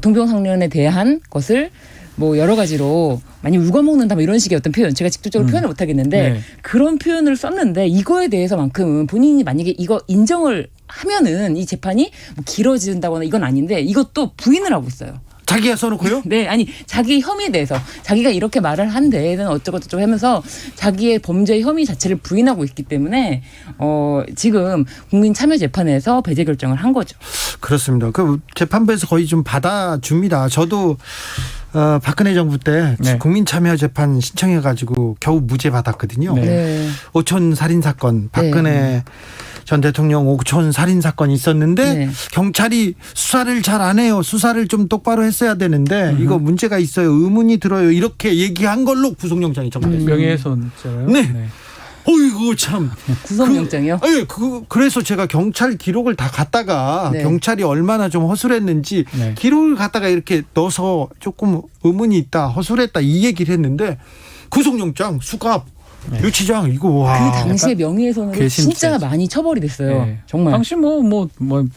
동병상련에 대한 것을 뭐 여러 가지로 많이 울거먹는다 뭐 이런 식의 어떤 표현 제가 직접적으로 표현을 못 하겠는데 네. 그런 표현을 썼는데 이거에 대해서만큼은 본인이 만약에 이거 인정을 하면은 이 재판이 뭐 길어진다거나 이건 아닌데 이것도 부인을 하고 있어요. 자기가 써놓고요? 네, 아니 자기 혐의에 대해서 자기가 이렇게 말을 한 데에는 어쩌고저쩌고 하면서 자기의 범죄 혐의 자체를 부인하고 있기 때문에 지금 국민참여재판에서 배제 결정을 한 거죠. 그렇습니다. 그 재판부에서 거의 좀 받아줍니다. 저도 박근혜 정부 때 네. 국민참여재판 신청해가지고 겨우 무죄 받았거든요. 네. 오촌 살인 사건, 박근혜 전 대통령 오촌 살인 사건이 있었는데 네. 경찰이 수사를 잘 안 해요. 수사를 좀 똑바로 했어야 되는데 이거 문제가 있어요. 의문이 들어요. 이렇게 얘기한 걸로 구속영장이 청구됐어요. 명예훼손죄요. 네. 어이구 참. 구속영장이요? 그래서 제가 경찰 기록을 다 갖다가 네. 경찰이 얼마나 좀 허술했는지 네. 기록을 갖다가 이렇게 넣어서 조금 의문이 있다, 허술했다 이 얘기를 했는데 구속영장, 수갑, 유치장 이거 와. 그 당시에 명예훼손으로 괘씸죄. 진짜 많이 처벌이 됐어요. 네. 정말. 당시 뭐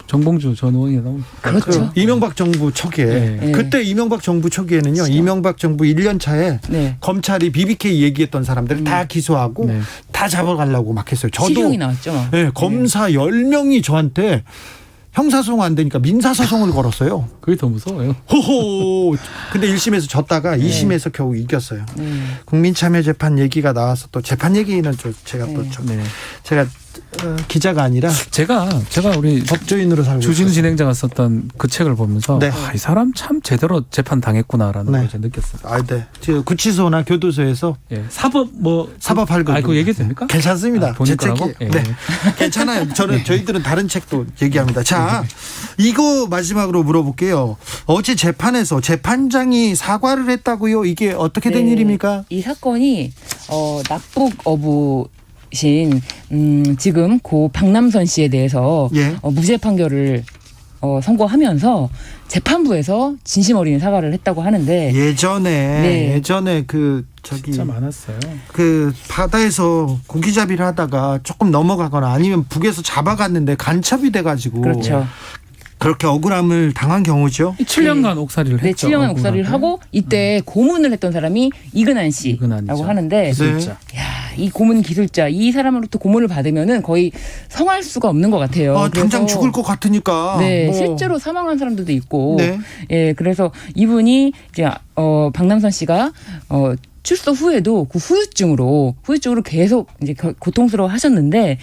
정봉주 전 의원이 너무 그렇죠. 이명박 정부 초기에 네. 그때 이명박 정부 초기에는요. 이명박 정부 1년 차에 네. 검찰이 BBK 얘기했던 사람들 다 기소하고 네. 다 잡아가려고 막 했어요. 저도 실형이 나왔죠. 네, 검사 10명이 저한테 형사소송 안 되니까 민사소송을 걸었어요. 그게 더 무서워요. 호호. 근데 1심에서 졌다가 2심에서 겨우 이겼어요. 국민참여재판 얘기가 나와서 또 재판 얘기는 제가 또 제가 기자가 아니라 제가 우리 법조인으로 살고 주진우 있어요. 진행자가 썼던 그 책을 보면서 네. 이 사람 참 제대로 재판 당했구나라는 네. 걸 제가 느꼈어요. 아, 네. 저 구치소나 교도소에서 예. 사법 할거 그거 얘기해도 됩니까? 괜찮습니다. 본인 제 거라고? 책이에요. 예. 네. 괜찮아요. 저희들은 다른 책도 얘기합니다. 자, 이거 마지막으로 물어볼게요. 어제 재판에서 재판장이 사과를 했다고요? 이게 어떻게 된 네. 일입니까? 이 사건이 납북 어부신 지금 고 박남선 씨에 대해서 무죄 판결을 선고하면서 재판부에서 진심 어린 사과를 했다고 하는데 예전에 진짜 많았어요. 그 바다에서 고기잡이를 하다가 조금 넘어가거나 아니면 북에서 잡아갔는데 간첩이 돼가지고 그렇죠. 그렇게 억울함을 당한 경우죠. 7년간 옥살이를 네, 했죠. 7년간 옥살이를 하고 이때 고문을 했던 사람이 이근한 씨라고 하는데 기술자. 야, 이 고문 기술자 이 사람으로부터 고문을 받으면은 거의 성할 수가 없는 것 같아요. 아, 당장 죽을 것 같으니까. 네, 실제로 사망한 사람들도 있고. 네. 예, 그래서 이분이 이제 박남선 씨가 출소 후에도 그 후유증으로 계속 이제 고통스러워 하셨는데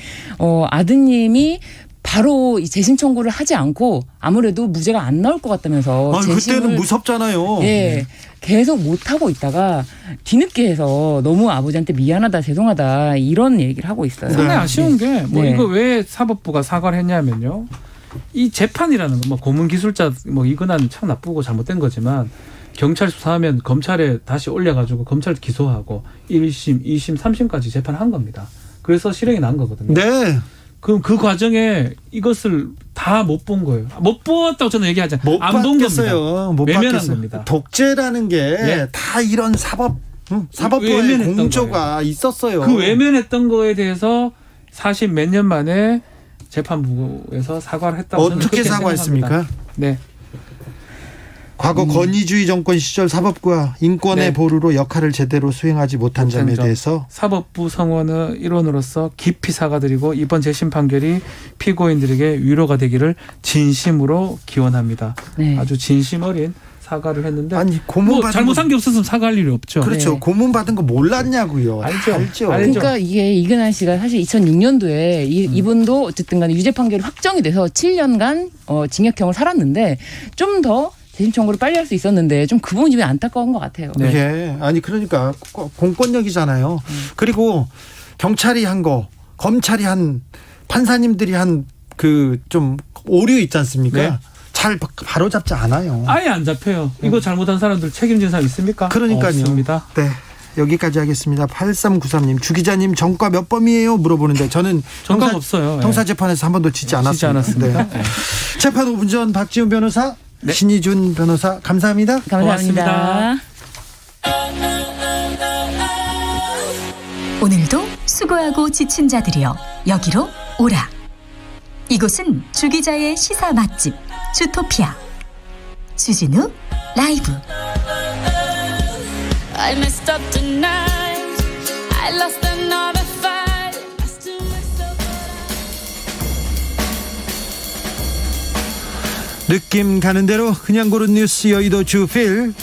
아드님이 바로 이 재심 청구를 하지 않고 아무래도 무죄가 안 나올 것 같다면서 그때는 무섭잖아요. 예, 계속 못 하고 있다가 뒤늦게 해서 너무 아버지한테 미안하다 죄송하다 이런 얘기를 하고 있어요. 상당히 아쉬운 게 뭐 네. 이거 왜 사법부가 사과를 했냐면요. 이 재판이라는 거 뭐 고문 기술자 뭐 이건한 참 나쁘고 잘못된 거지만 경찰 수사하면 검찰에 다시 올려가지고 검찰 기소하고 1심, 2심, 3심까지 재판한 겁니다. 그래서 실형이 난 거거든요. 네. 그럼 그 과정에 이것을 다 못 본 거예요. 못 보았다고 저는 얘기하지 못 안 본 겁니다. 봤겠어요. 못 외면한 봤겠어요. 겁니다. 독재라는 게 다 이런 사법부의 외면했던 공조가 있었어요. 그 외면했던 거에 대해서 40 몇 년 만에 재판부에서 사과를 했다고 저는 어떻게 그렇게 사과했습니까? 생각합니다. 네. 과거 권위주의 정권 시절 사법부가 인권의 네. 보루로 역할을 제대로 수행하지 못한 점에 대해서 사법부 성원의 일원으로서 깊이 사과드리고 이번 재심 판결이 피고인들에게 위로가 되기를 진심으로 기원합니다. 네. 아주 진심 어린 사과를 했는데 아니 고문 받은 잘못한 게 없었으면 사과할 일이 없죠. 그렇죠. 네. 고문 받은 거 몰랐냐고요. 알죠. 그러니까 이게 이근한 씨가 사실 2006년도에 이분도 어쨌든 간에 유죄 판결이 확정이 돼서 7년간 징역형을 살았는데 좀 더 재심 청구를 빨리 할 수 있었는데 좀 그 부분이 좀 안타까운 것 같아요. 네. 예. 아니 그러니까 공권력이잖아요. 그리고 경찰이 한 거, 검찰이 한, 판사님들이 한 그 좀 오류 있지 않습니까? 네. 잘 바로잡지 않아요. 아예 안 잡혀요. 이거 잘못한 사람들 책임진 사람 있습니까? 그러니까요. 없습니다. 네. 여기까지 하겠습니다. 8393님, 주 기자님 정과 몇 범이에요? 물어보는데 저는 정과가 없어요. 형사재판에서 한 번도 지지 않았습니다. 않았습니다. 네. 재판 5분 전 박지훈 변호사, 신희준 변호사 감사합니다. 감사합니다. 오늘도 수고하고 지친 자들이여 여기로 오라. 이곳은 주기자의 시사 맛집 주토피아 주진우 라이브. I messed up tonight. I lost another fight. I still myself. 느낌 가는 대로 그냥 고른 뉴스 여의도 주필.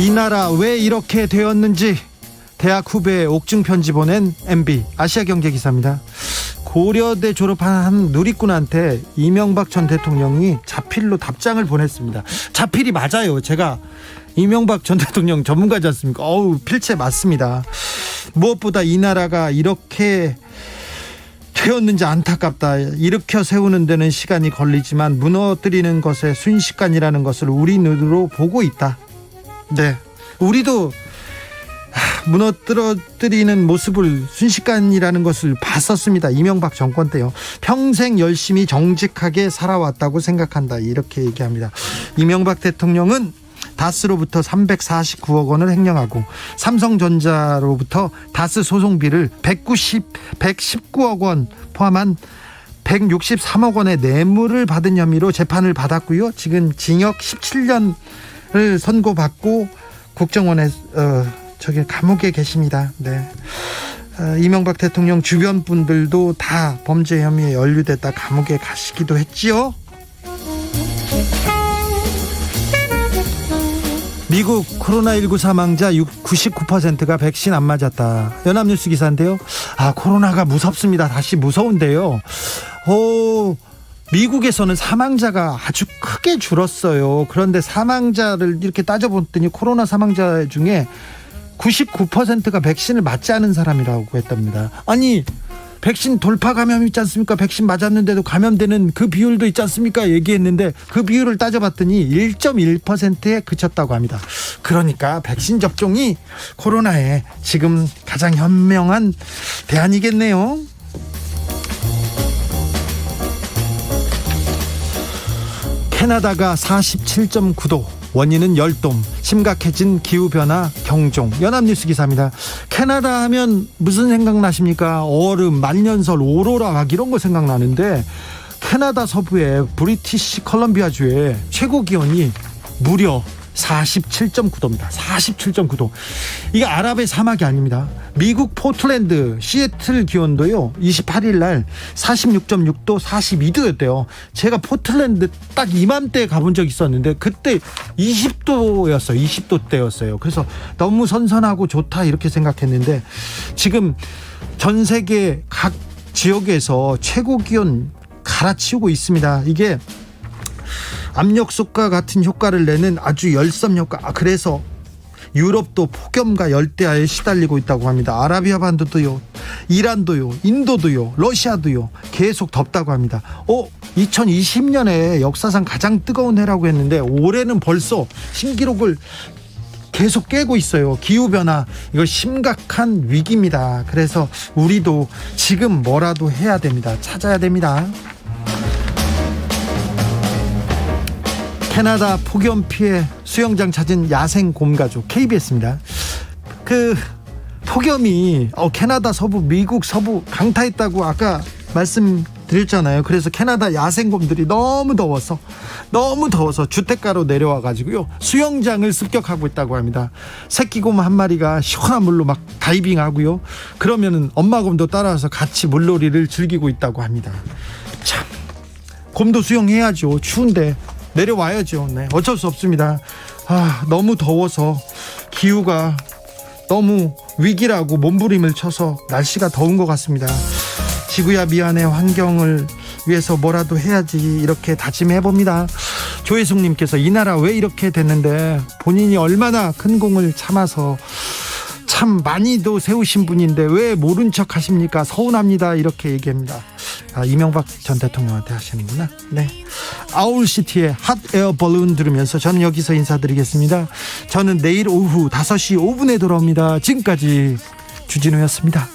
이 나라 왜 이렇게 되었는지 대학 후배에 옥중 편지 보낸 MB 아시아경제 기사입니다. 고려대 졸업한 한 누리꾼한테 이명박 전 대통령이 자필로 답장을 보냈습니다. 자필이 맞아요. 제가 이명박 전 대통령 전문가지 않습니까? 필체 맞습니다. 무엇보다 이 나라가 이렇게 되었는지 안타깝다. 일으켜 세우는 데는 시간이 걸리지만 무너뜨리는 것에 순식간이라는 것을 우리 눈으로 보고 있다. 네, 우리도 무너뜨리는 모습을 순식간이라는 것을 봤었습니다. 이명박 정권 때요. 평생 열심히 정직하게 살아왔다고 생각한다. 이렇게 얘기합니다. 이명박 대통령은 다스로부터 349억 원을 횡령하고 삼성전자로부터 다스 소송비를 119억 원 포함한 163억 원의 뇌물을 받은 혐의로 재판을 받았고요. 지금 징역 17년을 선고받고 국정원에 감옥에 계십니다. 네. 이명박 대통령 주변 분들도 다 범죄 혐의에 연루됐다 감옥에 가시기도 했지요. 미국 코로나19 사망자 99%가 백신 안 맞았다. 연합뉴스 기사인데요. 코로나가 무섭습니다. 다시 무서운데요. 미국에서는 사망자가 아주 크게 줄었어요. 그런데 사망자를 이렇게 따져봤더니 코로나 사망자 중에 99%가 백신을 맞지 않은 사람이라고 했답니다. 아니 백신 돌파 감염 있지 않습니까? 백신 맞았는데도 감염되는 그 비율도 있지 않습니까? 얘기했는데 그 비율을 따져봤더니 1.1%에 그쳤다고 합니다. 그러니까 백신 접종이 코로나에 지금 가장 현명한 대안이겠네요. 캐나다가 47.9도, 원인은 열돔, 심각해진 기후변화 경종. 연합뉴스 기사입니다. 캐나다 하면 무슨 생각나십니까? 얼음, 만년설, 오로라 막 이런 거 생각나는데 캐나다 서부의 브리티시 컬럼비아주의 최고 기온이 무려 47.9도입니다. 47.9도. 이게 아랍의 사막이 아닙니다. 미국 포틀랜드 시애틀 기온도요 28일 날 46.6도 42도였대요. 제가 포틀랜드 딱 이맘때 가본 적이 있었는데 그때 20도였어요. 20도대였어요. 그래서 너무 선선하고 좋다 이렇게 생각했는데 지금 전 세계 각 지역에서 최고 기온 갈아치우고 있습니다. 이게 압력솥과 같은 효과를 내는 아주 열섬 효과. 그래서 유럽도 폭염과 열대야에 시달리고 있다고 합니다. 아라비아 반도도요, 이란도요, 인도도요, 러시아도요 계속 덥다고 합니다. 2020년에 역사상 가장 뜨거운 해라고 했는데 올해는 벌써 신기록을 계속 깨고 있어요. 기후변화 이거 심각한 위기입니다. 그래서 우리도 지금 뭐라도 해야 됩니다. 찾아야 됩니다. 캐나다 폭염 피해 수영장 찾은 야생 곰가족 KBS입니다. 폭염이 캐나다 서부, 미국 서부 강타했다고 아까 말씀드렸잖아요. 그래서 캐나다 야생곰들이 너무 더워서 주택가로 내려와 가지고요, 수영장을 습격하고 있다고 합니다. 새끼곰 한 마리가 시원한 물로 막 다이빙하고요, 그러면은 엄마 곰도 따라와서 같이 물놀이를 즐기고 있다고 합니다. 참, 곰도 수영해야죠. 추운데 내려와야죠. 네, 어쩔 수 없습니다. 너무 더워서 기후가 너무 위기라고 몸부림을 쳐서 날씨가 더운 것 같습니다. 지구야 미안해, 환경을 위해서 뭐라도 해야지, 이렇게 다짐해봅니다. 조혜숙님께서 이 나라 왜 이렇게 됐는데, 본인이 얼마나 큰 공을 참아서 참 많이도 세우신 분인데 왜 모른 척 하십니까? 서운합니다. 이렇게 얘기합니다. 이명박 전 대통령한테 하시는구나. 네. 아울시티의 핫에어 발룬 들으면서 저는 여기서 인사드리겠습니다. 저는 내일 오후 5시 5분에 돌아옵니다. 지금까지 주진우였습니다.